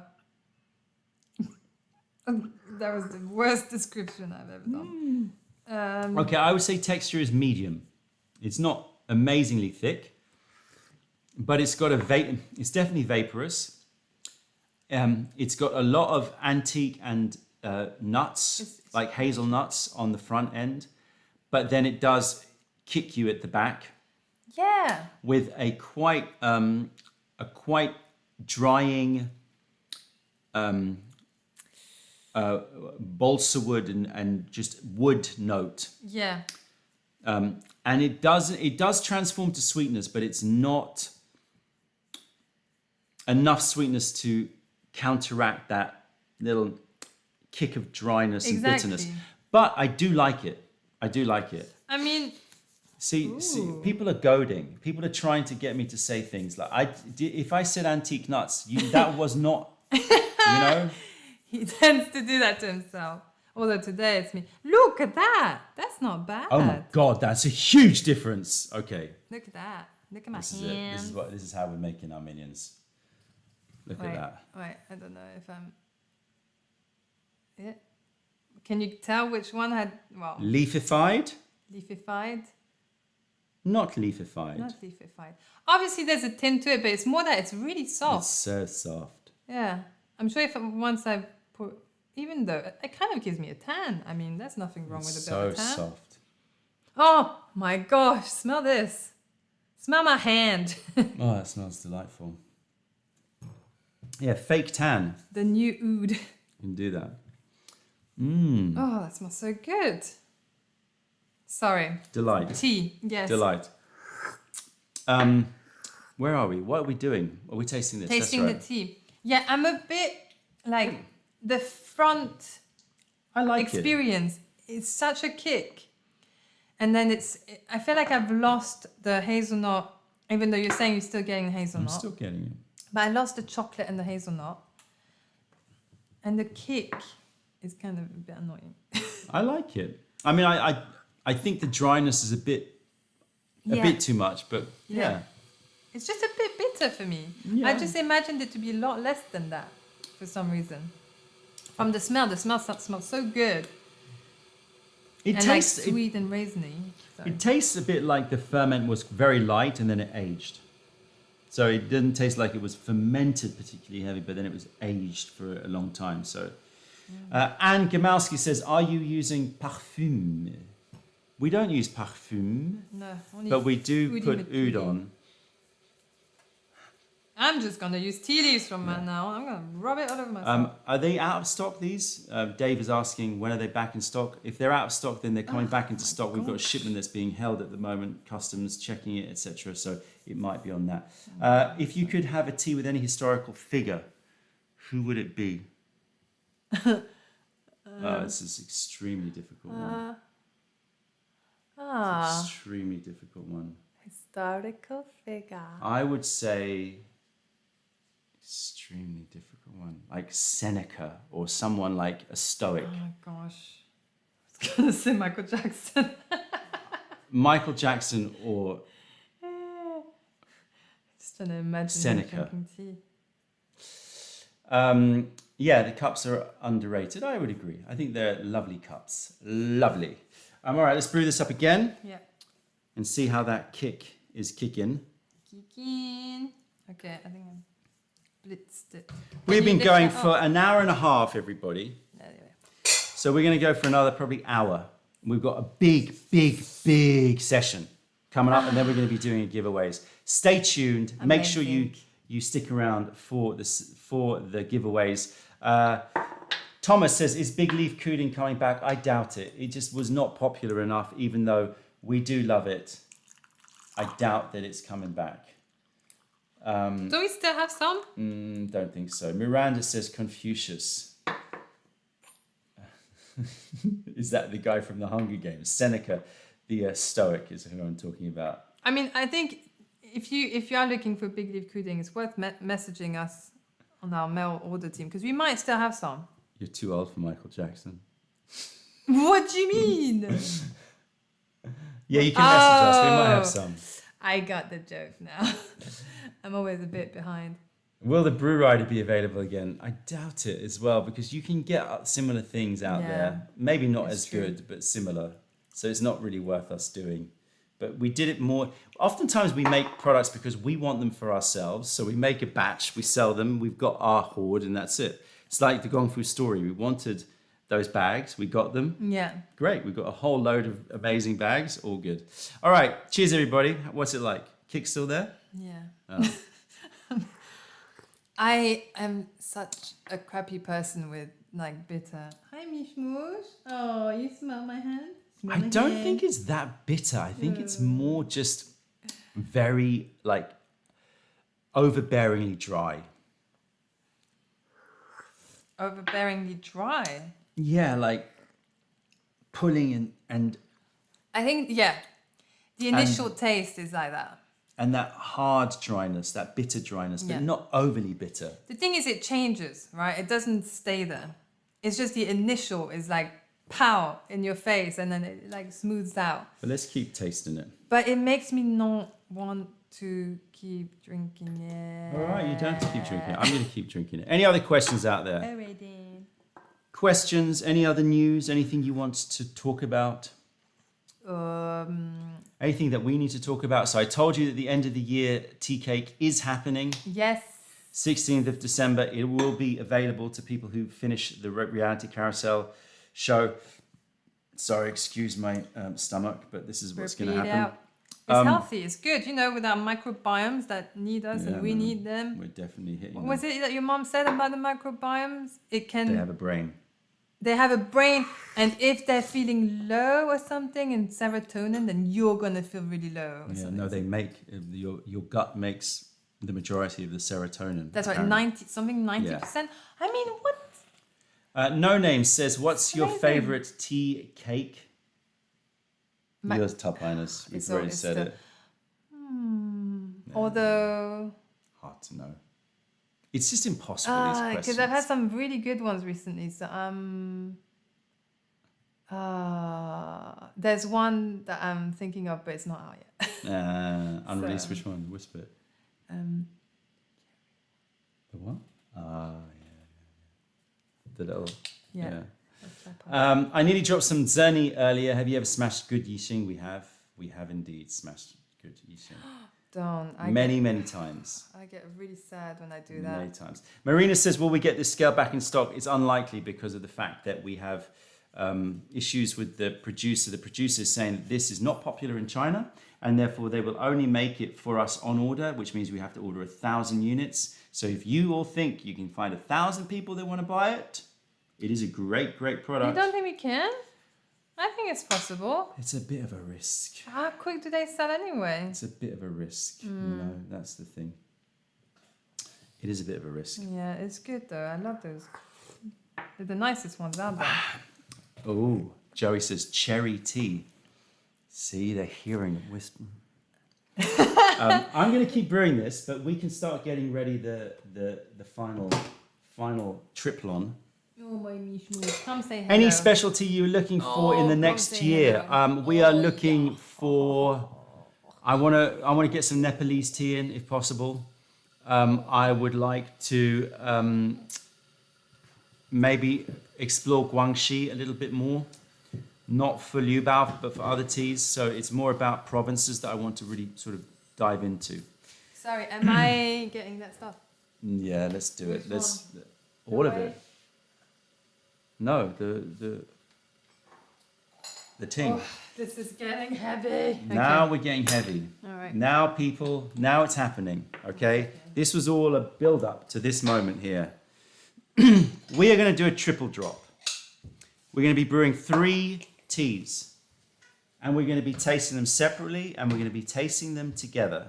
[SPEAKER 2] That was the worst description I've ever done.
[SPEAKER 1] Okay, I would say texture is medium. It's not amazingly thick, but it's got it's definitely vaporous. It's got a lot of antique and nuts, like hazelnuts on the front end, but then it does kick you at the back.
[SPEAKER 2] Yeah.
[SPEAKER 1] With a quite drying balsa wood and just wood note.
[SPEAKER 2] Yeah.
[SPEAKER 1] And it does transform to sweetness, but it's not enough sweetness to counteract that little kick of dryness and bitterness. But I do like it.
[SPEAKER 2] I mean,
[SPEAKER 1] see, people are goading. People are trying to get me to say things like if I said antique nuts, that was not,
[SPEAKER 2] He tends to do that to himself. Although today it's me. Look at that. That's not bad.
[SPEAKER 1] Oh my God, that's a huge difference. Okay.
[SPEAKER 2] Look at that. Look at my
[SPEAKER 1] This
[SPEAKER 2] hands.
[SPEAKER 1] is how we're making our minions. Look at that.
[SPEAKER 2] Wait, I don't know if I'm... Yeah. Can you tell which one had... Well...
[SPEAKER 1] Leafified?
[SPEAKER 2] Leafified?
[SPEAKER 1] Not leafified.
[SPEAKER 2] Not leafified. Obviously there's a tint to it, but it's more that it's really soft.
[SPEAKER 1] It's so soft.
[SPEAKER 2] Yeah. I'm sure once I put... Even though it kind of gives me a tan. I mean, there's nothing wrong with a bit of a tan.
[SPEAKER 1] So soft.
[SPEAKER 2] Oh my gosh, smell this. Smell my hand.
[SPEAKER 1] Oh, that smells delightful. Yeah, fake tan.
[SPEAKER 2] The new oud.
[SPEAKER 1] You can do that.
[SPEAKER 2] Oh, that smells so good. Sorry.
[SPEAKER 1] Delight.
[SPEAKER 2] Tea, yes.
[SPEAKER 1] Delight. Where are we? What are we doing? Are we tasting this?
[SPEAKER 2] Tasting
[SPEAKER 1] That's right.
[SPEAKER 2] the tea. Yeah, I'm a bit like the front
[SPEAKER 1] I like
[SPEAKER 2] experience. It's such a kick. And then I feel like I've lost the hazelnut, even though you're saying you're still getting the hazelnut.
[SPEAKER 1] I'm still getting it.
[SPEAKER 2] But I lost the chocolate and the hazelnut. And the kick is kind of a bit annoying.
[SPEAKER 1] I like it. I mean, I think the dryness is a bit too much, but yeah.
[SPEAKER 2] It's just a bit bitter for me.
[SPEAKER 1] Yeah.
[SPEAKER 2] I just imagined it to be a lot less than that for some reason. From the smell smells so good.
[SPEAKER 1] It
[SPEAKER 2] and
[SPEAKER 1] tastes
[SPEAKER 2] like sweet and raisiny. So.
[SPEAKER 1] It tastes a bit like the ferment was very light and then it aged. So it didn't taste like it was fermented particularly heavy, but then it was aged for a long time. So, Anne Gamalski says, "Are you using parfum?" We don't use parfum,
[SPEAKER 2] No, only
[SPEAKER 1] but we do put oud
[SPEAKER 2] on.
[SPEAKER 1] on.
[SPEAKER 2] I'm just gonna use tea leaves from now. I'm gonna rub it all over myself.
[SPEAKER 1] Are they out of stock? These? Dave is asking, when are they back in stock? If they're out of stock, then they're coming back into stock. We've got a shipment that's being held at the moment, customs checking it, etc. So it might be on that. If you could have a tea with any historical figure, who would it be? This is extremely difficult one. Extremely difficult one.
[SPEAKER 2] Historical figure.
[SPEAKER 1] I would say extremely difficult one, like Seneca or someone like a Stoic.
[SPEAKER 2] Oh my gosh. I was gonna say Michael Jackson.
[SPEAKER 1] Michael Jackson or
[SPEAKER 2] Just trying to imagine
[SPEAKER 1] Seneca.
[SPEAKER 2] drinking tea.
[SPEAKER 1] Yeah, the cups are underrated. I would agree. I think they're lovely cups. Lovely. All right, let's brew this up again.
[SPEAKER 2] Yeah.
[SPEAKER 1] And see how that kick is kicking.
[SPEAKER 2] Kicking. Okay, I think I'm blitzed it.
[SPEAKER 1] We've been going for an hour and a half, everybody.
[SPEAKER 2] Anyway.
[SPEAKER 1] So we're going to go for another probably hour. We've got a big session coming up, and then we're going to be doing giveaways. Stay tuned.
[SPEAKER 2] Amazing.
[SPEAKER 1] Make sure you stick around for the giveaways. Thomas says, is Big Leaf Cooling coming back? I doubt it. It just was not popular enough, even though we do love it. I doubt that it's coming back.
[SPEAKER 2] Do we still have some?
[SPEAKER 1] Don't think so. Miranda says Confucius. Is that the guy from the Hunger Games? Seneca, the Stoic, is who I'm talking about.
[SPEAKER 2] I mean, I think if you are looking for big leaf pudding, it's worth messaging us on our mail order team because we might still have some.
[SPEAKER 1] You're too old for Michael Jackson.
[SPEAKER 2] What do you mean?
[SPEAKER 1] Yeah, you can message us. We might have some.
[SPEAKER 2] I got the joke now. I'm always a bit behind.
[SPEAKER 1] Will the Brew Rider be available again? I doubt it as well because you can get similar things out there. Maybe not as good, but similar. So it's not really worth us doing. But we did it more. Oftentimes we make products because we want them for ourselves. So we make a batch, we sell them, we've got our hoard, and that's it. It's like the Gong Fu story. We wanted those bags, we got them.
[SPEAKER 2] Yeah.
[SPEAKER 1] Great, we've got a whole load of amazing bags, all good. All right, cheers everybody. What's it like? Kick still there?
[SPEAKER 2] Yeah.
[SPEAKER 1] Oh.
[SPEAKER 2] I am such a crappy person with like bitter. Hi, Mishmush. Oh, you smell my hand?
[SPEAKER 1] I don't think it's that bitter. I think it's more just very like overbearingly dry.
[SPEAKER 2] Overbearingly dry?
[SPEAKER 1] Yeah, like pulling and
[SPEAKER 2] I think, the initial taste is like that.
[SPEAKER 1] And that hard dryness, that bitter dryness, but not overly bitter.
[SPEAKER 2] The thing is, it changes, right? It doesn't stay there. It's just the initial is like pow in your face and then it like smooths out.
[SPEAKER 1] But let's keep tasting it.
[SPEAKER 2] But it makes me not want to keep drinking it.
[SPEAKER 1] All right, you don't have to keep drinking it. I'm going to keep drinking it. Any other questions out there?
[SPEAKER 2] Alrighty.
[SPEAKER 1] Questions? Any other news? Anything you want to talk about? Anything that we need to talk about? So I told you that the end of the year tea cake is happening.
[SPEAKER 2] Yes.
[SPEAKER 1] 16th of December. It will be available to people who finish the Reality Carousel show. Sorry, excuse my stomach, but this is what's going to happen.
[SPEAKER 2] It's healthy. It's good, with our microbiomes that need us and we need them.
[SPEAKER 1] We're definitely hitting
[SPEAKER 2] What was it that your mom said about the microbiomes? They
[SPEAKER 1] have a brain.
[SPEAKER 2] They have a brain, and if they're feeling low or something in serotonin, then you're going to feel really low. Or something.
[SPEAKER 1] No, they make, your gut makes the majority of the serotonin.
[SPEAKER 2] That's right, 90%. I mean, what?
[SPEAKER 1] No Name says, what's your favorite tea cake? Yours, Top Highness. We've already said it.
[SPEAKER 2] Although...
[SPEAKER 1] Hard to know. It's just impossible, these questions.
[SPEAKER 2] Because I've had some really good ones recently. So, there's one that I'm thinking of, but it's not out yet.
[SPEAKER 1] Unreleased, which one? Whisper it. The what? The little... Yeah. I nearly dropped some Zerni earlier. Have you ever smashed good Yixing? We have. We have indeed smashed good Yixing. Many times.
[SPEAKER 2] I get really sad when I do that.
[SPEAKER 1] Many times. Marina says, will we get this scale back in stock? It's unlikely because of the fact that we have issues with the producer. The producer is saying that this is not popular in China and therefore they will only make it for us on order, which means we have to order 1,000 units. So if you all think you can find 1,000 people that want to buy it, it is a great product.
[SPEAKER 2] You don't think we can? I think it's possible.
[SPEAKER 1] It's a bit of a risk.
[SPEAKER 2] How quick do they sell anyway?
[SPEAKER 1] It's a bit of a risk. That's the thing. It is a bit of a risk.
[SPEAKER 2] Yeah, it's good though. I love those. They're the nicest ones out there.
[SPEAKER 1] Oh, Joey says cherry tea. See, they're hearing it whisper. I'm going to keep brewing this, but we can start getting ready the final triplon.
[SPEAKER 2] Oh my Mishmu, come say hello.
[SPEAKER 1] Any specialty you're looking for in the next year? We are looking for. I want to get some Nepalese tea in, if possible. I would like to maybe explore Guangxi a little bit more. Not for Liu Bao, but for other teas. So it's more about provinces that I want to really sort of dive into.
[SPEAKER 2] Sorry, am I getting that stuff?
[SPEAKER 1] Yeah, let's do it. Let's
[SPEAKER 2] one?
[SPEAKER 1] all of it. No, the ting.
[SPEAKER 2] Oh, this is getting heavy.
[SPEAKER 1] Now we're getting heavy.
[SPEAKER 2] All right.
[SPEAKER 1] Now people, now it's happening. Okay. This was all a build up to this moment here. We are going to do a triple drop. We're going to be brewing 3 teas. And we're going to be tasting them separately and we're going to be tasting them together.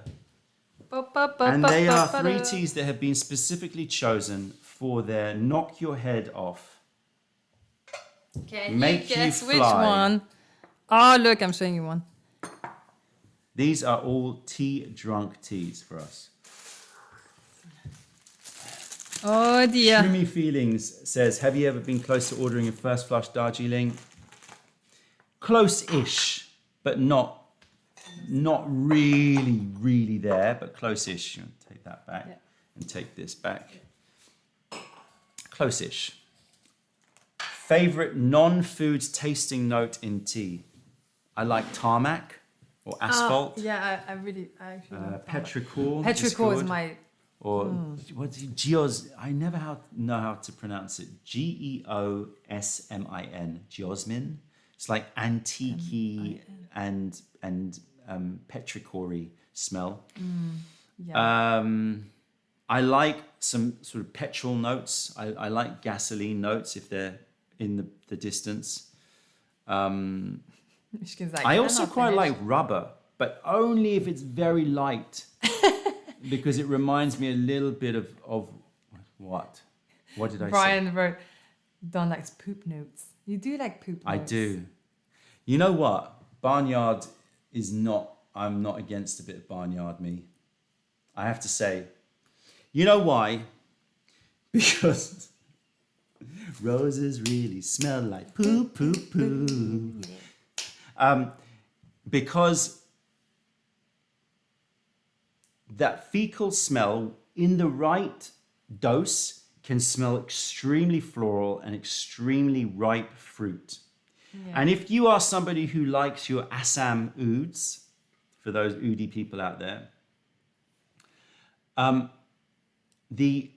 [SPEAKER 1] And they are 3 teas that have been specifically chosen for their knock your head off.
[SPEAKER 2] Can you guess which one? Oh, look, I'm showing you one.
[SPEAKER 1] These are all tea drunk teas for us.
[SPEAKER 2] Oh dear.
[SPEAKER 1] Shumi Feelings says, have you ever been close to ordering a first flush Darjeeling? Close-ish, but not really there, but close-ish. Take that back and take this back. Close-ish. Favorite non-food tasting note in tea? I like tarmac or asphalt.
[SPEAKER 2] Yeah, I actually love
[SPEAKER 1] Petrichor.
[SPEAKER 2] Petrichor is my...
[SPEAKER 1] Or what's it? Geos? I never know how to pronounce it. Geosmin. Geosmin. It's like antique and petrichor smell. I like some sort of petrol notes. I like gasoline notes if they're in the distance. I also quite like rubber, but only if it's very light. Because it reminds me a little bit of what? What did I say?
[SPEAKER 2] Brian wrote, Don likes poop notes. You do like poop notes.
[SPEAKER 1] I do. You know what? Barnyard is not, I'm not against a bit of barnyard me. I have to say. You know why? Because roses really smell like poo, poo, poo. Because that fecal smell in the right dose can smell extremely floral and extremely ripe fruit. Yeah. And if you are somebody who likes your Assam ouds, for those oudie people out there, the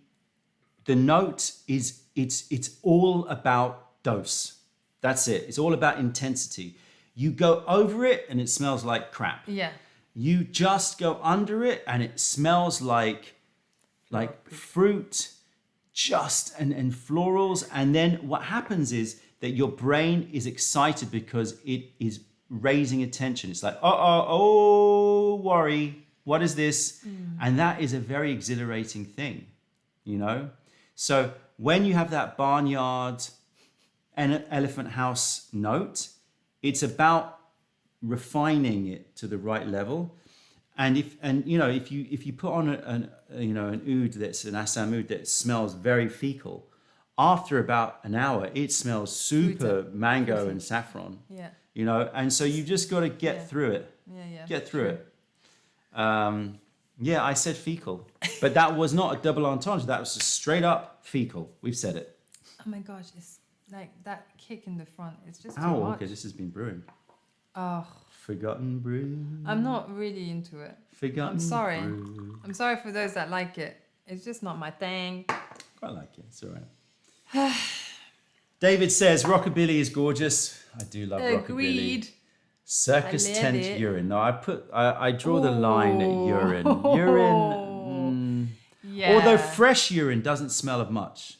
[SPEAKER 1] note is it's all about dose. That's it. It's all about intensity. You go over it and it smells like crap.
[SPEAKER 2] Yeah.
[SPEAKER 1] You just go under it and it smells like fruit, and florals. And then what happens is that your brain is excited because it is raising attention. It's like, worry, what is this? And that is a very exhilarating thing, you know? So when you have that barnyard and elephant house note, it's about refining it to the right level. And if you put on an oud that's an Assam oud that smells very fecal, after about an hour it smells super mango and saffron. Yeah. You know, and so you just got to get through it. Yeah. Get through it. I said fecal, but that was not a double entendre. That was just straight up fecal. We've said it.
[SPEAKER 2] Oh my gosh, it's like that kick in the front. It's just too
[SPEAKER 1] much.
[SPEAKER 2] Okay,
[SPEAKER 1] this has been brewing.
[SPEAKER 2] Oh.
[SPEAKER 1] Forgotten brew.
[SPEAKER 2] I'm not really into it. I'm sorry. Brew. I'm sorry for those that like it. It's just not my thing.
[SPEAKER 1] I like it. It's all right. David says rockabilly is gorgeous. I do love
[SPEAKER 2] Agreed.
[SPEAKER 1] Rockabilly. Circus tent urine. No, I draw the line at urine. Urine. Yeah. Although fresh urine doesn't smell of much,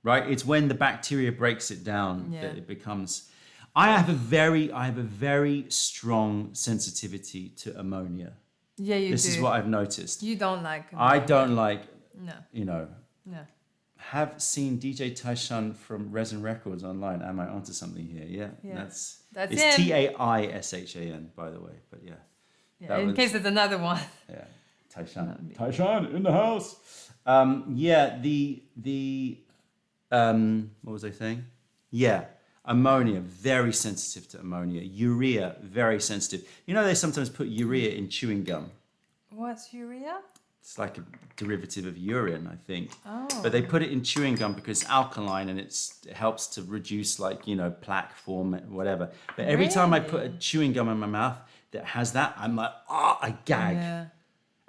[SPEAKER 1] right? It's when the bacteria breaks it down that it becomes. I have a very strong sensitivity to ammonia.
[SPEAKER 2] Yeah, you do.
[SPEAKER 1] This is what I've noticed.
[SPEAKER 2] You don't like ammonia.
[SPEAKER 1] I don't like.
[SPEAKER 2] No.
[SPEAKER 1] You know.
[SPEAKER 2] No.
[SPEAKER 1] Have seen DJ Taishan from Resin Records online. Am I onto something here? Yeah. That's it's him. Taishan, by the way. But
[SPEAKER 2] yeah. In case there's another one.
[SPEAKER 1] Yeah. Taishan in the house. What was I saying? Yeah. Ammonia, very sensitive to ammonia. Urea, very sensitive. You know, they sometimes put urea in chewing gum.
[SPEAKER 2] What's urea?
[SPEAKER 1] It's like a derivative of urine, I think.
[SPEAKER 2] Oh.
[SPEAKER 1] But they put it in chewing gum because it's alkaline and it helps to reduce, plaque form, whatever. But every time I put a chewing gum in my mouth that has that, I'm like, I gag. Yeah.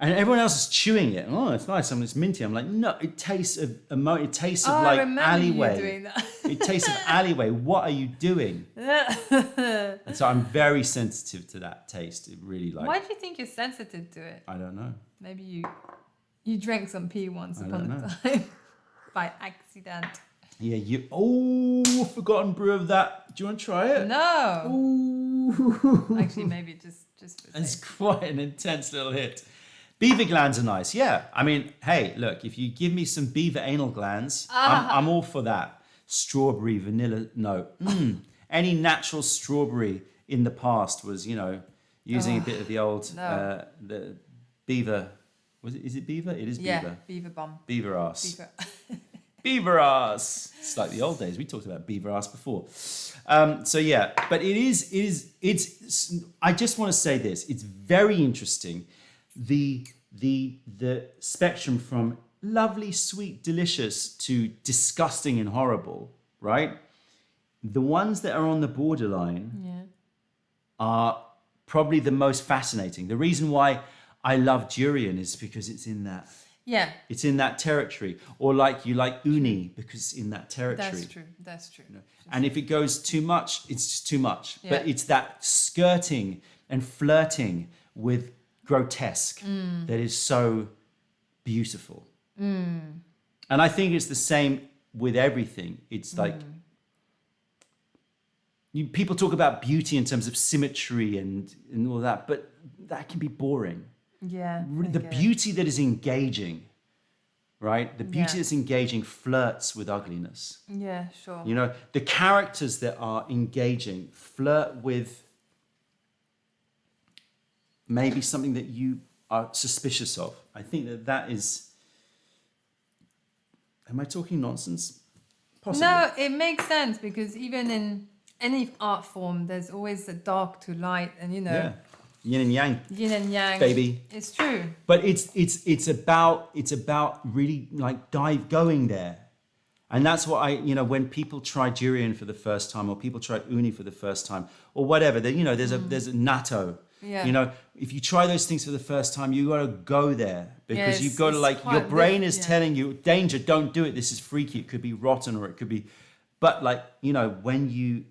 [SPEAKER 1] And everyone else is chewing it. Oh, it's nice. It's minty. I'm like, no, it tastes of ammonia. It tastes of alleyway.
[SPEAKER 2] You doing that.
[SPEAKER 1] It tastes of alleyway. What are you doing? And so I'm very sensitive to that taste. It really
[SPEAKER 2] Why do you think you're sensitive to it?
[SPEAKER 1] I don't know.
[SPEAKER 2] Maybe you drank some pee once upon a time by accident.
[SPEAKER 1] Yeah, forgotten brew of that. Do you want to try it?
[SPEAKER 2] No.
[SPEAKER 1] Ooh.
[SPEAKER 2] Actually, maybe just for
[SPEAKER 1] It's quite an intense little hit. Beaver glands are nice, yeah. I mean, hey, look, if you give me some beaver anal glands, I'm all for that. Strawberry, vanilla, no. Any natural strawberry in the past was, using a bit of the old the beaver. Is it beaver? It is beaver.
[SPEAKER 2] Yeah, beaver bum.
[SPEAKER 1] Beaver ass.
[SPEAKER 2] Beaver.
[SPEAKER 1] Beaver ass. It's like the old days. We talked about beaver ass before. So yeah, but it's. I just want to say this. It's very interesting. The spectrum from lovely, sweet, delicious to disgusting and horrible, right? The ones that are on the borderline are probably the most fascinating. The reason why I love durian is because it's in that.
[SPEAKER 2] Yeah.
[SPEAKER 1] It's in that territory. Or like you like uni because it's in that territory.
[SPEAKER 2] That's true. That's true.
[SPEAKER 1] You know? And if it goes too much, it's just too much.
[SPEAKER 2] Yeah.
[SPEAKER 1] But it's that skirting and flirting with grotesque that is so beautiful. And I think it's the same with everything. It's like people talk about beauty in terms of symmetry and all that, but that can be boring.
[SPEAKER 2] Yeah.
[SPEAKER 1] The beauty that is engaging, right? The beauty that's engaging flirts with ugliness.
[SPEAKER 2] Yeah, sure.
[SPEAKER 1] You know, the characters that are engaging flirt with maybe something that you are suspicious of. I think that is... Am I talking nonsense? Possibly.
[SPEAKER 2] No, it makes sense because even in any art form, there's always a dark to light, and you know,
[SPEAKER 1] Yeah. Yin and yang,
[SPEAKER 2] yin and yang.
[SPEAKER 1] baby.
[SPEAKER 2] It's true.
[SPEAKER 1] But it's about really like going there. And that's what when people try durian for the first time, or people try uni for the first time, or whatever, there's a natto.
[SPEAKER 2] Yeah.
[SPEAKER 1] You know, if you try those things for the first time, you got to go there because you've got to your
[SPEAKER 2] quite
[SPEAKER 1] brain is telling you, danger, don't do it. This is freaky. It could be rotten, or it could be, but when you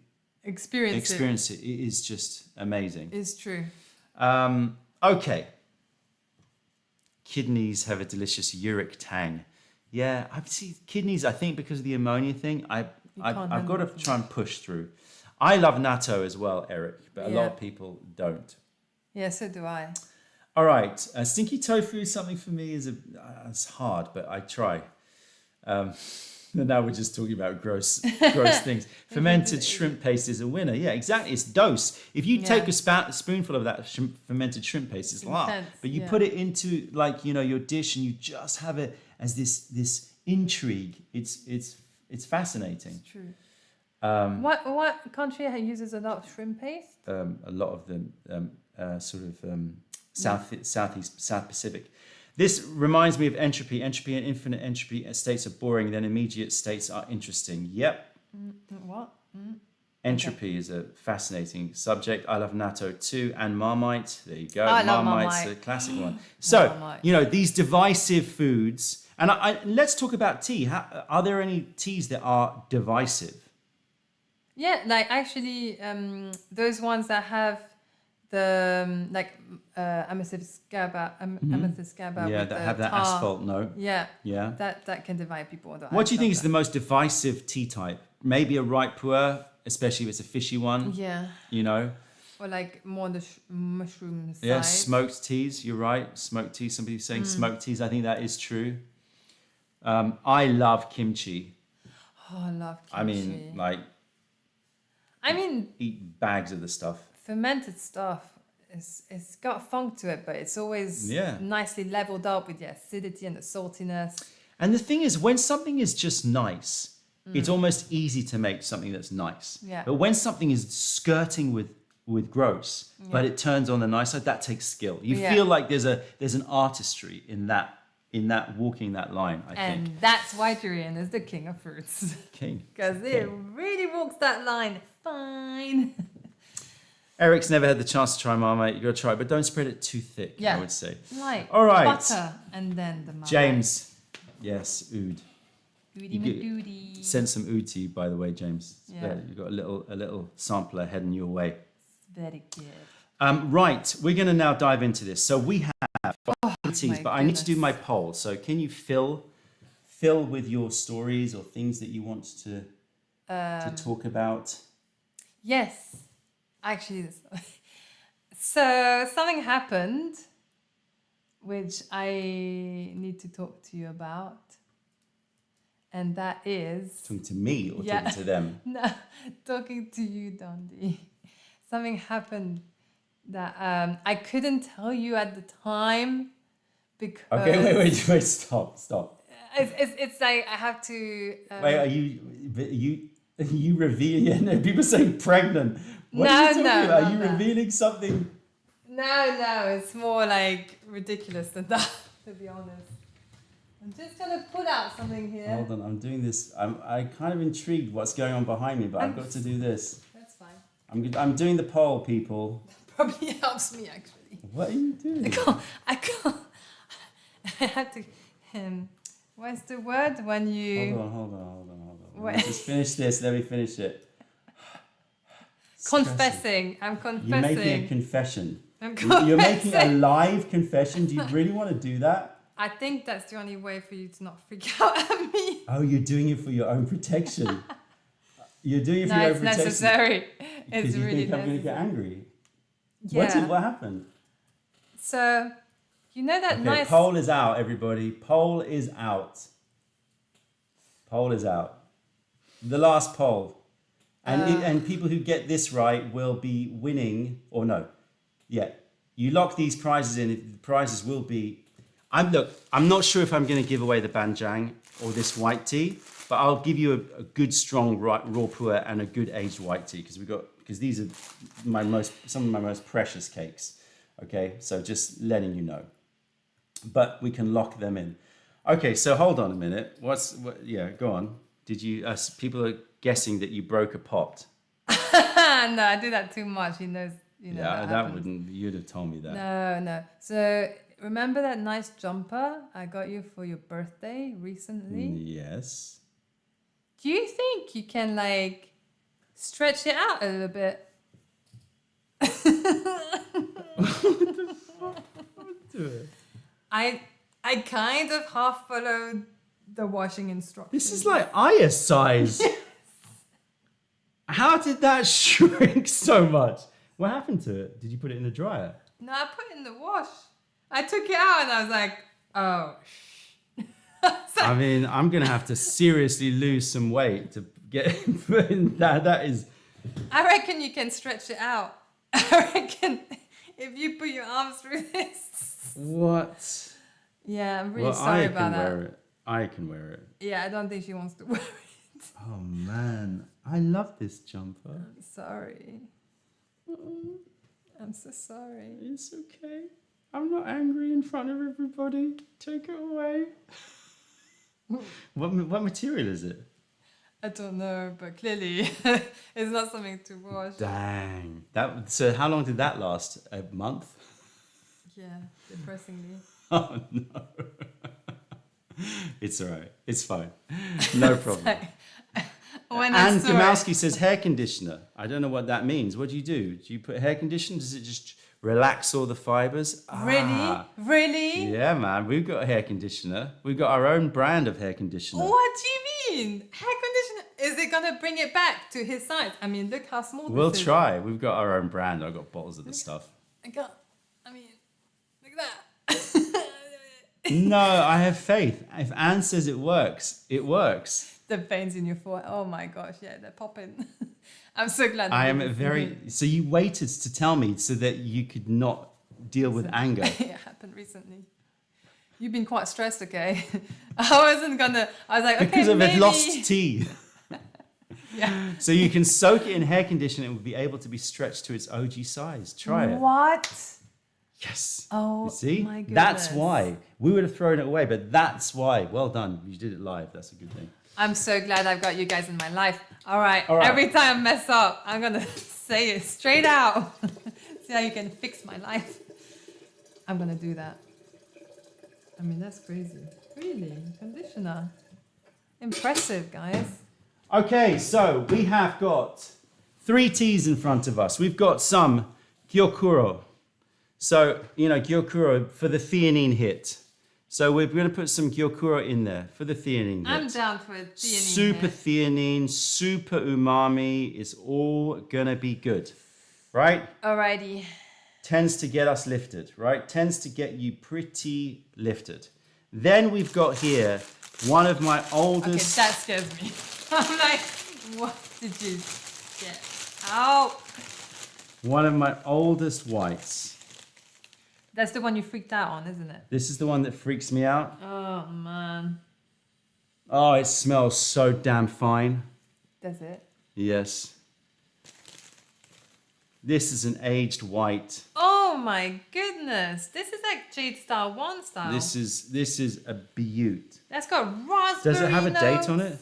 [SPEAKER 1] experience it, it is just amazing.
[SPEAKER 2] It's true.
[SPEAKER 1] Okay. Kidneys have a delicious uric tang. Yeah, I've seen kidneys. I think because of the ammonia thing, I've got to try and push through. I love natto as well, Eric, but a lot of people don't.
[SPEAKER 2] Yeah, so do I.
[SPEAKER 1] All right, stinky tofu. Something for me it's hard, but I try. Now we're just talking about gross things. Fermented shrimp paste is a winner. Yeah, exactly. It's dose. If you take a spoonful of that fermented shrimp paste, it's intense, but you put it into your dish and you just have it as this intrigue. It's fascinating.
[SPEAKER 2] It's true. What country uses a lot of shrimp paste?
[SPEAKER 1] A lot of them South Pacific. This reminds me of entropy. Entropy and infinite entropy states are boring, then immediate states are interesting. Yep.
[SPEAKER 2] What?
[SPEAKER 1] Entropy is a fascinating subject. I love natto too, and Marmite. There you go.
[SPEAKER 2] I love
[SPEAKER 1] Marmite's
[SPEAKER 2] Marmite.
[SPEAKER 1] a classic one. So,
[SPEAKER 2] Marmite.
[SPEAKER 1] These divisive foods. And let's talk about tea. Are there any teas that are divisive?
[SPEAKER 2] Yeah, like actually, those ones that have the amethyst scaba.
[SPEAKER 1] Yeah, that have that asphalt note.
[SPEAKER 2] Yeah.
[SPEAKER 1] Yeah.
[SPEAKER 2] That can divide people.
[SPEAKER 1] What do you think is the most divisive tea type? Maybe a right puer, especially if it's a fishy one.
[SPEAKER 2] Yeah. Or like more on the mushroom side.
[SPEAKER 1] Yeah, smoked teas. You're right. Smoked teas. Somebody's saying smoked teas. I think that is true. I love kimchi.
[SPEAKER 2] Oh, I love kimchi. I mean,
[SPEAKER 1] eat bags of the stuff.
[SPEAKER 2] Fermented stuff, it's got funk to it, but it's always nicely leveled up with the acidity and the saltiness.
[SPEAKER 1] And the thing is, when something is just nice, it's almost easy to make something that's nice.
[SPEAKER 2] Yeah.
[SPEAKER 1] But when something is skirting with gross, but it turns on the nice side, that takes skill. You feel like there's an artistry in that walking that line, I think.
[SPEAKER 2] And that's why durian is the king of fruits.
[SPEAKER 1] King.
[SPEAKER 2] Because it really walks that line fine.
[SPEAKER 1] Eric's never had the chance to try Marmite. You got to try it, but don't spread it too thick, I would say.
[SPEAKER 2] Like
[SPEAKER 1] all right.
[SPEAKER 2] butter and then the Marmite.
[SPEAKER 1] James. Yes, oud.
[SPEAKER 2] Oody.
[SPEAKER 1] Sent some oud to you, by the way, James.
[SPEAKER 2] Yeah.
[SPEAKER 1] You've got a little sampler heading your way.
[SPEAKER 2] It's very good.
[SPEAKER 1] Right, we're going to now dive into this. So we have teas, but I need to do my poll. So can you fill with your stories or things that you want to talk about?
[SPEAKER 2] Yes. Actually, so something happened which I need to talk to you about, and that is...
[SPEAKER 1] Talking to me or talking to them?
[SPEAKER 2] No, talking to you, Dondi. Something happened that I couldn't tell you at the time because.
[SPEAKER 1] Okay, wait, stop.
[SPEAKER 2] It's like I have to.
[SPEAKER 1] Wait, are you revealing? Yeah, no, people saying pregnant. What are you talking about? Are you revealing something?
[SPEAKER 2] No, it's more like ridiculous than that, to be honest. I'm just gonna pull out something here.
[SPEAKER 1] Hold on, I'm doing this. I'm kind of intrigued what's going on behind me, but I've got to do this.
[SPEAKER 2] That's fine.
[SPEAKER 1] I'm doing the poll, people.
[SPEAKER 2] Probably helps me actually.
[SPEAKER 1] What are you doing?
[SPEAKER 2] I can't. I have to. What's the word when you?
[SPEAKER 1] Hold on. Let me just finish this. Let me finish it.
[SPEAKER 2] Confessing. I'm confessing.
[SPEAKER 1] You're making a confession.
[SPEAKER 2] I'm confessing.
[SPEAKER 1] You're making a live confession. Do you really want to do that?
[SPEAKER 2] I think that's the only way for you to not freak out at me.
[SPEAKER 1] Oh, you're doing it for your own protection. You're doing it for your own protection.
[SPEAKER 2] No, it's necessary. It's
[SPEAKER 1] you
[SPEAKER 2] really
[SPEAKER 1] think I'm going to get angry.
[SPEAKER 2] Yeah.
[SPEAKER 1] What happened?
[SPEAKER 2] So, you know that nice...
[SPEAKER 1] Poll is out, everybody. Poll is out. Poll is out. The last poll. And people who get this right will be winning, or no. Yeah. You lock these prizes in, the prizes will be... I'm not sure if I'm going to give away the Banjang or this white tea, but I'll give you a good, strong raw pu'er and a good aged white tea because these are some of my most precious cakes. Okay, so just letting you know. But we can lock them in. Okay, so hold on a minute. Yeah, go on. Did you? People are guessing that you broke a pot.
[SPEAKER 2] No, I do that too much. He knows.
[SPEAKER 1] Yeah, that wouldn't. You'd have told me that.
[SPEAKER 2] No. So remember that nice jumper I got you for your birthday recently?
[SPEAKER 1] Yes.
[SPEAKER 2] Do you think you can like stretch it out a little bit? I kind of half followed the washing instructions.
[SPEAKER 1] This is like Aya size. Yes. How did that shrink so much? What happened to it? Did you put it in the dryer?
[SPEAKER 2] No, I put it in the wash. I took it out and I was like, oh.
[SPEAKER 1] I mean, I'm going to have to seriously lose some weight to get that. That is...
[SPEAKER 2] I reckon you can stretch it out. I reckon if you put your arms through this.
[SPEAKER 1] What?
[SPEAKER 2] Yeah, I'm really sorry about that.
[SPEAKER 1] I can wear it.
[SPEAKER 2] Yeah, I don't think she wants to wear it.
[SPEAKER 1] Oh, man. I love this jumper.
[SPEAKER 2] I'm sorry. I'm so sorry.
[SPEAKER 1] It's okay. I'm not angry in front of everybody. Take it away. What material is it?
[SPEAKER 2] I don't know, but clearly it's not something to wash.
[SPEAKER 1] Dang. So how long did that last? A month?
[SPEAKER 2] Yeah, depressingly.
[SPEAKER 1] Oh, no. It's all right. It's fine. No problem. And Gamowski says hair conditioner. I don't know what that means. What do? Do you put hair conditioner? Does it just relax all the fibers?
[SPEAKER 2] Really?
[SPEAKER 1] Yeah, man. We've got a hair conditioner. We've got our own brand of hair conditioner.
[SPEAKER 2] What do you mean? Hair conditioner? Is it going to bring it back to his size? I mean, look how small
[SPEAKER 1] We'll
[SPEAKER 2] this is.
[SPEAKER 1] try. We've got our own brand. I've got bottles of the stuff.
[SPEAKER 2] Look at that.
[SPEAKER 1] No, I have faith. If Anne says it works, it works.
[SPEAKER 2] The veins in your forehead. Oh my gosh, yeah, they're popping. I'm so glad.
[SPEAKER 1] I am So you waited to tell me so that you could not deal with anger.
[SPEAKER 2] It happened recently. You've been quite stressed, okay? I was like, okay,
[SPEAKER 1] because of
[SPEAKER 2] maybe.
[SPEAKER 1] a lost tea.
[SPEAKER 2] Yeah.
[SPEAKER 1] So you can soak it in hair conditioner and it will be able to be stretched to its OG size. Try it.
[SPEAKER 2] What?
[SPEAKER 1] Yes.
[SPEAKER 2] Oh,
[SPEAKER 1] you see?
[SPEAKER 2] my goodness.
[SPEAKER 1] That's why. We would have thrown it away, but that's why. Well done. You did it live. That's a good thing.
[SPEAKER 2] I'm so glad I've got you guys in my life. All right. Every time I mess up, I'm going to say it straight out. See how you can fix my life. I'm going to do that. I mean, that's crazy. Really? Conditioner. Impressive, guys.
[SPEAKER 1] Okay, so we have got 3 teas in front of us. We've got some gyokuro. So, gyokuro for the theanine hit. So we're going to put some gyokuro in there for the theanine hit.
[SPEAKER 2] I'm down for a theanine
[SPEAKER 1] Super
[SPEAKER 2] hit.
[SPEAKER 1] theanine, super umami. It's all going to be good, right?
[SPEAKER 2] Alrighty.
[SPEAKER 1] Tends to get us lifted, right? Tends to get you pretty lifted. Then we've got here one of my oldest...
[SPEAKER 2] Okay, that scares me. I'm like, what did you get out?
[SPEAKER 1] One of my oldest whites.
[SPEAKER 2] That's the one you freaked out on, isn't it?
[SPEAKER 1] This is the one that freaks me out.
[SPEAKER 2] Oh, man.
[SPEAKER 1] Oh, it smells so damn fine.
[SPEAKER 2] Does it?
[SPEAKER 1] Yes. This is an aged white.
[SPEAKER 2] Oh my goodness. This is like Jade Star 1 style.
[SPEAKER 1] This is a beaut.
[SPEAKER 2] That's got raspberry
[SPEAKER 1] Does it have a
[SPEAKER 2] notes,
[SPEAKER 1] date on it?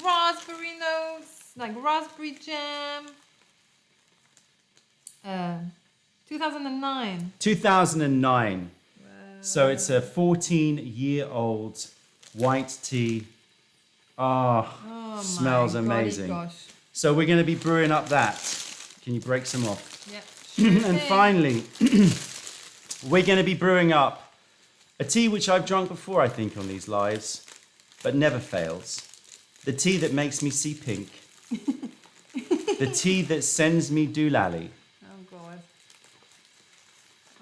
[SPEAKER 2] Raspberry notes, like raspberry jam. 2009.
[SPEAKER 1] 2009.
[SPEAKER 2] Wow.
[SPEAKER 1] So it's a 14-year-old white tea.
[SPEAKER 2] Oh,
[SPEAKER 1] smells
[SPEAKER 2] my
[SPEAKER 1] amazing.
[SPEAKER 2] Gosh.
[SPEAKER 1] So we're going to be brewing up that. Can you break some off?
[SPEAKER 2] Yep.
[SPEAKER 1] And finally, we're going to be brewing up a tea which I've drunk before, I think, on these lives, but never fails. The tea that makes me see pink. The tea that sends me doolally.
[SPEAKER 2] Oh, God.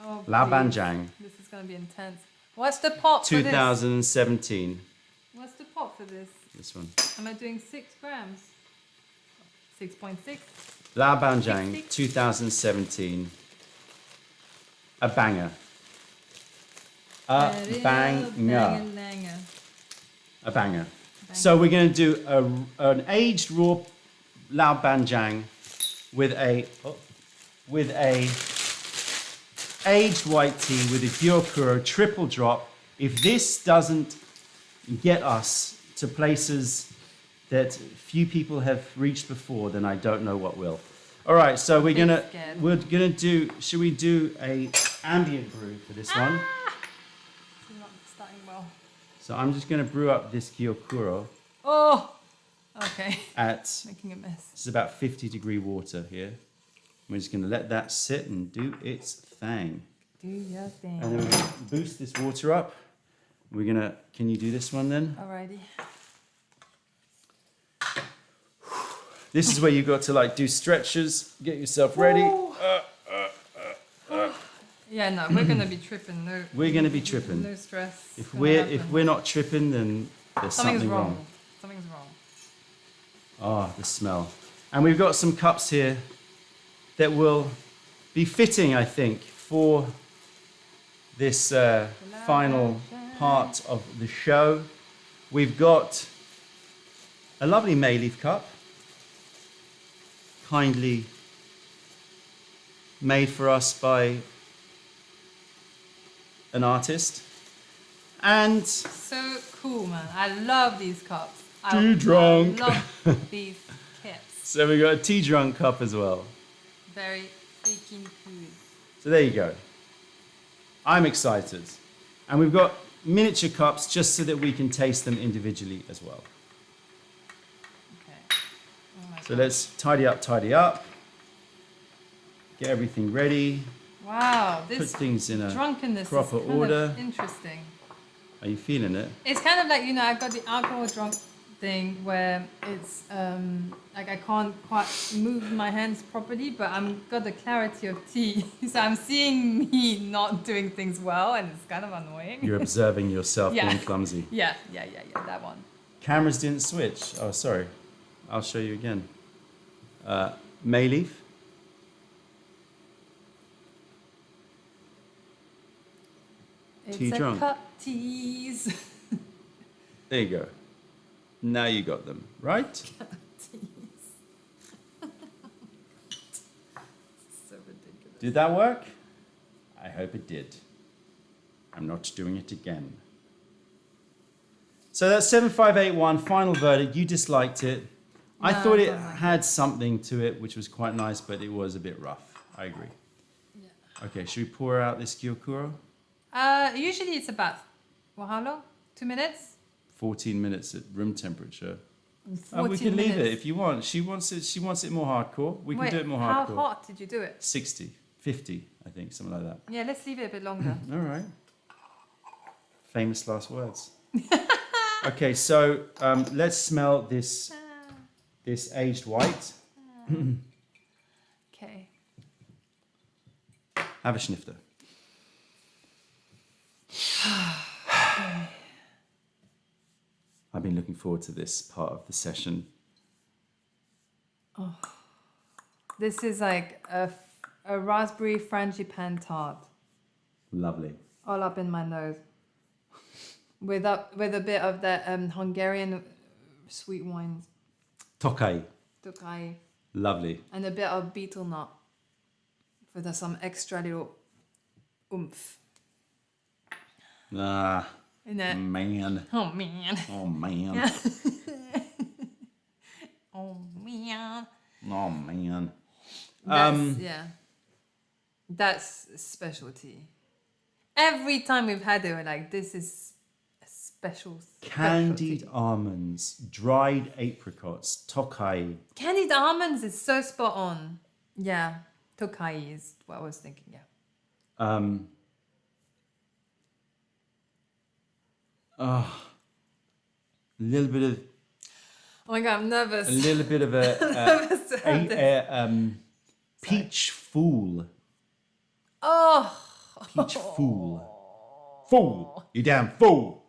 [SPEAKER 2] Oh,
[SPEAKER 1] La
[SPEAKER 2] please.
[SPEAKER 1] Banjang,
[SPEAKER 2] This is going to be intense. What's the pot for this?
[SPEAKER 1] 2017.
[SPEAKER 2] What's the pot for this?
[SPEAKER 1] This one.
[SPEAKER 2] Am I doing 6 grams? 6.6?
[SPEAKER 1] La Banjang,
[SPEAKER 2] 60?
[SPEAKER 1] 2017. A banger. A banger. A banger. So we're going to do an aged raw Lao Banjang with a aged white tea with a Gyokuro triple drop. If this doesn't get us to places that few people have reached before, then I don't know what will. All right, so we're gonna do. Should we do a ambient brew for this one?
[SPEAKER 2] It's not starting well.
[SPEAKER 1] So I'm just gonna brew up this Gyokuro
[SPEAKER 2] Oh, okay.
[SPEAKER 1] at
[SPEAKER 2] Making a mess.
[SPEAKER 1] this is about 50-degree water here. We're just gonna let that sit and do its thing.
[SPEAKER 2] Do your thing.
[SPEAKER 1] And then we're gonna boost this water up. We're gonna. Can you do this one then?
[SPEAKER 2] Alrighty.
[SPEAKER 1] This is where you got to like do stretches, get yourself ready.
[SPEAKER 2] Yeah, no, we're gonna be tripping. No,
[SPEAKER 1] We're gonna be tripping.
[SPEAKER 2] No stress.
[SPEAKER 1] If
[SPEAKER 2] Gonna
[SPEAKER 1] we're
[SPEAKER 2] happen.
[SPEAKER 1] not tripping, then there's
[SPEAKER 2] Something's
[SPEAKER 1] something
[SPEAKER 2] wrong.
[SPEAKER 1] wrong.
[SPEAKER 2] Something's wrong.
[SPEAKER 1] Oh, the smell. And we've got some cups here that will be fitting, I think, for this final part of the show. We've got a lovely May leaf cup, kindly made for us by an artist. And
[SPEAKER 2] So cool, man. I love these cups.
[SPEAKER 1] Too drunk.
[SPEAKER 2] I love these tips.
[SPEAKER 1] so we got a tea drunk cup as well.
[SPEAKER 2] Very freaking cool.
[SPEAKER 1] So there you go. I'm excited. And we've got miniature cups just so that we can taste them individually as well.
[SPEAKER 2] Okay. Oh my
[SPEAKER 1] So
[SPEAKER 2] God.
[SPEAKER 1] let's tidy up. Get everything ready.
[SPEAKER 2] Wow,
[SPEAKER 1] Put
[SPEAKER 2] this
[SPEAKER 1] things in a
[SPEAKER 2] drunkenness
[SPEAKER 1] proper
[SPEAKER 2] is kind
[SPEAKER 1] order.
[SPEAKER 2] of interesting.
[SPEAKER 1] Are you feeling it?
[SPEAKER 2] It's kind of like, I've got the alcohol drunk thing where it's like I can't quite move my hands properly, but I've got the clarity of tea. So I'm seeing me not doing things well, and it's kind of annoying.
[SPEAKER 1] You're observing yourself
[SPEAKER 2] Yeah.
[SPEAKER 1] being clumsy.
[SPEAKER 2] Yeah, that one.
[SPEAKER 1] Cameras didn't switch. Oh, sorry. I'll show you again. May leaf.
[SPEAKER 2] It's
[SPEAKER 1] Tea
[SPEAKER 2] a
[SPEAKER 1] drunk.
[SPEAKER 2] cup tease.
[SPEAKER 1] There you go. Now you got them, right?
[SPEAKER 2] So ridiculous.
[SPEAKER 1] Did that work? I hope it did. I'm not doing it again. So that's 7581, final verdict. You disliked it. I
[SPEAKER 2] No,
[SPEAKER 1] thought
[SPEAKER 2] I
[SPEAKER 1] it
[SPEAKER 2] don't like
[SPEAKER 1] had something to it, which was quite nice, but it was a bit rough. I agree.
[SPEAKER 2] Yeah.
[SPEAKER 1] Okay, should we pour out this Gyokuro?
[SPEAKER 2] Usually it's about, well, how long? 2 minutes?
[SPEAKER 1] 14 minutes at room temperature.
[SPEAKER 2] 14
[SPEAKER 1] we can leave it
[SPEAKER 2] minutes.
[SPEAKER 1] if you want. She wants it more hardcore. We can
[SPEAKER 2] Wait,
[SPEAKER 1] do it more
[SPEAKER 2] how
[SPEAKER 1] hardcore.
[SPEAKER 2] hot did you do it?
[SPEAKER 1] 60, 50, I think, something like that.
[SPEAKER 2] Yeah, let's leave it a bit longer.
[SPEAKER 1] All right. Famous last words. Okay, so let's smell this aged white.
[SPEAKER 2] Okay.
[SPEAKER 1] Have a snifter. I've been looking forward to this part of the session.
[SPEAKER 2] This is like a a raspberry frangipane tart.
[SPEAKER 1] Lovely.
[SPEAKER 2] All up in my nose. With a bit of that Hungarian sweet wines.
[SPEAKER 1] Tokay.
[SPEAKER 2] Tokai.
[SPEAKER 1] Lovely.
[SPEAKER 2] And a bit of betel nut. For some extra little oomph.
[SPEAKER 1] Ah,
[SPEAKER 2] In it.
[SPEAKER 1] man.
[SPEAKER 2] Oh man.
[SPEAKER 1] Oh, man.
[SPEAKER 2] Yeah. Oh man.
[SPEAKER 1] Oh, man.
[SPEAKER 2] That's a specialty. Every time we've had it, we're like, this is a specialty.
[SPEAKER 1] Candied almonds, dried apricots, Tokay.
[SPEAKER 2] Candied almonds is so spot on. Yeah, Tokai is what I was thinking. Yeah.
[SPEAKER 1] A little bit of.
[SPEAKER 2] Oh my god, I'm nervous.
[SPEAKER 1] A little bit of a peach fool.
[SPEAKER 2] Oh.
[SPEAKER 1] Peach fool. Fool. You damn fool.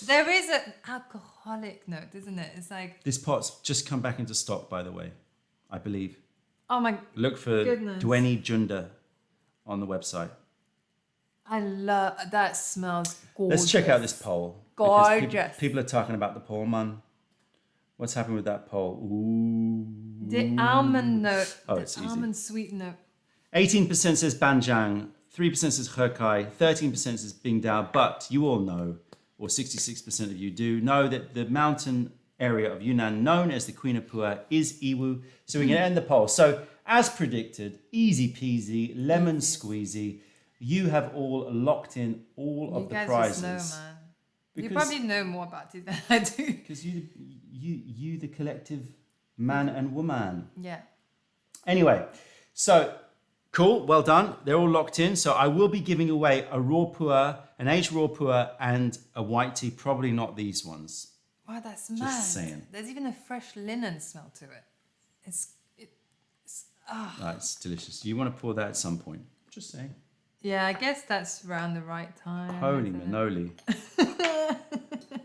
[SPEAKER 2] There is an alcoholic note, isn't it? It's like.
[SPEAKER 1] This pot's just come back into stock, by the way, I believe.
[SPEAKER 2] Oh my.
[SPEAKER 1] Look for
[SPEAKER 2] goodness.
[SPEAKER 1] Dweni Junda on the website.
[SPEAKER 2] I love that. Smells gorgeous.
[SPEAKER 1] Let's check out this poll.
[SPEAKER 2] Gorgeous.
[SPEAKER 1] People are talking about the poll, man. What's happening with that poll? Ooh.
[SPEAKER 2] The almond note.
[SPEAKER 1] Oh,
[SPEAKER 2] the
[SPEAKER 1] it's easy.
[SPEAKER 2] almond sweet note.
[SPEAKER 1] 18% says Banjang, 3% says Hekai, 13% says Bingdao, but you all know, or 66% of you do, know that the mountain area of Yunnan known as the Queen of Pua is Iwu. So we're going to end the poll. So as predicted, easy peasy, lemon squeezy, you have all locked in all of the prizes.
[SPEAKER 2] You guys just know, man. You probably know more about it than I do.
[SPEAKER 1] Because you the collective man and woman.
[SPEAKER 2] Yeah.
[SPEAKER 1] Anyway, so cool, well done. They're all locked in. So I will be giving away a raw pua, an aged raw pua, and a white tea. Probably not these ones.
[SPEAKER 2] Wow, that's mad.
[SPEAKER 1] Just saying.
[SPEAKER 2] There's even a fresh linen smell to it. It's
[SPEAKER 1] It's delicious. You want to pour that at some point. Just saying.
[SPEAKER 2] Yeah, I guess that's around the right time.
[SPEAKER 1] Holy manoli.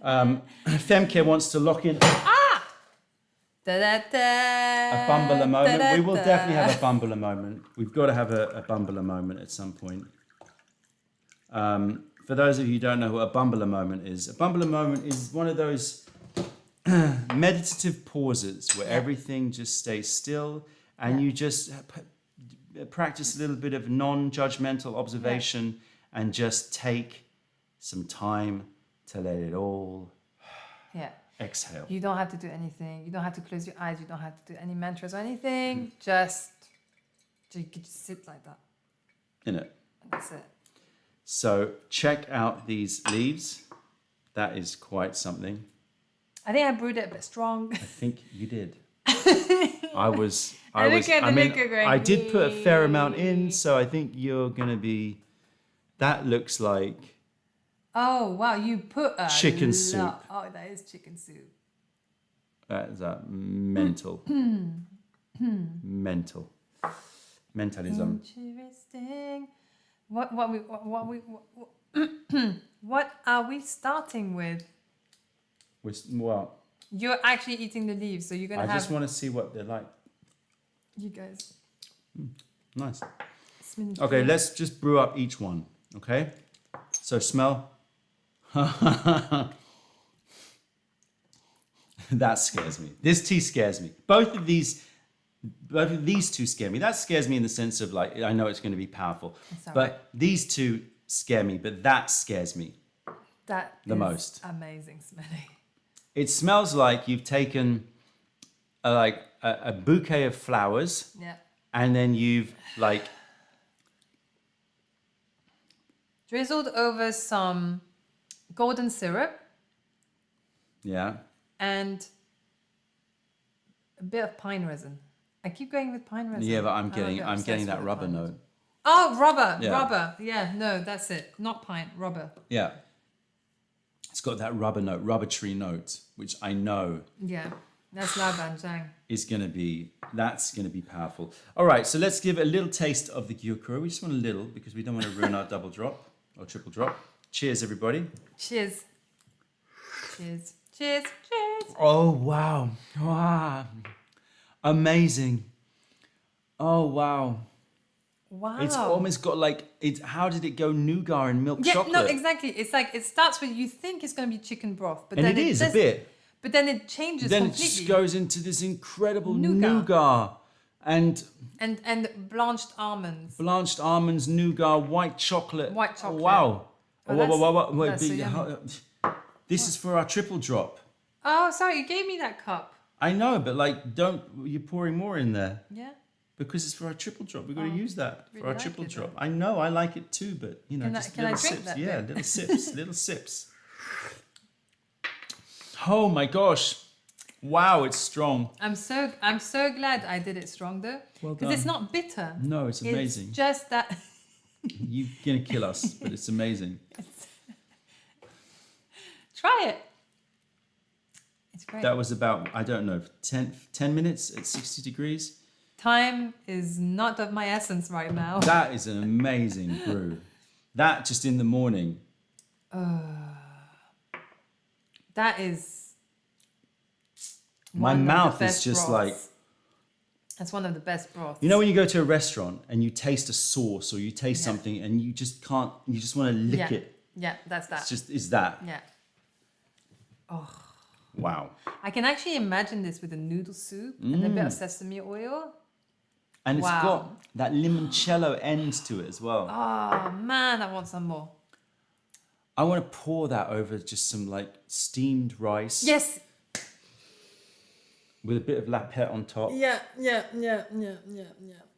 [SPEAKER 1] Femke wants to lock in a bumbler moment. We will definitely have a bumbler moment. We've got to have a bumbler moment at some point. For those of you who don't know what a bumbler moment is one of those meditative pauses where everything just stays still and you just practice a little bit of non-judgmental observation and just take some time to let it all exhale.
[SPEAKER 2] You don't have to do anything. You don't have to close your eyes. You don't have to do any mantras or anything. Just you can just sit like that.
[SPEAKER 1] In it.
[SPEAKER 2] And that's it.
[SPEAKER 1] So check out these leaves. That is quite something.
[SPEAKER 2] I think I brewed it a bit strong.
[SPEAKER 1] I think you did. I did put a fair amount in, so I think you're gonna be. That looks like.
[SPEAKER 2] Oh wow! You put a
[SPEAKER 1] chicken soup.
[SPEAKER 2] Oh, that is chicken soup.
[SPEAKER 1] That is mental. Mental. Mentalism.
[SPEAKER 2] Interesting. What are we starting with?
[SPEAKER 1] Well.
[SPEAKER 2] You're actually eating the leaves, so you're gonna have.
[SPEAKER 1] I just want to see what they're like.
[SPEAKER 2] You guys.
[SPEAKER 1] Nice. Okay, let's just brew up each one. Okay, so smell. That scares me. This tea scares me. Both of these two scare me. That scares me in the sense of like I know it's going to be powerful, but these two scare me. But that scares me.
[SPEAKER 2] That
[SPEAKER 1] the most
[SPEAKER 2] amazing smelling.
[SPEAKER 1] It smells like you've taken a bouquet of flowers, and then you've like
[SPEAKER 2] drizzled over some golden syrup.
[SPEAKER 1] Yeah.
[SPEAKER 2] And a bit of pine resin. I keep going with pine resin.
[SPEAKER 1] Yeah, but I'm getting that rubber note.
[SPEAKER 2] Oh, rubber. Yeah. Rubber. Yeah, no, that's it. Not pine, rubber.
[SPEAKER 1] Yeah. It's got that rubber note, rubber tree note, which I know.
[SPEAKER 2] Yeah, that's La Banjang.
[SPEAKER 1] That's going to be powerful. All right, so let's give a little taste of the gyokuro. We just want a little because we don't want to ruin our double drop or triple drop. Cheers, everybody.
[SPEAKER 2] Cheers. Cheers. Cheers. Cheers.
[SPEAKER 1] Oh, wow. Wow. Amazing. Oh, wow.
[SPEAKER 2] Wow.
[SPEAKER 1] It's almost got like, how did it go nougat and milk chocolate?
[SPEAKER 2] No, exactly. It's like it starts with you think it's going to be chicken broth, but
[SPEAKER 1] And
[SPEAKER 2] then
[SPEAKER 1] it is a bit.
[SPEAKER 2] But then it changes
[SPEAKER 1] Then
[SPEAKER 2] completely.
[SPEAKER 1] it just goes into this incredible
[SPEAKER 2] Nougat.
[SPEAKER 1] nougat. And
[SPEAKER 2] blanched almonds.
[SPEAKER 1] blanched almonds, nougat, white chocolate.
[SPEAKER 2] White chocolate.
[SPEAKER 1] Wow. Wait,
[SPEAKER 2] that's so yummy.
[SPEAKER 1] This is for our triple drop.
[SPEAKER 2] Oh, sorry, you gave me that cup.
[SPEAKER 1] I know, but like, you're pouring more in there.
[SPEAKER 2] Yeah.
[SPEAKER 1] Because it's for our triple drop. We've got to use that for
[SPEAKER 2] really
[SPEAKER 1] our
[SPEAKER 2] like
[SPEAKER 1] triple
[SPEAKER 2] it,
[SPEAKER 1] drop.
[SPEAKER 2] though.
[SPEAKER 1] I know, I like it too, but just
[SPEAKER 2] can I
[SPEAKER 1] little
[SPEAKER 2] drink
[SPEAKER 1] sips.
[SPEAKER 2] that
[SPEAKER 1] Yeah,
[SPEAKER 2] bit?
[SPEAKER 1] little sips, little sips. Oh my gosh. Wow, it's strong.
[SPEAKER 2] I'm so glad I did it strong though.
[SPEAKER 1] Well
[SPEAKER 2] Because it's
[SPEAKER 1] done.
[SPEAKER 2] not bitter.
[SPEAKER 1] No, it's amazing.
[SPEAKER 2] It's just that
[SPEAKER 1] You're going to kill us, but it's amazing.
[SPEAKER 2] try it. It's great.
[SPEAKER 1] That was about, I don't know, 10 minutes at 60 degrees.
[SPEAKER 2] Time is not of my essence right now.
[SPEAKER 1] That is an amazing brew. That just in the morning.
[SPEAKER 2] That is
[SPEAKER 1] My
[SPEAKER 2] one of the
[SPEAKER 1] mouth is
[SPEAKER 2] best
[SPEAKER 1] just
[SPEAKER 2] broths.
[SPEAKER 1] like,
[SPEAKER 2] That's one of the best broths.
[SPEAKER 1] you know, when you go to a restaurant and you taste a sauce or you taste something and you just can't, you just want to lick it.
[SPEAKER 2] Yeah, that's that.
[SPEAKER 1] Is that.
[SPEAKER 2] Yeah.
[SPEAKER 1] Wow.
[SPEAKER 2] I can actually imagine this with a noodle soup and a bit of sesame oil.
[SPEAKER 1] And it's
[SPEAKER 2] Wow.
[SPEAKER 1] got that limoncello end to it as well.
[SPEAKER 2] Oh man, I want some more.
[SPEAKER 1] I want to pour that over just some like steamed rice.
[SPEAKER 2] Yes.
[SPEAKER 1] With a bit of lapette on top.
[SPEAKER 2] Yeah.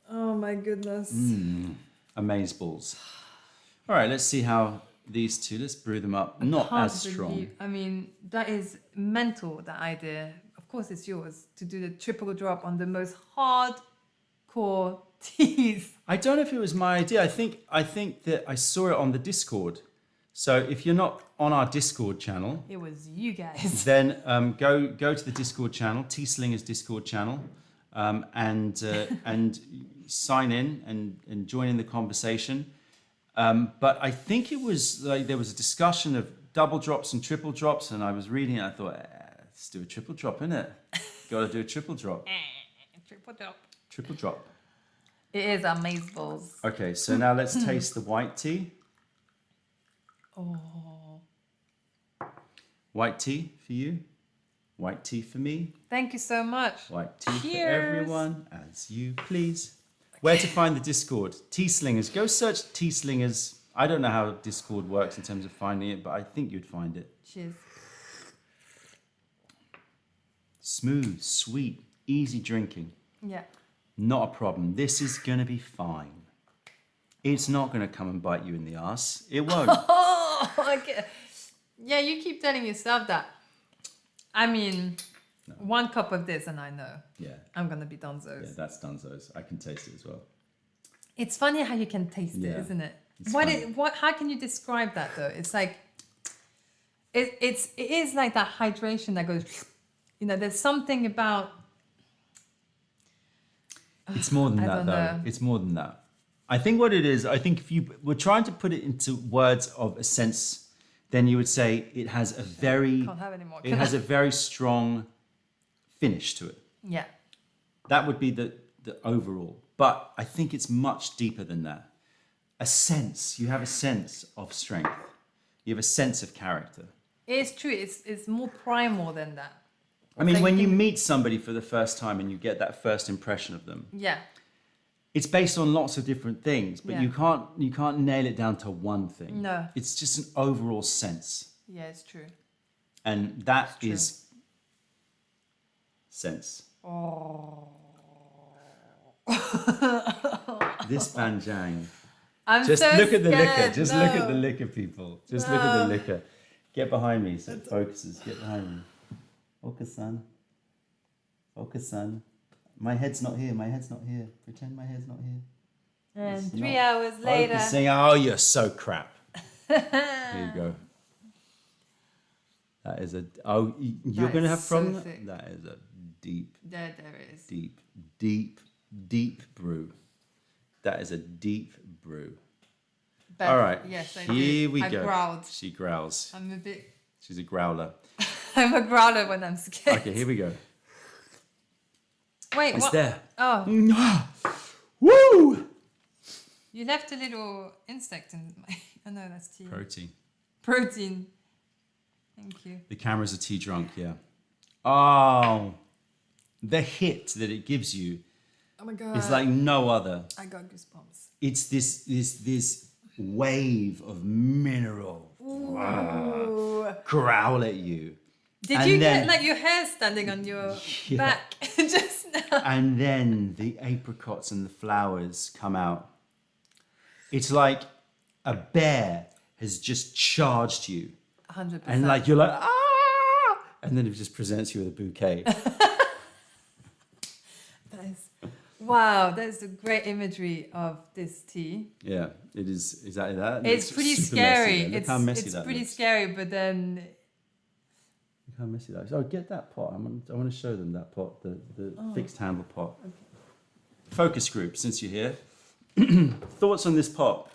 [SPEAKER 2] Oh my goodness.
[SPEAKER 1] Amazeballs. All right, let's see how these two, let's brew them up. Not
[SPEAKER 2] Can't
[SPEAKER 1] as strong.
[SPEAKER 2] believe- I mean, that is mental, that idea. Of course it's yours, to do the triple drop on the most hardcore teas.
[SPEAKER 1] I don't know if it was my idea. I think that I saw it on the Discord. So if you're not on our Discord channel,
[SPEAKER 2] It was you guys.
[SPEAKER 1] then go to the Discord channel, Tea Slingers Discord channel, and sign in and join in the conversation. But I think it was like there was a discussion of double drops and triple drops, and I was reading it. I thought, let's do a triple drop, innit? Got to do a triple drop.
[SPEAKER 2] Triple drop.
[SPEAKER 1] Triple drop.
[SPEAKER 2] It is amazeballs.
[SPEAKER 1] Okay, so now let's taste the white tea.
[SPEAKER 2] Oh.
[SPEAKER 1] White tea for you. White tea for me.
[SPEAKER 2] Thank you so much.
[SPEAKER 1] White tea for
[SPEAKER 2] Cheers.
[SPEAKER 1] everyone, as you please. Where to find the Discord? Tea Slingers. Go search Tea Slingers. I don't know how Discord works in terms of finding it, but I think you'd find it.
[SPEAKER 2] Cheers.
[SPEAKER 1] Smooth, sweet, easy drinking.
[SPEAKER 2] Yeah.
[SPEAKER 1] Not a problem. This is going to be fine. It's not going to come and bite you in the ass. It won't.
[SPEAKER 2] Oh, okay. Yeah, you keep telling yourself that. I mean, 1 cup of this and I know.
[SPEAKER 1] Yeah.
[SPEAKER 2] I'm going to be donzos.
[SPEAKER 1] Yeah, that's Dunzo's. I can taste it as well.
[SPEAKER 2] It's funny how you can taste
[SPEAKER 1] Yeah.
[SPEAKER 2] it, isn't it?
[SPEAKER 1] It's
[SPEAKER 2] What
[SPEAKER 1] funny.
[SPEAKER 2] it? What? How can you describe that though? It's like it is like that hydration that goes. You know, there's something about.
[SPEAKER 1] It's more than
[SPEAKER 2] I
[SPEAKER 1] that,
[SPEAKER 2] don't
[SPEAKER 1] though.
[SPEAKER 2] know.
[SPEAKER 1] It's more than that. I think what it is, I think if you were trying to put it into words of a sense, then you would say it has a very,
[SPEAKER 2] Can't have any more.
[SPEAKER 1] it has a very strong finish to it.
[SPEAKER 2] Yeah.
[SPEAKER 1] That would be the overall. But I think it's much deeper than that. A sense. You have a sense of strength. You have a sense of character.
[SPEAKER 2] It's true. It's more primal than that.
[SPEAKER 1] I mean,
[SPEAKER 2] like
[SPEAKER 1] when
[SPEAKER 2] you
[SPEAKER 1] you
[SPEAKER 2] can-
[SPEAKER 1] meet somebody for the first time and you get that first impression of them,
[SPEAKER 2] Yeah.
[SPEAKER 1] it's based on lots of different things, but
[SPEAKER 2] Yeah.
[SPEAKER 1] you can't nail it down to one thing.
[SPEAKER 2] No.
[SPEAKER 1] It's just an overall sense.
[SPEAKER 2] Yeah, it's true.
[SPEAKER 1] And that
[SPEAKER 2] true.
[SPEAKER 1] is sense.
[SPEAKER 2] Oh.
[SPEAKER 1] This Banjang.
[SPEAKER 2] I'm
[SPEAKER 1] Just
[SPEAKER 2] so
[SPEAKER 1] look at the liquor.
[SPEAKER 2] scared.
[SPEAKER 1] Just
[SPEAKER 2] No.
[SPEAKER 1] look at the liquor, people. Just look at the
[SPEAKER 2] No.
[SPEAKER 1] liquor. Get behind me so it focuses. Get behind me. Focus, son. Focus, son. My head's not here. My head's not here. Pretend my head's not here.
[SPEAKER 2] And
[SPEAKER 1] It's
[SPEAKER 2] 3
[SPEAKER 1] not
[SPEAKER 2] hours later.
[SPEAKER 1] Focusing. Oh, you're so crap. Here you go. That is a. Oh, you're
[SPEAKER 2] That
[SPEAKER 1] going to
[SPEAKER 2] is
[SPEAKER 1] have from
[SPEAKER 2] so
[SPEAKER 1] that?
[SPEAKER 2] thick.
[SPEAKER 1] That is a deep,
[SPEAKER 2] There it is.
[SPEAKER 1] deep brew. That is a deep brew.
[SPEAKER 2] But
[SPEAKER 1] All right.
[SPEAKER 2] Yes, I
[SPEAKER 1] Here
[SPEAKER 2] did.
[SPEAKER 1] we
[SPEAKER 2] I
[SPEAKER 1] go.
[SPEAKER 2] growled.
[SPEAKER 1] She growls.
[SPEAKER 2] I'm a bit.
[SPEAKER 1] She's a growler.
[SPEAKER 2] I'm a growler when I'm scared.
[SPEAKER 1] Okay, here we go.
[SPEAKER 2] Wait,
[SPEAKER 1] It's
[SPEAKER 2] what?
[SPEAKER 1] there.
[SPEAKER 2] Oh,
[SPEAKER 1] Woo!
[SPEAKER 2] You left a little insect in my... Oh no, that's tea. Protein. Thank you.
[SPEAKER 1] The camera's a tea drunk, yeah. Oh, the hit that it gives you
[SPEAKER 2] Oh my God.
[SPEAKER 1] is like no other.
[SPEAKER 2] I got goosebumps.
[SPEAKER 1] It's this wave of mineral growl at you.
[SPEAKER 2] Did
[SPEAKER 1] And
[SPEAKER 2] you
[SPEAKER 1] then-
[SPEAKER 2] get like your hair standing on your
[SPEAKER 1] Yeah.
[SPEAKER 2] back just now?
[SPEAKER 1] And then the apricots and the flowers come out. It's like a bear has just charged you.
[SPEAKER 2] 100%.
[SPEAKER 1] And like you're like, ah! And then it just presents you with a bouquet.
[SPEAKER 2] That is, wow, that's a great imagery of this tea.
[SPEAKER 1] Yeah, it is exactly that.
[SPEAKER 2] It's pretty
[SPEAKER 1] super
[SPEAKER 2] scary.
[SPEAKER 1] Messy. Look how messy
[SPEAKER 2] It's
[SPEAKER 1] that
[SPEAKER 2] pretty
[SPEAKER 1] looks.
[SPEAKER 2] scary, but then
[SPEAKER 1] Look how messy that is. Oh, get that pot. I want to show them that pot, the fixed handle pot.
[SPEAKER 2] Okay.
[SPEAKER 1] Focus group, since you're here. Thoughts on this pot?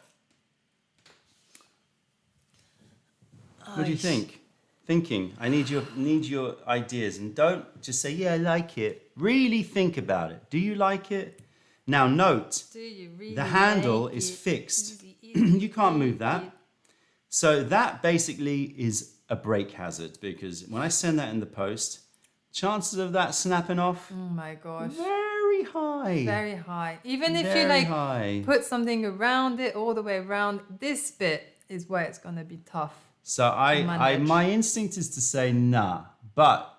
[SPEAKER 1] What do you think? Thinking. I need your ideas, and don't just say, yeah, I like it. Really think about it. Do you like it? Now note,
[SPEAKER 2] do you really
[SPEAKER 1] the handle
[SPEAKER 2] like
[SPEAKER 1] is
[SPEAKER 2] it?
[SPEAKER 1] fixed.
[SPEAKER 2] Easy,
[SPEAKER 1] You can't move that.
[SPEAKER 2] easy.
[SPEAKER 1] So that basically is a break hazard, because when I send that in the post, chances of that snapping off,
[SPEAKER 2] Oh my gosh.
[SPEAKER 1] very high.
[SPEAKER 2] Very high. Even if you
[SPEAKER 1] Very
[SPEAKER 2] like
[SPEAKER 1] high.
[SPEAKER 2] put something around it all the way around, this bit is where it's gonna be tough.
[SPEAKER 1] So
[SPEAKER 2] manage.
[SPEAKER 1] my instinct is to say nah, but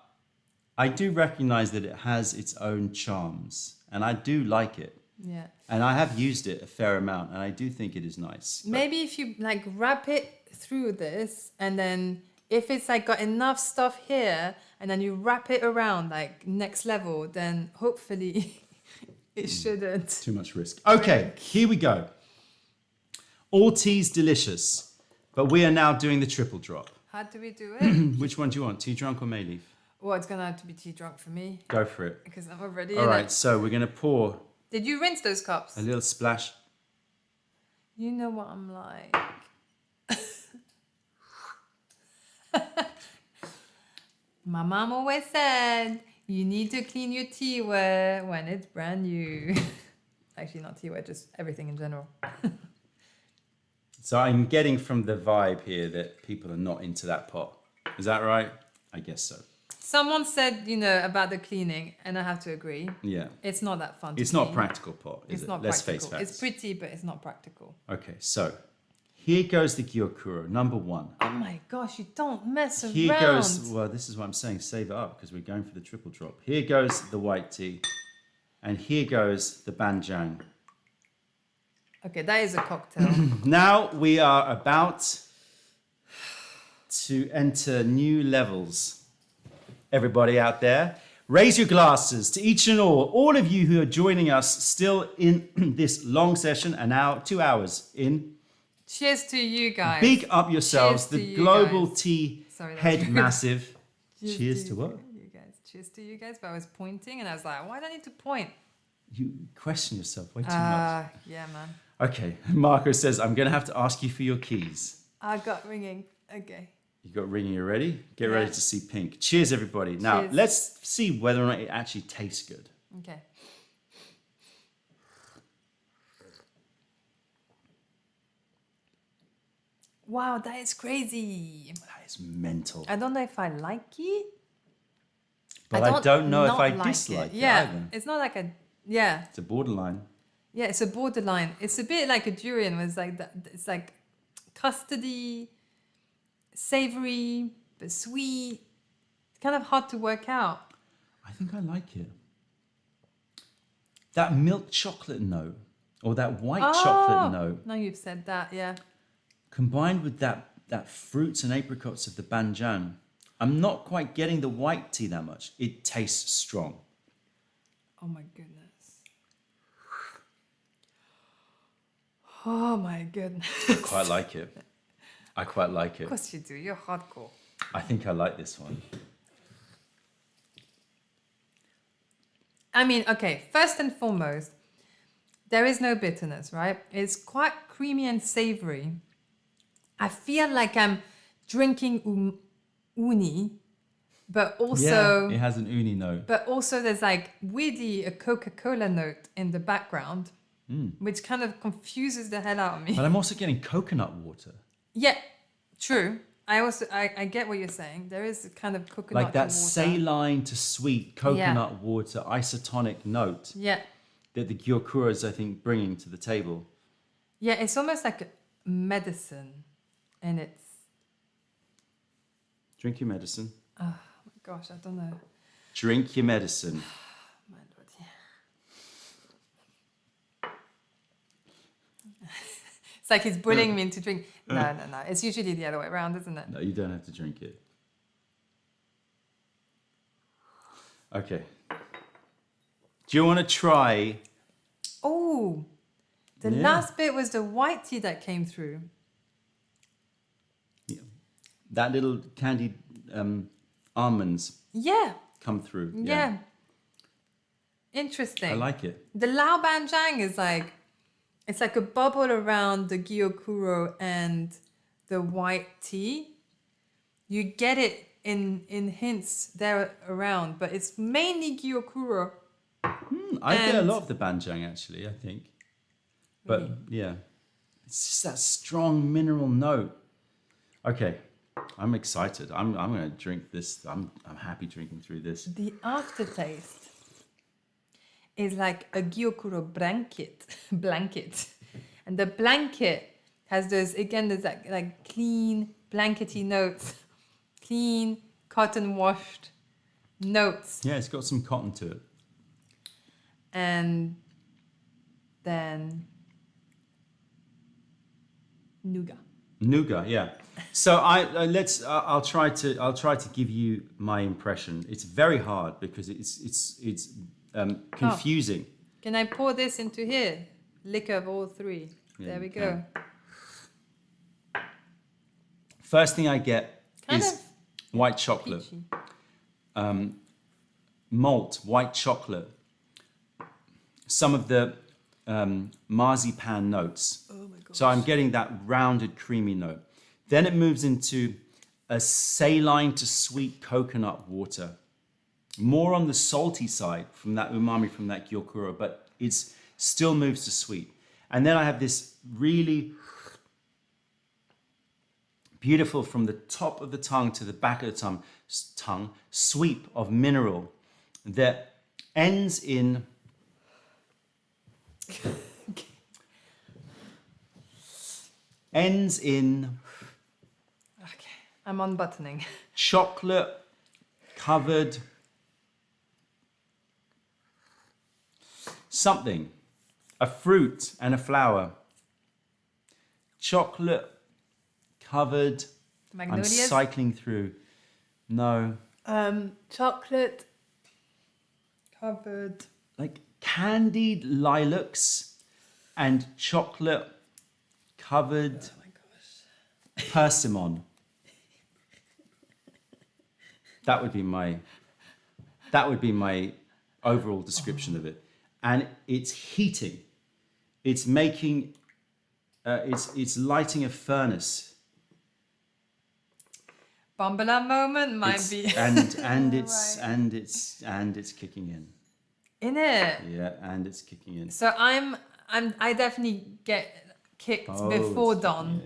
[SPEAKER 1] I do recognize that it has its own charms, and I do like it.
[SPEAKER 2] Yeah.
[SPEAKER 1] And I have used it a fair amount, and I do think it is nice. But
[SPEAKER 2] Maybe if you like wrap it through this, and then if it's like got enough stuff here, and then you wrap it around like next level, then hopefully it shouldn't.
[SPEAKER 1] too much risk. Okay, here we go. All tea's delicious, but we are now doing the triple drop.
[SPEAKER 2] How do we do it?
[SPEAKER 1] Which one do you want, tea drunk or May leaf?
[SPEAKER 2] Well, it's gonna have to be tea drunk for me
[SPEAKER 1] Go for it.
[SPEAKER 2] because I'm already
[SPEAKER 1] All
[SPEAKER 2] in
[SPEAKER 1] right,
[SPEAKER 2] it.
[SPEAKER 1] so we're going to pour
[SPEAKER 2] Did you rinse those cups?
[SPEAKER 1] a little splash.
[SPEAKER 2] You know what I'm like. My mom always said you need to clean your teaware when it's brand new. Actually, not teaware, just everything in general.
[SPEAKER 1] So I'm getting from the vibe here that people are not into that pot. Is that right? I guess so.
[SPEAKER 2] Someone said, about the cleaning, and I have to agree.
[SPEAKER 1] Yeah.
[SPEAKER 2] It's not that fun.
[SPEAKER 1] It's
[SPEAKER 2] to
[SPEAKER 1] not
[SPEAKER 2] clean.
[SPEAKER 1] practical pot, is
[SPEAKER 2] It's
[SPEAKER 1] it?
[SPEAKER 2] not
[SPEAKER 1] Let's
[SPEAKER 2] practical.
[SPEAKER 1] face facts.
[SPEAKER 2] It's pretty, but it's not practical.
[SPEAKER 1] Okay, so here goes the gyokuro, number one.
[SPEAKER 2] Oh my gosh, you don't mess around.
[SPEAKER 1] Here goes, well, this is what I'm saying, save it up because we're going for the triple drop. Here goes the white tea, and here goes the banjang.
[SPEAKER 2] Okay, that is a cocktail.
[SPEAKER 1] Now we are about to enter new levels. Everybody out there, raise your glasses to each and all of you who are joining us still in this long session, and now 2 hours in.
[SPEAKER 2] Cheers to you guys.
[SPEAKER 1] Big up yourselves,
[SPEAKER 2] Cheers to
[SPEAKER 1] the
[SPEAKER 2] you
[SPEAKER 1] Global
[SPEAKER 2] guys.
[SPEAKER 1] Tea
[SPEAKER 2] Sorry, that
[SPEAKER 1] Head
[SPEAKER 2] was rude.
[SPEAKER 1] Massive. Cheers to
[SPEAKER 2] you,
[SPEAKER 1] what?
[SPEAKER 2] You guys. Cheers to you guys. But I was pointing, and I was like, why do I need to point?
[SPEAKER 1] You question yourself way too much.
[SPEAKER 2] Yeah, man.
[SPEAKER 1] Okay, Marco says, I'm going to have to ask you for your keys.
[SPEAKER 2] I got ringing. Okay.
[SPEAKER 1] You got ringing, you ready? Get
[SPEAKER 2] Yeah.
[SPEAKER 1] ready to see pink. Cheers, everybody. Now,
[SPEAKER 2] Cheers.
[SPEAKER 1] let's see whether or not it actually tastes good.
[SPEAKER 2] Okay. Wow, that is crazy.
[SPEAKER 1] That is mental.
[SPEAKER 2] I don't know if I like it.
[SPEAKER 1] But I don't know if
[SPEAKER 2] not
[SPEAKER 1] I
[SPEAKER 2] like
[SPEAKER 1] dislike it
[SPEAKER 2] Yeah,
[SPEAKER 1] either.
[SPEAKER 2] it's not like a yeah.
[SPEAKER 1] It's a borderline.
[SPEAKER 2] Yeah, it's a borderline. It's a bit like a durian. Where it's like that. It's like custardy, savory, but sweet. It's kind of hard to work out.
[SPEAKER 1] I think I like it. That milk chocolate note, or that white chocolate note,
[SPEAKER 2] Now you've said that, yeah.
[SPEAKER 1] combined with that fruits and apricots of the banjan, I'm not quite getting the white tea that much. It tastes strong.
[SPEAKER 2] Oh my goodness. Oh my goodness.
[SPEAKER 1] I quite like it. I quite like it.
[SPEAKER 2] Of course you do. You're hardcore.
[SPEAKER 1] I think I like this one.
[SPEAKER 2] I mean, okay, first and foremost, there is no bitterness, right? It's quite creamy and savory. I feel like I'm drinking uni, but also...
[SPEAKER 1] Yeah, it has an uni note.
[SPEAKER 2] But also there's like weirdly a Coca-Cola note in the background. which kind of confuses the hell out of me.
[SPEAKER 1] But I'm also getting coconut water.
[SPEAKER 2] Yeah, true. I get what you're saying. There is a kind of coconut
[SPEAKER 1] Like that
[SPEAKER 2] water.
[SPEAKER 1] saline to sweet coconut water isotonic note that the gyokuro is, I think, bringing to the table.
[SPEAKER 2] Yeah, it's almost like medicine, and it's...
[SPEAKER 1] Drink your medicine.
[SPEAKER 2] Oh my gosh, I don't know.
[SPEAKER 1] Drink your medicine.
[SPEAKER 2] My lord, It's like he's bullying me into drink. No. It's usually the other way around, isn't it?
[SPEAKER 1] No, you don't have to drink it. Okay. Do you want to try?
[SPEAKER 2] Oh, the last bit was the white tea that came through.
[SPEAKER 1] Yeah. That little candied almonds come through.
[SPEAKER 2] Yeah. Interesting.
[SPEAKER 1] I like it.
[SPEAKER 2] The Lao Ban Jang is like, it's like a bubble around the gyokuro and the white tea. You get it in hints there around, but it's mainly gyokuro.
[SPEAKER 1] I get a lot of the banjang actually, I think. But yeah, it's just that strong mineral note. Okay, I'm excited. I'm going to drink this. I'm happy drinking through this.
[SPEAKER 2] The aftertaste is like a gyokuro blanket. And the blanket has those, again, there's that like clean, blankety notes, clean, cotton washed notes.
[SPEAKER 1] Yeah, it's got some cotton to it.
[SPEAKER 2] And then nougat,
[SPEAKER 1] yeah. So I'll try to give you my impression. It's very hard because it's confusing.
[SPEAKER 2] Can I pour this into here? Liquor of all three.
[SPEAKER 1] Yeah,
[SPEAKER 2] there we
[SPEAKER 1] you
[SPEAKER 2] go.
[SPEAKER 1] First thing I get
[SPEAKER 2] Kind
[SPEAKER 1] is
[SPEAKER 2] of
[SPEAKER 1] white chocolate.
[SPEAKER 2] peachy.
[SPEAKER 1] Malt, white chocolate. Some of the marzipan notes.
[SPEAKER 2] Oh my gosh.
[SPEAKER 1] So I'm getting that rounded, creamy note. Then it moves into a saline to sweet coconut water. More on the salty side from that umami, from that gyokuro, but it's still moves to sweet. And then I have this really beautiful, from the top of the tongue to the back of the tongue sweep of mineral that ends in
[SPEAKER 2] Okay, I'm unbuttoning.
[SPEAKER 1] chocolate covered something, a fruit and a flower. Chocolate covered.
[SPEAKER 2] Magnolias?
[SPEAKER 1] I'm cycling through. No.
[SPEAKER 2] Chocolate covered.
[SPEAKER 1] Like candied lilacs and chocolate covered persimmon. That would be my overall description of it. And it's heating. It's making it's lighting a furnace.
[SPEAKER 2] Bambala moment might be.
[SPEAKER 1] and it's kicking in.
[SPEAKER 2] In it.
[SPEAKER 1] Yeah, and it's kicking in.
[SPEAKER 2] So I definitely get kicked before Don.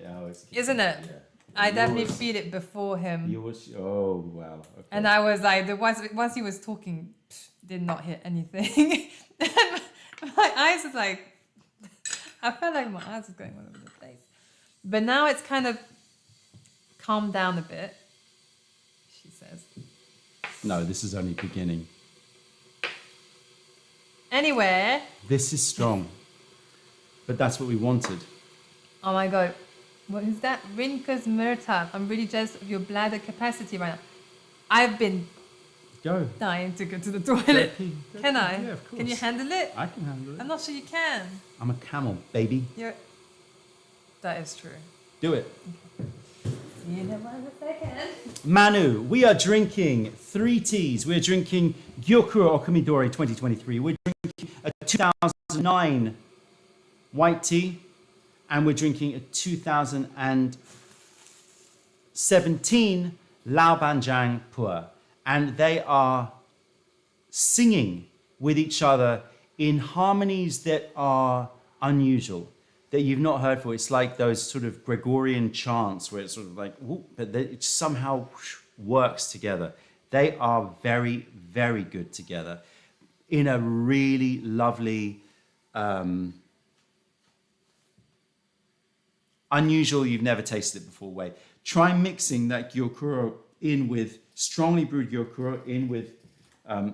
[SPEAKER 2] Isn't it?
[SPEAKER 1] Yeah.
[SPEAKER 2] I definitely feel it before him.
[SPEAKER 1] Oh wow. Okay.
[SPEAKER 2] And I was like, once he was talking, did not hit anything. My eyes was like, I felt like my eyes was going all over the place. But now it's kind of calmed down a bit, she says.
[SPEAKER 1] No, this is only beginning.
[SPEAKER 2] Anyway.
[SPEAKER 1] This is strong. But that's what we wanted.
[SPEAKER 2] Oh my God. What is that? Rinka's Murtab. I'm really jealous of your bladder capacity right now. I've been dying to go to the toilet. Can I?
[SPEAKER 1] Yeah, of course.
[SPEAKER 2] Can you handle it?
[SPEAKER 1] I can handle it.
[SPEAKER 2] I'm not sure you can.
[SPEAKER 1] I'm a camel, baby.
[SPEAKER 2] That is true.
[SPEAKER 1] Do it.
[SPEAKER 2] See you in a second.
[SPEAKER 1] Manu, we are drinking 3 teas. We're drinking Gyokuro Okumidori 2023. We're drinking a 2009 white tea. And we're drinking a 2017 Lao Banjang Pur. And they are singing with each other in harmonies that are unusual, that you've not heard before. It's like those sort of Gregorian chants where it's sort of like, whoop, but it somehow works together. They are very, very good together in a really lovely, unusual, you've never tasted it before way. Try mixing that gyokuro in with strongly brewed gyokuro in with a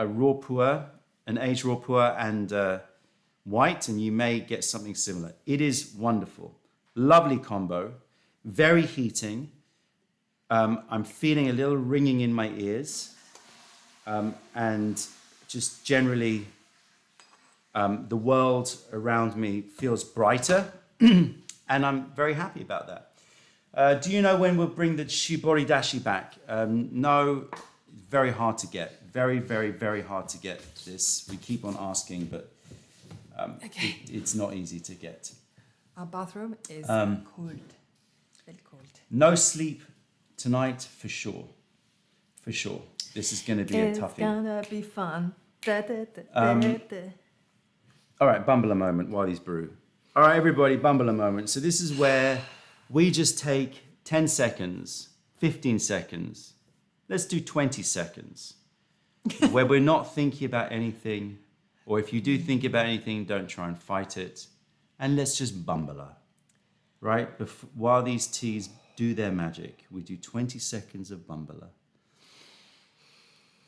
[SPEAKER 1] raw puer, an aged raw puer, and white, and you may get something similar. It is wonderful. Lovely combo. Very heating. I'm feeling a little ringing in my ears. And just generally, the world around me feels brighter. And I'm very happy about that. Do you know when we'll bring the shibori dashi back? No, very hard to get. Very, very, very hard to get this. We keep on asking, but it's not easy to get.
[SPEAKER 2] Our bathroom is cold. Very cold.
[SPEAKER 1] No sleep tonight for sure. For sure. This is going to be a toughie.
[SPEAKER 2] It's gonna be fun.
[SPEAKER 1] All right, bumble a moment while these brew. All right, everybody, bumble a moment. So this is where we just take 10 seconds, 15 seconds. Let's do 20 seconds. Where we're not thinking about anything, or if you do think about anything, don't try and fight it. And let's just bumble. Right? While these teas do their magic, we do 20 seconds of bumbler.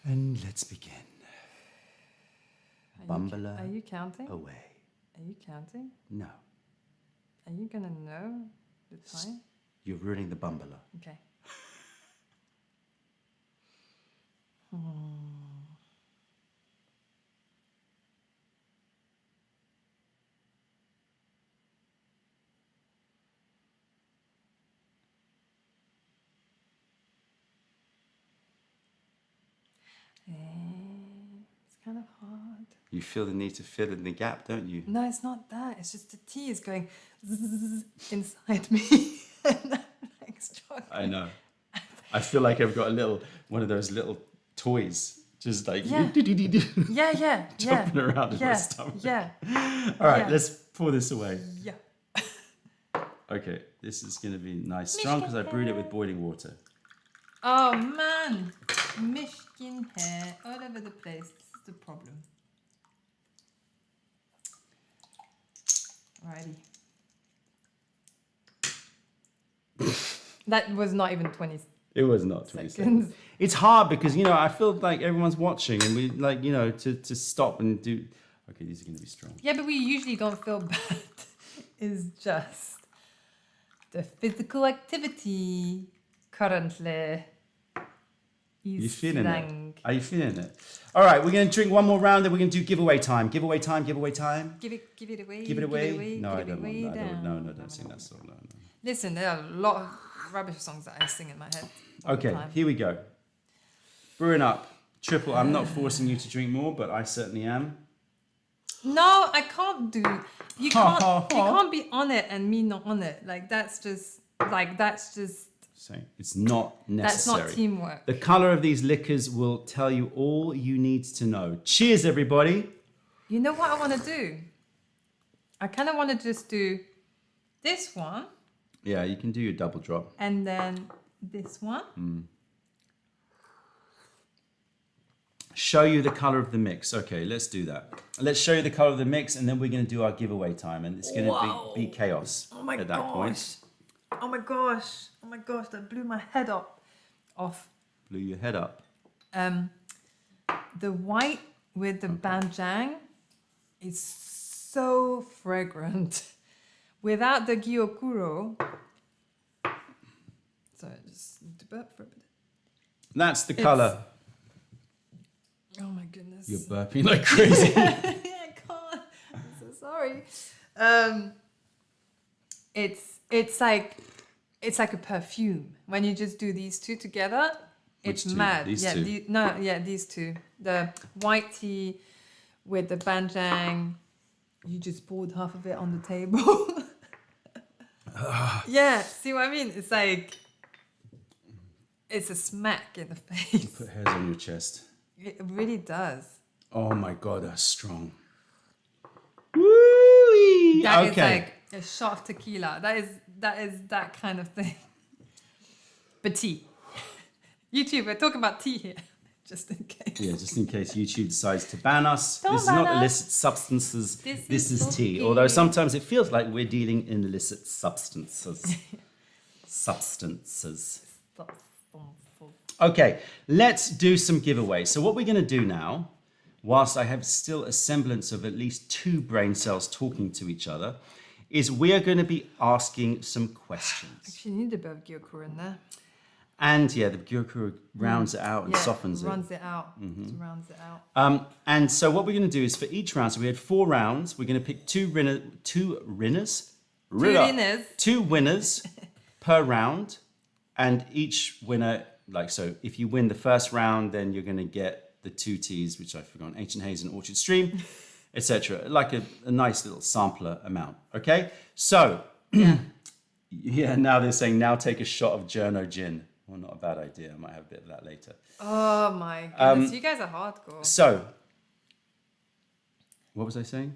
[SPEAKER 1] And let's begin. Bumbler.
[SPEAKER 2] Are you counting?
[SPEAKER 1] Away.
[SPEAKER 2] Are you counting?
[SPEAKER 1] No.
[SPEAKER 2] Are you gonna know the time?
[SPEAKER 1] You're ruining the bumbler.
[SPEAKER 2] Okay. It's kind of hard.
[SPEAKER 1] You feel the need to fill in the gap, don't you?
[SPEAKER 2] No, it's not that. It's just the tea is going zzz inside me. And I'm like struggling.
[SPEAKER 1] I know. I feel like I've got one of those little toys, just like jumping around in my stomach.
[SPEAKER 2] Yeah.
[SPEAKER 1] All right, let's pour this away.
[SPEAKER 2] Yeah.
[SPEAKER 1] Okay, this is going to be nice, strong because I brewed it with boiling water.
[SPEAKER 2] Oh man, Mishkin hair all over the place. This is the problem. Alrighty. That was not even 20
[SPEAKER 1] It was not 20
[SPEAKER 2] seconds.
[SPEAKER 1] seconds. It's hard because, I feel like everyone's watching and we to stop and do... Okay, these are going to be strong.
[SPEAKER 2] Yeah, but we usually don't feel bad. It's just the physical activity currently.
[SPEAKER 1] You feeling it? Are you feeling it? All right, we're going to drink one more round, then we're going to do giveaway time. Giveaway time, giveaway time.
[SPEAKER 2] Give it away.
[SPEAKER 1] Give it away. No,
[SPEAKER 2] give
[SPEAKER 1] I
[SPEAKER 2] it
[SPEAKER 1] don't
[SPEAKER 2] away
[SPEAKER 1] want that.
[SPEAKER 2] down.
[SPEAKER 1] No, don't sing that song. No.
[SPEAKER 2] Listen, there are a lot of rubbish songs that I sing in my head.
[SPEAKER 1] Okay, here we go. Brewing up. Triple. I'm not forcing you to drink more, but I certainly am.
[SPEAKER 2] No, I can't do. You can't be on it and me not on it. That's just.
[SPEAKER 1] So it's not necessary.
[SPEAKER 2] That's not teamwork.
[SPEAKER 1] The color of these liquors will tell you all you need to know. Cheers, everybody.
[SPEAKER 2] You know what I want to do? I kind of want to just do this one.
[SPEAKER 1] Yeah, you can do your double drop.
[SPEAKER 2] And then this one.
[SPEAKER 1] Show you the color of the mix. Okay, let's do that. Let's show you the color of the mix, and then we're going to do our giveaway time, and it's going to be chaos at that point.
[SPEAKER 2] Oh my gosh, that blew my head off.
[SPEAKER 1] Blew your head up.
[SPEAKER 2] The white with the banjang is so fragrant. Without the gyokuro, sorry, I just need to burp for a bit.
[SPEAKER 1] That's the color.
[SPEAKER 2] Oh my goodness.
[SPEAKER 1] You're burping like crazy.
[SPEAKER 2] I can't. I'm so sorry. It's like a perfume. When you just do these two together, it's mad.
[SPEAKER 1] These
[SPEAKER 2] yeah,
[SPEAKER 1] two?
[SPEAKER 2] These two. The white tea with the banjang. You just poured half of it on the table. Yeah, see what I mean? It's like it's a smack in the face.
[SPEAKER 1] You put hairs on your chest.
[SPEAKER 2] It really does.
[SPEAKER 1] Oh my God, that's strong. Woo!
[SPEAKER 2] That is
[SPEAKER 1] Okay.
[SPEAKER 2] like a shot of tequila. That is that kind of thing. But tea. YouTube, we're talking about tea here. Just in case.
[SPEAKER 1] Yeah, just in case YouTube decides to ban us.
[SPEAKER 2] Don't
[SPEAKER 1] This is
[SPEAKER 2] ban
[SPEAKER 1] not
[SPEAKER 2] us.
[SPEAKER 1] illicit substances. This is tea.
[SPEAKER 2] tea.
[SPEAKER 1] Although sometimes it feels like we're dealing in illicit substances. Substances. Okay, let's do some giveaways. So what we're going to do now, whilst I have still a semblance of at least 2 brain cells talking to each other, is we are going to be asking some questions.
[SPEAKER 2] Actually, you need a bit of gyokuro in there.
[SPEAKER 1] And yeah, the gyokuro rounds it out and softens it.
[SPEAKER 2] Runs it out. Just rounds it out.
[SPEAKER 1] And so what we're going to do is for each round, so we had 4 rounds, we're going to pick 2 winners per round, and each winner, like, so if you win the first round, then you're going to get the 2 teas, which I've forgotten, Ancient Haze and Orchard Stream, etc. Like a nice little sampler amount. Okay, so yeah, now they're saying now take a shot of Journo gin. Well, not a bad idea. I might have a bit of that later.
[SPEAKER 2] Oh my goodness, you guys are hardcore.
[SPEAKER 1] So, what was I saying?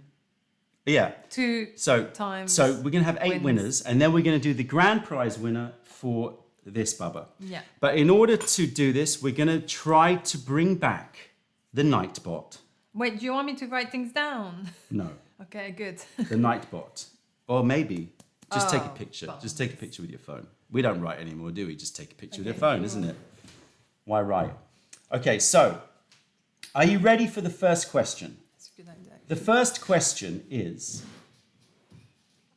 [SPEAKER 1] Yeah.
[SPEAKER 2] 2 times.
[SPEAKER 1] So we're going to have 8
[SPEAKER 2] wins.
[SPEAKER 1] winners, and then we're going to do the grand prize winner for this Bubba.
[SPEAKER 2] Yeah.
[SPEAKER 1] But in order to do this, we're going to try to bring back the Nightbot.
[SPEAKER 2] Wait, do you want me to write things down?
[SPEAKER 1] No,
[SPEAKER 2] Okay, good.
[SPEAKER 1] the Nightbot. Or maybe just take a
[SPEAKER 2] Oh,
[SPEAKER 1] picture.
[SPEAKER 2] bums.
[SPEAKER 1] Just take a picture with your phone. We don't write anymore, do we? Just take a picture with your phone, isn't it? Why write? Okay, so are you ready for the first question?
[SPEAKER 2] That's a good idea.
[SPEAKER 1] The first question is,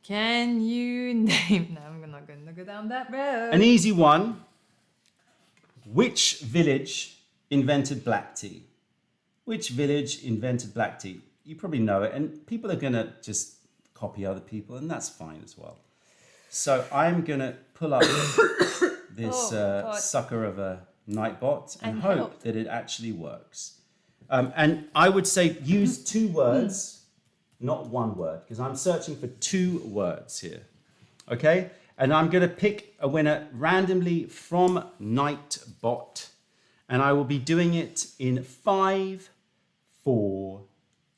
[SPEAKER 2] Can you name? No, I'm not going to go down that road.
[SPEAKER 1] an easy one. Which village invented black tea? Which village invented black tea? You probably know it, and people are going to just copy other people, and that's fine as well. So I'm going to pull up this sucker of a Nightbot and hope that it actually works. And I would say use 2 words, not 1 word, because I'm searching for 2 words here. Okay? And I'm going to pick a winner randomly from Nightbot. And I will be doing it in 5, 4,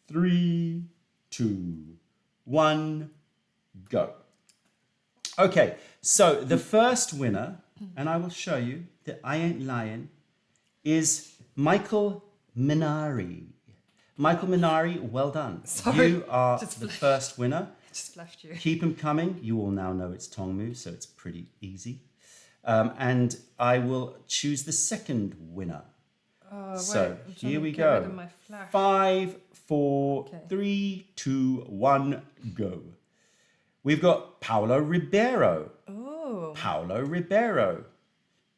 [SPEAKER 1] 3, 2, 1, go. Okay, so the first winner, and I will show you that I ain't lying, is Michael Minari. Michael Minari, well done.
[SPEAKER 2] Sorry,
[SPEAKER 1] You are the first winner.
[SPEAKER 2] Just flashed you.
[SPEAKER 1] Keep them coming. You all now know it's Tongmu, so it's pretty easy. And I will choose the second winner. So
[SPEAKER 2] I'm trying
[SPEAKER 1] here
[SPEAKER 2] to
[SPEAKER 1] we
[SPEAKER 2] get rid of
[SPEAKER 1] go.
[SPEAKER 2] my flash.
[SPEAKER 1] 5, 4,
[SPEAKER 2] Okay.
[SPEAKER 1] 3, 2, 1, go. We've got Paulo Ribeiro.
[SPEAKER 2] Oh.
[SPEAKER 1] Paulo Ribeiro.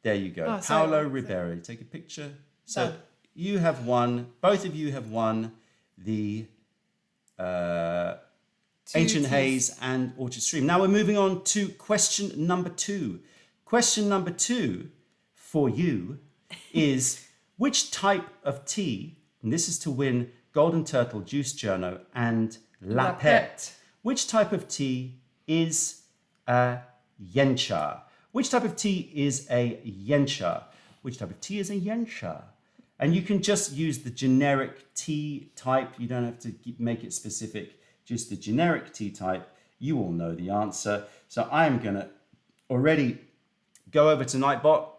[SPEAKER 1] There you go.
[SPEAKER 2] Oh, sorry,
[SPEAKER 1] Paulo
[SPEAKER 2] one
[SPEAKER 1] Ribeiro. Take a picture. So
[SPEAKER 2] Done.
[SPEAKER 1] you have won, both of you have won the Ancient
[SPEAKER 2] teas.
[SPEAKER 1] Haze and Orchard Stream. Now we're moving on to question number 2. Question number 2 for you is which type of tea, and this is to win Golden Turtle, Juice Journo, and Lapette.
[SPEAKER 2] Lapette.
[SPEAKER 1] Which type of tea is a yencha? Which type of tea is a yencha? Which type of tea is a yencha? And you can just use the generic tea type. You don't have to make it specific. Just the generic tea type. You all know the answer. So I'm going to already go over to Nightbot.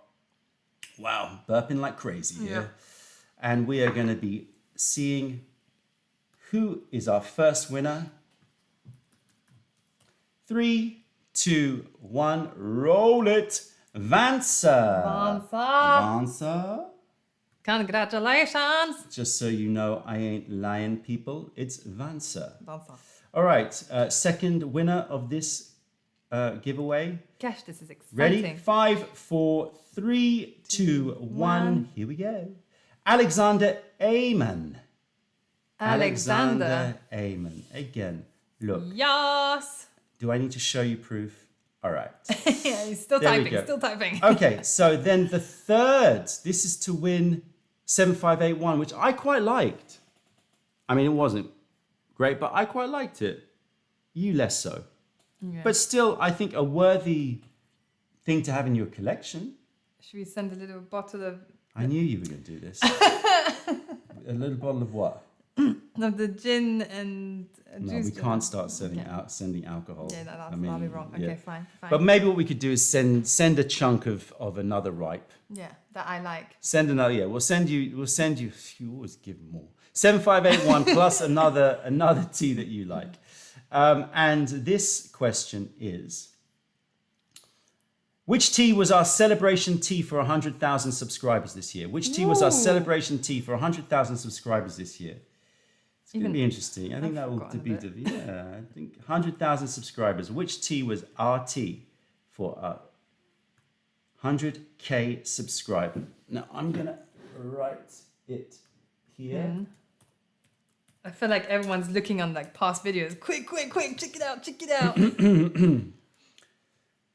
[SPEAKER 1] Wow, burping like crazy here.
[SPEAKER 2] Yeah.
[SPEAKER 1] And we are going to be seeing who is our first winner. 3, 2, 1, roll it. Vansa. Vansa.
[SPEAKER 2] Congratulations.
[SPEAKER 1] Just so you know, I ain't lying, people. It's Vansa.
[SPEAKER 2] Vansa.
[SPEAKER 1] All right, second winner of this giveaway.
[SPEAKER 2] Gosh, this is exciting.
[SPEAKER 1] Ready? 5, 4, 3, 2, 1. Here we go. Alexander Amen.
[SPEAKER 2] Alexander.
[SPEAKER 1] Amen. Again, look.
[SPEAKER 2] Yes.
[SPEAKER 1] Do I need to show you proof? All right.
[SPEAKER 2] Yeah, he's still
[SPEAKER 1] There we
[SPEAKER 2] typing.
[SPEAKER 1] go.
[SPEAKER 2] Still typing.
[SPEAKER 1] Okay, so then the third, this is to win 7581, which I quite liked. I mean, it wasn't great, but I quite liked it. You less so.
[SPEAKER 2] Yeah.
[SPEAKER 1] But still, I think a worthy thing to have in your collection.
[SPEAKER 2] Should we send a little bottle of
[SPEAKER 1] I knew you were going to do this. A little bottle of what?
[SPEAKER 2] of the gin and
[SPEAKER 1] No,
[SPEAKER 2] juice.
[SPEAKER 1] we can't start sending
[SPEAKER 2] Okay.
[SPEAKER 1] sending alcohol.
[SPEAKER 2] Yeah, that'll
[SPEAKER 1] I
[SPEAKER 2] be wrong.
[SPEAKER 1] yeah.
[SPEAKER 2] Okay, fine.
[SPEAKER 1] But maybe what we could do is send a chunk of another ripe.
[SPEAKER 2] Yeah, that I like.
[SPEAKER 1] Send another. Yeah, we'll send you. You always give more. 7581 plus another tea that you like. And this question is: which tea was our celebration tea for 100,000 subscribers this year? Which tea was our celebration tea for 100,000 subscribers this year? It's going to be interesting. I think that will be, I think 100,000 subscribers. Which tea was our tea for a 100K subscriber? Now, I'm going to write it here.
[SPEAKER 2] I feel like everyone's looking on like past videos. Quick, check it out.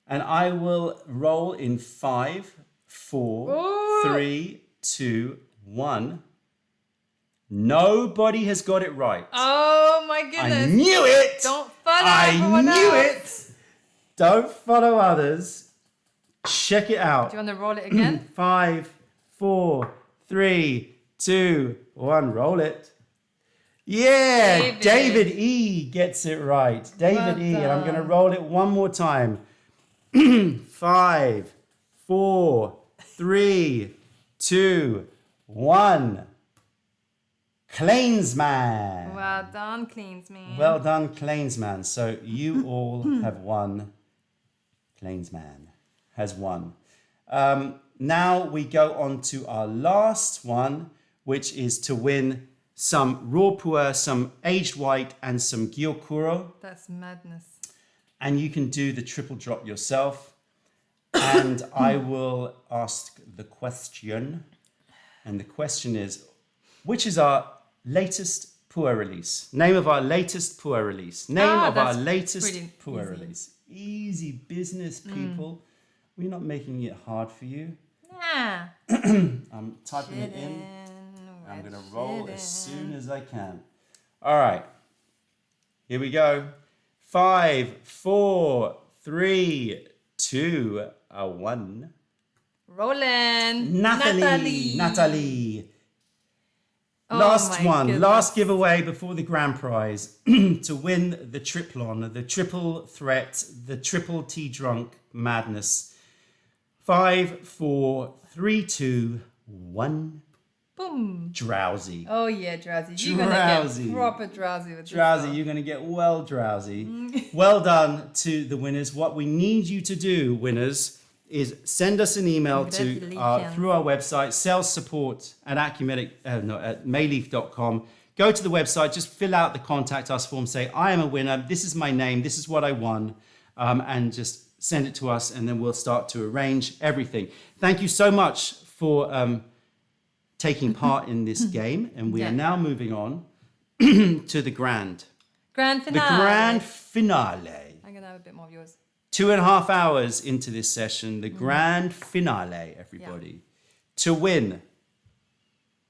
[SPEAKER 1] And I will roll in 5, 4, 3, 2, 1. Nobody has got it right.
[SPEAKER 2] Oh my goodness.
[SPEAKER 1] I knew it.
[SPEAKER 2] Don't follow everyone else.
[SPEAKER 1] I knew it. Don't follow others. Check it out.
[SPEAKER 2] Do you want to roll it again?
[SPEAKER 1] 5, 4, 3, 2, 1. Roll it. Yeah, David E gets it right. David E. And I'm going to roll it one more time. 5, 4, 3, 2, 1. Klainsman.
[SPEAKER 2] Well done, Klainsman.
[SPEAKER 1] Well done, Klainsman. So you all have won. Klainsman has won. Now we go on to our last one, which is to win some raw puer, some aged white, and some gyokuro.
[SPEAKER 2] That's madness.
[SPEAKER 1] And you can do the triple drop yourself. And I will ask the question. And the question is, which is our latest puer release? Name of our latest puer release. Name of our latest puer release. Easy business, people. We're not making it hard for you.
[SPEAKER 2] Yeah.
[SPEAKER 1] I'm typing it in. I'm going to roll as soon as I can. All right. Here we go. 5, 4, 3, 2, 1.
[SPEAKER 2] Rolling.
[SPEAKER 1] Natalie.
[SPEAKER 2] Oh
[SPEAKER 1] Last one.
[SPEAKER 2] goodness.
[SPEAKER 1] Last giveaway before the grand prize to win the triplon, the triple threat, the triple tea drunk madness. 5, 4, 3, 2, 1.
[SPEAKER 2] Boom.
[SPEAKER 1] Drowsy.
[SPEAKER 2] Oh yeah, drowsy. You're going to get proper drowsy with
[SPEAKER 1] Drowsy,
[SPEAKER 2] this
[SPEAKER 1] you're going to get well drowsy. Well done to the winners. What we need you to do, winners, is send us an email to through our website, sales support at mayleaf.com. Go to the website, just fill out the contact us form, say, I am a winner, this is my name, this is what I won, and just send it to us, and then we'll start to arrange everything. Thank you so much for taking part in this game, and we are now moving on to the grand
[SPEAKER 2] finale.
[SPEAKER 1] The grand finale.
[SPEAKER 2] I'm going to have a bit more of yours.
[SPEAKER 1] 2.5 hours into this session, the grand finale, everybody, to win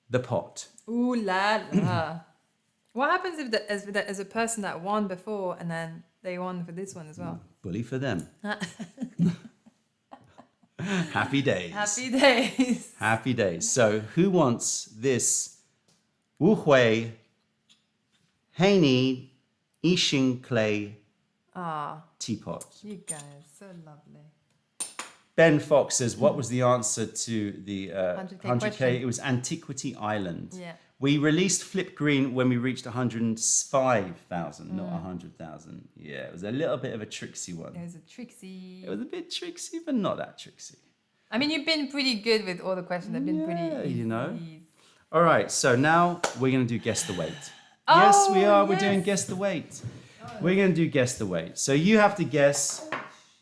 [SPEAKER 1] the pot.
[SPEAKER 2] Ooh la la. What happens if as a person that won before and then they won for this one as well?
[SPEAKER 1] Bully for them. Happy days.
[SPEAKER 2] Happy days.
[SPEAKER 1] Happy days. So who wants this Wu Hui Haney Yixing clay teapot?
[SPEAKER 2] You guys, so lovely.
[SPEAKER 1] Ben Fox says, what was the answer to the 100K?
[SPEAKER 2] question.
[SPEAKER 1] It was Antiquity Island.
[SPEAKER 2] Yeah.
[SPEAKER 1] We released Flip Green when we reached 105,000, not 100,000. Yeah, it was a little bit of a tricksy one.
[SPEAKER 2] It was a tricksy.
[SPEAKER 1] It was a bit tricksy, but not that tricksy.
[SPEAKER 2] I mean, you've been pretty good with all the questions. They've been pretty easy.
[SPEAKER 1] You know. All right, so now we're going to do Guess the Weight. Yes, we are. We're doing Guess the Weight. We're going to do Guess the Weight. So you have to guess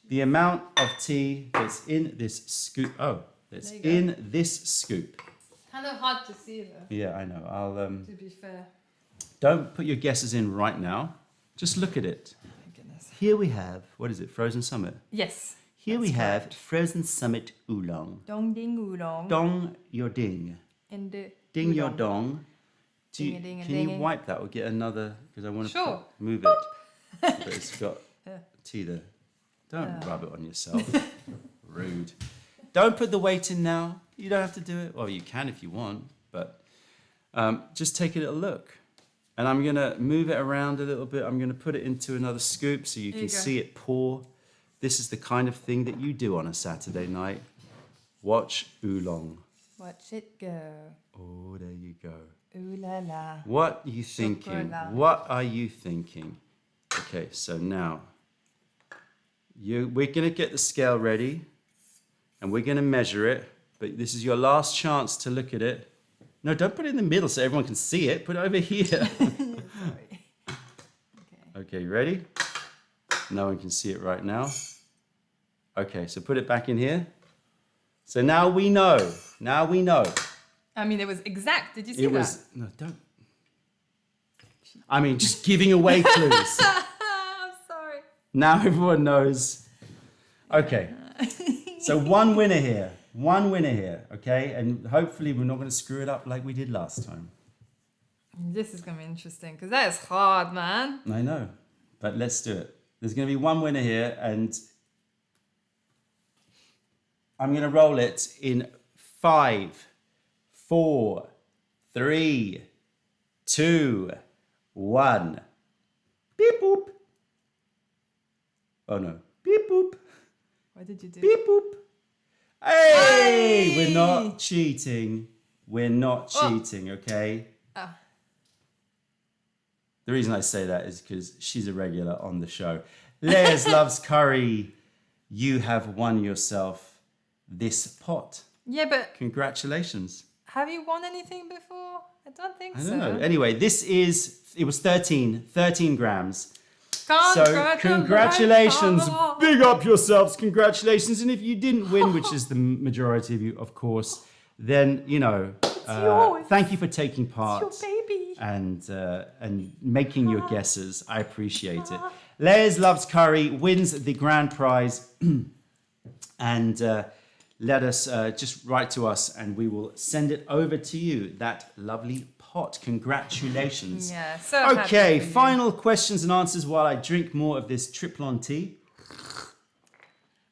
[SPEAKER 1] the amount of tea that's in this scoop. Oh, that's in this scoop.
[SPEAKER 2] Kind of hard to see though.
[SPEAKER 1] Yeah, I know. I'll
[SPEAKER 2] To be fair.
[SPEAKER 1] don't put your guesses in right now. Just look at it.
[SPEAKER 2] Oh my goodness.
[SPEAKER 1] Here we have, what is it? Frozen Summit.
[SPEAKER 2] Yes.
[SPEAKER 1] Here we have Frozen Summit Oolong.
[SPEAKER 2] Dong ding oolong.
[SPEAKER 1] Dong your ding.
[SPEAKER 2] In the
[SPEAKER 1] Ding your
[SPEAKER 2] oolong.
[SPEAKER 1] dong. Can you wipe that or get another? Because I want to move it. But it's got tea there. Don't rub it on yourself. Rude. Don't put the weight in now. You don't have to do it. Well, you can if you want, but just take a little look. And I'm going to move it around a little bit. I'm going to put it into another scoop so you can see it pour. This is the kind of thing that you do on a Saturday night. Watch oolong.
[SPEAKER 2] Watch it go.
[SPEAKER 1] Oh, there you go.
[SPEAKER 2] Ooh la la.
[SPEAKER 1] What are you thinking? What are you thinking? Okay, so now we're going to get the scale ready and we're going to measure it. But this is your last chance to look at it. No, don't put it in the middle so everyone can see it. Put it over here.
[SPEAKER 2] Sorry.
[SPEAKER 1] Okay, you ready? No one can see it right now. Okay, so put it back in here. So now we know. Now we know.
[SPEAKER 2] I mean, it was exact. Did you see that?
[SPEAKER 1] It was... No, don't. I mean, just giving away clues.
[SPEAKER 2] I'm sorry.
[SPEAKER 1] Now everyone knows. Okay. So one winner here. One winner here, okay? And hopefully we're not going to screw it up like we did last time.
[SPEAKER 2] This is going to be interesting because that is hard, man.
[SPEAKER 1] I know, but let's do it. There's going to be one winner here and I'm going to roll it in 5, 4, 3, 2, 1. Beep boop. Oh no. Beep boop.
[SPEAKER 2] What did you do?
[SPEAKER 1] Beep boop. Hey! We're not cheating. We're not cheating, okay? The reason I say that is because she's a regular on the show. Les Loves Curry. You have won yourself this pot.
[SPEAKER 2] Yeah, but...
[SPEAKER 1] Congratulations.
[SPEAKER 2] Have you won anything before? I don't think so.
[SPEAKER 1] I don't know. Anyway, it was 13 grams. So congratulations. Big up yourselves. Congratulations. And if you didn't win, which is the majority of you, of course, then, you know, thank you for taking part.
[SPEAKER 2] It's your baby.
[SPEAKER 1] And making your guesses. I appreciate it. Les Loves Curry wins the grand prize. And let us just write to us and we will send it over to you. That lovely pot. Congratulations.
[SPEAKER 2] Yeah, so
[SPEAKER 1] okay, final questions and answers while I drink more of this Triplon tea.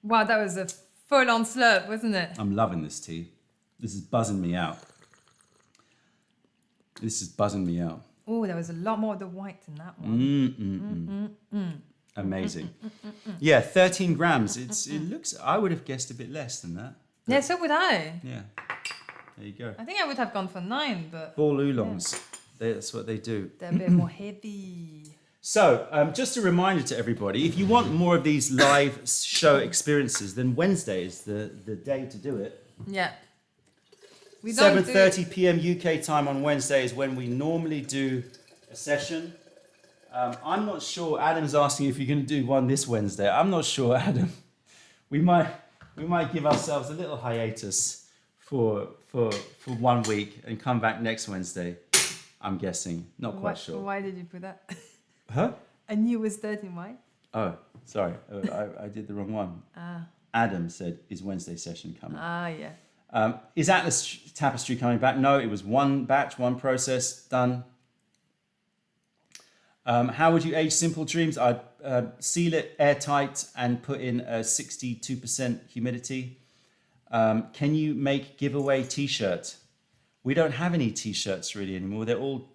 [SPEAKER 2] Wow, that was a full-on slurp, wasn't it?
[SPEAKER 1] I'm loving this tea. This is buzzing me out. This is buzzing me out.
[SPEAKER 2] Oh, there was a lot more of the white in that one.
[SPEAKER 1] Amazing. Yeah, 13 grams. It looks, I would have guessed a bit less than that.
[SPEAKER 2] Yeah, so would I.
[SPEAKER 1] Yeah. There you go.
[SPEAKER 2] I think I would have gone for 9, but...
[SPEAKER 1] Ball oolongs. That's what they do.
[SPEAKER 2] They're a bit more heavy.
[SPEAKER 1] So, just a reminder to everybody, if you want more of these live show experiences, then Wednesday is the day to do it.
[SPEAKER 2] Yeah.
[SPEAKER 1] 7:30 p.m. UK time on Wednesday is when we normally do a session. I'm not sure. Adam's asking if you're going to do one this Wednesday. I'm not sure, Adam. We might give ourselves a little hiatus for 1 week and come back next Wednesday. I'm guessing. Not quite sure.
[SPEAKER 2] Why did you put that?
[SPEAKER 1] Huh?
[SPEAKER 2] I knew it was 13. Why?
[SPEAKER 1] Oh, sorry. I did the wrong one. Adam said, is Wednesday session coming?
[SPEAKER 2] Yeah.
[SPEAKER 1] Is Atlas Tapestry coming back? No, it was one batch, one process, done. How would you age Simple Dreams? I'd seal it airtight and put in a 62% humidity. Can you make giveaway t-shirt? We don't have any t-shirts really anymore. They're all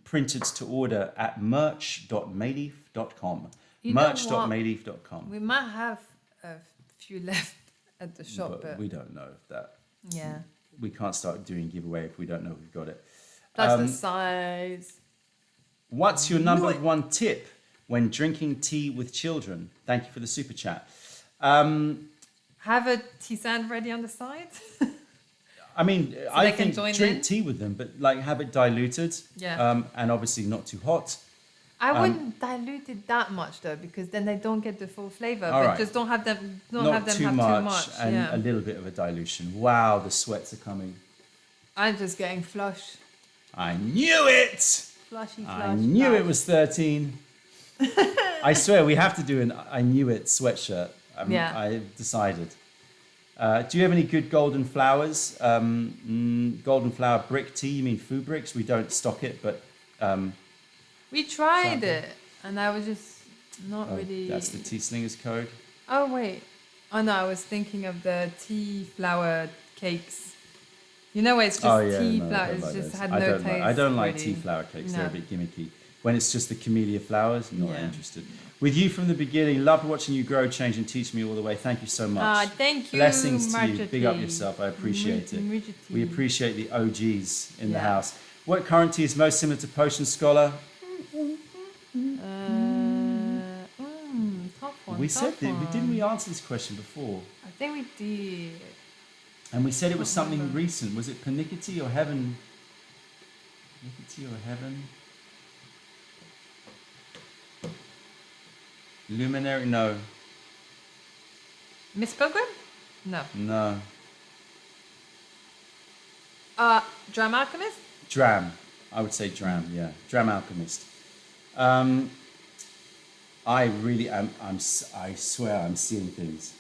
[SPEAKER 1] printed to order at merch.mayleaf.com. Merch.mayleaf.com.
[SPEAKER 2] We might have a few left at the shop, but
[SPEAKER 1] we don't know if that.
[SPEAKER 2] Yeah.
[SPEAKER 1] We can't start doing giveaway if we don't know we've got it.
[SPEAKER 2] That's the size.
[SPEAKER 1] What's your number one tip when drinking tea with children? Thank you for the super chat.
[SPEAKER 2] Have a tea stand ready on the side.
[SPEAKER 1] I mean,
[SPEAKER 2] so
[SPEAKER 1] I think drink tea with them, but like have it diluted.
[SPEAKER 2] Yeah.
[SPEAKER 1] And obviously not too hot.
[SPEAKER 2] I wouldn't dilute it that much though, because then they don't get the full flavor.
[SPEAKER 1] All
[SPEAKER 2] but
[SPEAKER 1] right.
[SPEAKER 2] Just don't have them.
[SPEAKER 1] Not
[SPEAKER 2] have them
[SPEAKER 1] too
[SPEAKER 2] have
[SPEAKER 1] much,
[SPEAKER 2] too much.
[SPEAKER 1] and
[SPEAKER 2] yeah.
[SPEAKER 1] a little bit of a dilution. Wow, the sweats are coming.
[SPEAKER 2] I'm just getting flush.
[SPEAKER 1] I knew it.
[SPEAKER 2] Flushy,
[SPEAKER 1] I knew it was 13. I swear we have to do an I knew it sweatshirt. I decided. Do you have any good golden flowers? Golden flower brick tea? You mean food bricks? We don't stock it, but
[SPEAKER 2] we tried it, and I was just not really.
[SPEAKER 1] That's the tea slingers code.
[SPEAKER 2] Oh wait, oh no, I was thinking of the tea flower cakes. You know, it's just tea
[SPEAKER 1] no,
[SPEAKER 2] flour.
[SPEAKER 1] I don't
[SPEAKER 2] It's
[SPEAKER 1] like
[SPEAKER 2] just
[SPEAKER 1] those.
[SPEAKER 2] had
[SPEAKER 1] I
[SPEAKER 2] no
[SPEAKER 1] don't
[SPEAKER 2] taste.
[SPEAKER 1] I don't like
[SPEAKER 2] really.
[SPEAKER 1] tea flour cakes.
[SPEAKER 2] No.
[SPEAKER 1] They're a bit gimmicky. When it's just the camellia flowers, not
[SPEAKER 2] Yeah.
[SPEAKER 1] interested. With you from the beginning, loved watching you grow, change, and teach me all the way. Thank you so much.
[SPEAKER 2] Thank you.
[SPEAKER 1] Blessings to you. Big up
[SPEAKER 2] Marjorie.
[SPEAKER 1] yourself. I appreciate it.
[SPEAKER 2] Marjorie.
[SPEAKER 1] We appreciate the OGs in the
[SPEAKER 2] Yeah.
[SPEAKER 1] house. What current tea is most similar to Potion Scholar?
[SPEAKER 2] Tough one.
[SPEAKER 1] We
[SPEAKER 2] tough
[SPEAKER 1] said that.
[SPEAKER 2] one.
[SPEAKER 1] Didn't we answer this question before?
[SPEAKER 2] I think we did.
[SPEAKER 1] And we said it was
[SPEAKER 2] Can't
[SPEAKER 1] something
[SPEAKER 2] remember.
[SPEAKER 1] recent. Was it Pernickety or Heaven? Pernickety or Heaven? Luminary? No.
[SPEAKER 2] Miss Pilgrim? No.
[SPEAKER 1] No.
[SPEAKER 2] Dram Alchemist?
[SPEAKER 1] Dram. I would say Dram, yeah. Dram Alchemist. I really am, I swear I'm seeing things.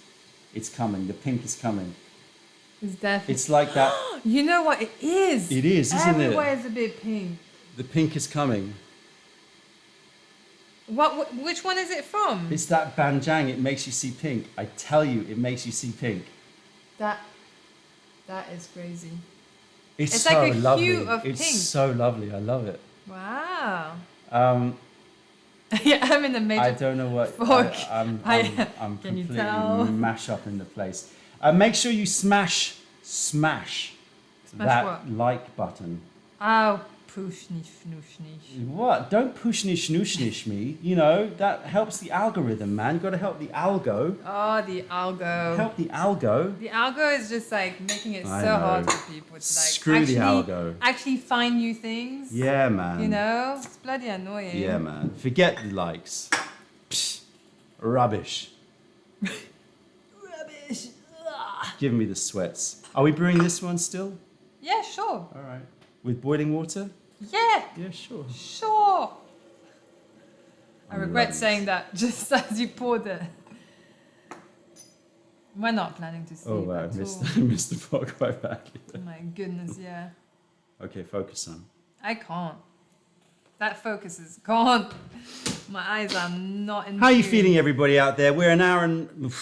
[SPEAKER 1] It's coming. The pink is coming.
[SPEAKER 2] It's definitely.
[SPEAKER 1] It's like that.
[SPEAKER 2] You know what it is?
[SPEAKER 1] It is, isn't it?
[SPEAKER 2] Everywhere is a bit pink.
[SPEAKER 1] The pink is coming.
[SPEAKER 2] Which one is it from?
[SPEAKER 1] It's that banjang. It makes you see pink. I tell you, it makes you see pink.
[SPEAKER 2] That is crazy.
[SPEAKER 1] It's
[SPEAKER 2] It's
[SPEAKER 1] so
[SPEAKER 2] like a hue
[SPEAKER 1] lovely.
[SPEAKER 2] of
[SPEAKER 1] It's
[SPEAKER 2] pink.
[SPEAKER 1] so lovely. I love it.
[SPEAKER 2] Wow.
[SPEAKER 1] Um,
[SPEAKER 2] Yeah, I'm in the major.
[SPEAKER 1] I don't know what.
[SPEAKER 2] Fuck.
[SPEAKER 1] I'm
[SPEAKER 2] Can you
[SPEAKER 1] completely
[SPEAKER 2] tell?
[SPEAKER 1] mash up in the place. Make sure you smash that
[SPEAKER 2] what?
[SPEAKER 1] like button.
[SPEAKER 2] Oh, pushnish, nooshnish.
[SPEAKER 1] What? Don't pushnish nooshnish me. You know, that helps the algorithm, man. You got to help the algo.
[SPEAKER 2] Oh, the algo.
[SPEAKER 1] Help the algo.
[SPEAKER 2] The algo is just like making it
[SPEAKER 1] I
[SPEAKER 2] so
[SPEAKER 1] know.
[SPEAKER 2] hard for people to like
[SPEAKER 1] Screw the algo.
[SPEAKER 2] actually find new things.
[SPEAKER 1] Yeah, man.
[SPEAKER 2] You know, it's bloody annoying.
[SPEAKER 1] Yeah, man. Forget the likes. Psh, rubbish.
[SPEAKER 2] Rubbish. Ugh.
[SPEAKER 1] Give me the sweats. Are we brewing this one still?
[SPEAKER 2] Yeah, sure.
[SPEAKER 1] All right. With boiling water?
[SPEAKER 2] Yeah,
[SPEAKER 1] Yeah, sure.
[SPEAKER 2] sure. I
[SPEAKER 1] I'm
[SPEAKER 2] regret
[SPEAKER 1] loving
[SPEAKER 2] saying that just as you poured it. We're not planning to see.
[SPEAKER 1] Oh, wow. I
[SPEAKER 2] at
[SPEAKER 1] missed,
[SPEAKER 2] all.
[SPEAKER 1] I missed the part quite badly.
[SPEAKER 2] Oh my goodness, yeah.
[SPEAKER 1] Okay, focus on.
[SPEAKER 2] I can't. That focus is gone. My eyes are not in.
[SPEAKER 1] How are you
[SPEAKER 2] tune.
[SPEAKER 1] feeling, everybody out there? We're an hour and...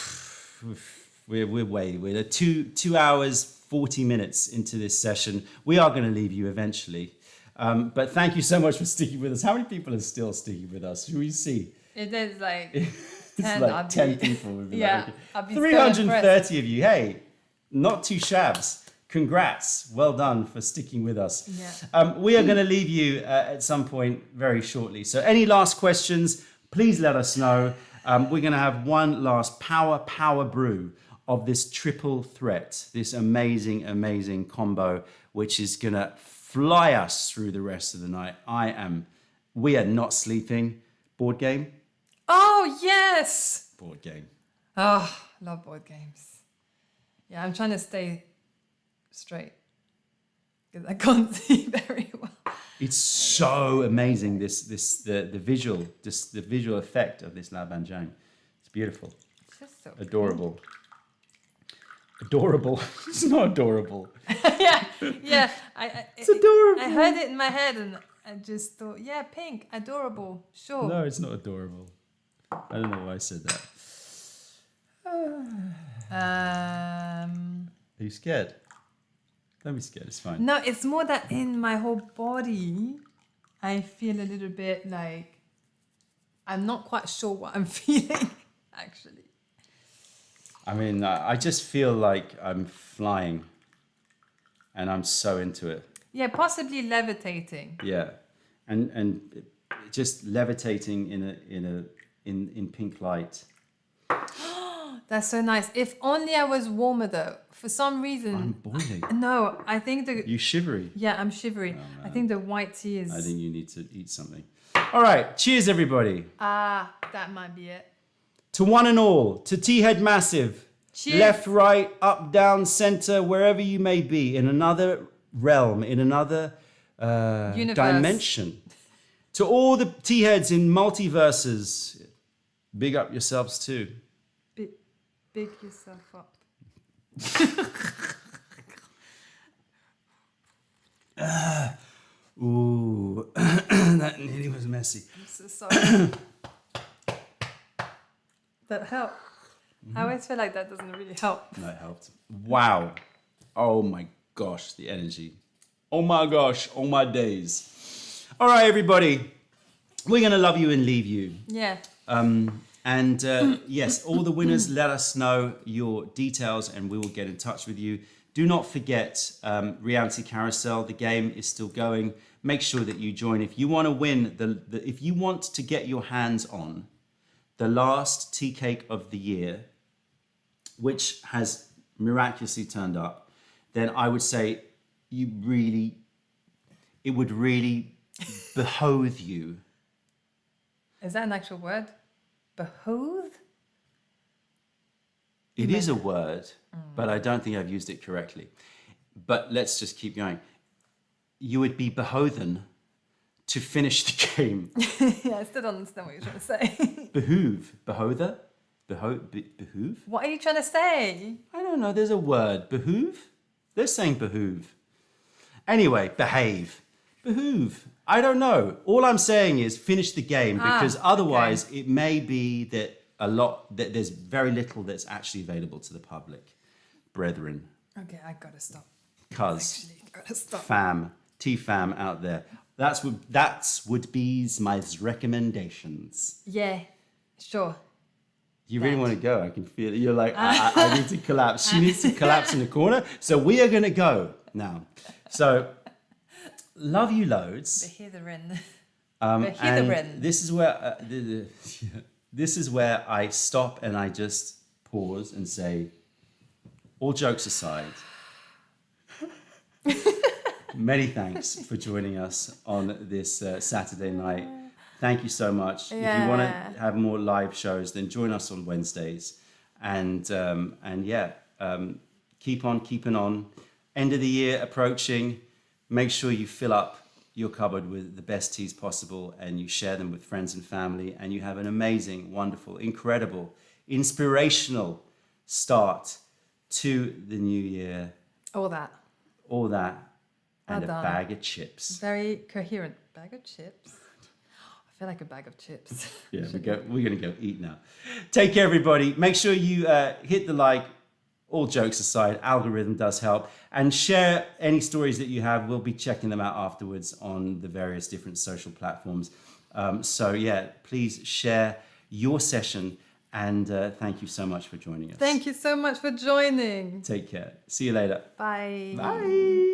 [SPEAKER 1] We're 2 hours, 40 minutes into this session. We are going to leave you eventually. But thank you so much for sticking with us. How many people are still sticking with us? Who we see?
[SPEAKER 2] It is like
[SPEAKER 1] It's
[SPEAKER 2] 10.
[SPEAKER 1] like
[SPEAKER 2] I'll be-
[SPEAKER 1] 10 people. We'll be
[SPEAKER 2] Yeah,
[SPEAKER 1] like,
[SPEAKER 2] I'll be so
[SPEAKER 1] 330 of you. Hey, not too shabs. Congrats. Well done for sticking with us.
[SPEAKER 2] Yeah.
[SPEAKER 1] We are going to leave you at some point very shortly. So any last questions, please let us know. We're going to have one last power brew of this triple threat, this amazing combo, which is going to fly us through the rest of the night. We are not sleeping. Board game?
[SPEAKER 2] Oh yes.
[SPEAKER 1] Board game.
[SPEAKER 2] Oh, love board games. Yeah, I'm trying to stay straight because I can't see very well.
[SPEAKER 1] It's so amazing. The visual effect of this La Banjang. It's beautiful,
[SPEAKER 2] It's just so
[SPEAKER 1] adorable. Adorable. It's not adorable.
[SPEAKER 2] yeah.
[SPEAKER 1] It's adorable.
[SPEAKER 2] I heard it in my head and I just thought, yeah, pink, adorable, sure.
[SPEAKER 1] No, it's not adorable. I don't know why I said that. Are you scared? Don't be scared. It's fine.
[SPEAKER 2] No, it's more that in my whole body, I feel a little bit like I'm not quite sure what I'm feeling, actually.
[SPEAKER 1] I mean, I just feel like I'm flying, and I'm so into it.
[SPEAKER 2] Yeah, possibly levitating.
[SPEAKER 1] Yeah, and just levitating in pink light.
[SPEAKER 2] That's so nice. If only I was warmer though. For some reason.
[SPEAKER 1] I'm boiling.
[SPEAKER 2] No, I think
[SPEAKER 1] You shivery.
[SPEAKER 2] Yeah, I'm shivery.
[SPEAKER 1] Oh,
[SPEAKER 2] I think the white tea is.
[SPEAKER 1] I think you need to eat something. All right, cheers everybody.
[SPEAKER 2] That might be it.
[SPEAKER 1] To one and all, to Teahead Massive.
[SPEAKER 2] Cheers.
[SPEAKER 1] Left, right, up, down, center, wherever you may be, in another realm, in another
[SPEAKER 2] Universe.
[SPEAKER 1] dimension. To all the Teaheads in multiverses, big up yourselves too.
[SPEAKER 2] Big yourself up.
[SPEAKER 1] Ooh, that nearly was messy.
[SPEAKER 2] I'm so sorry. That helped. I always feel like that doesn't really help.
[SPEAKER 1] That helped. Wow. Oh my gosh, the energy. Oh my gosh, oh my days. All right, everybody. We're going to love you and leave you.
[SPEAKER 2] Yeah.
[SPEAKER 1] Yes, all the winners, let us know your details and we will get in touch with you. Do not forget Reality Carousel. The game is still going. Make sure that you join. If you want to win, if you want to get your hands on the last tea cake of the year, which has miraculously turned up, then I would say it would really behoove you.
[SPEAKER 2] Is that an actual word? Behoove?
[SPEAKER 1] It is a word, but I don't think I've used it correctly. But let's just keep going. You would be beholden to finish the game.
[SPEAKER 2] Yeah, I still don't understand what you're trying to say.
[SPEAKER 1] Behoove. Behother? Behoove?
[SPEAKER 2] What are you trying to say?
[SPEAKER 1] I don't know. There's a word. Behoove? They're saying behoove. Anyway, behave. Behoove. I don't know. All I'm saying is finish the game because otherwise it may be that that there's very little that's actually available to the public. Brethren.
[SPEAKER 2] Okay, I gotta stop.
[SPEAKER 1] Cuz.
[SPEAKER 2] Actually, gotta stop.
[SPEAKER 1] Fam. T-fam out there. That's would be my recommendations.
[SPEAKER 2] Yeah, sure.
[SPEAKER 1] You really want to go. I can feel it. You're like, I need to collapse. She needs to collapse in the corner. So we are going to go now. So love you loads.
[SPEAKER 2] Behitheren.
[SPEAKER 1] And this is where this is where I stop and I just pause and say, all jokes aside, many thanks for joining us on this Saturday night. Thank you so much.
[SPEAKER 2] Yeah.
[SPEAKER 1] If you want to have more live shows, then join us on Wednesdays. And keep on keeping on. End of the year approaching. Make sure you fill up your cupboard with the best teas possible and you share them with friends and family. And you have an amazing, wonderful, incredible, inspirational start to the new year.
[SPEAKER 2] All that.
[SPEAKER 1] And
[SPEAKER 2] Well
[SPEAKER 1] a
[SPEAKER 2] done.
[SPEAKER 1] bag of chips.
[SPEAKER 2] Very coherent. Bag of chips? I feel like a bag of chips.
[SPEAKER 1] Yeah, we're going to go eat now. Take care, everybody. Make sure you hit the like. All jokes aside, algorithm does help. And share any stories that you have. We'll be checking them out afterwards on the various different social platforms. Please share your session. And thank you so much for joining us.
[SPEAKER 2] Thank you so much for joining.
[SPEAKER 1] Take care. See you later.
[SPEAKER 2] Bye.
[SPEAKER 1] Bye.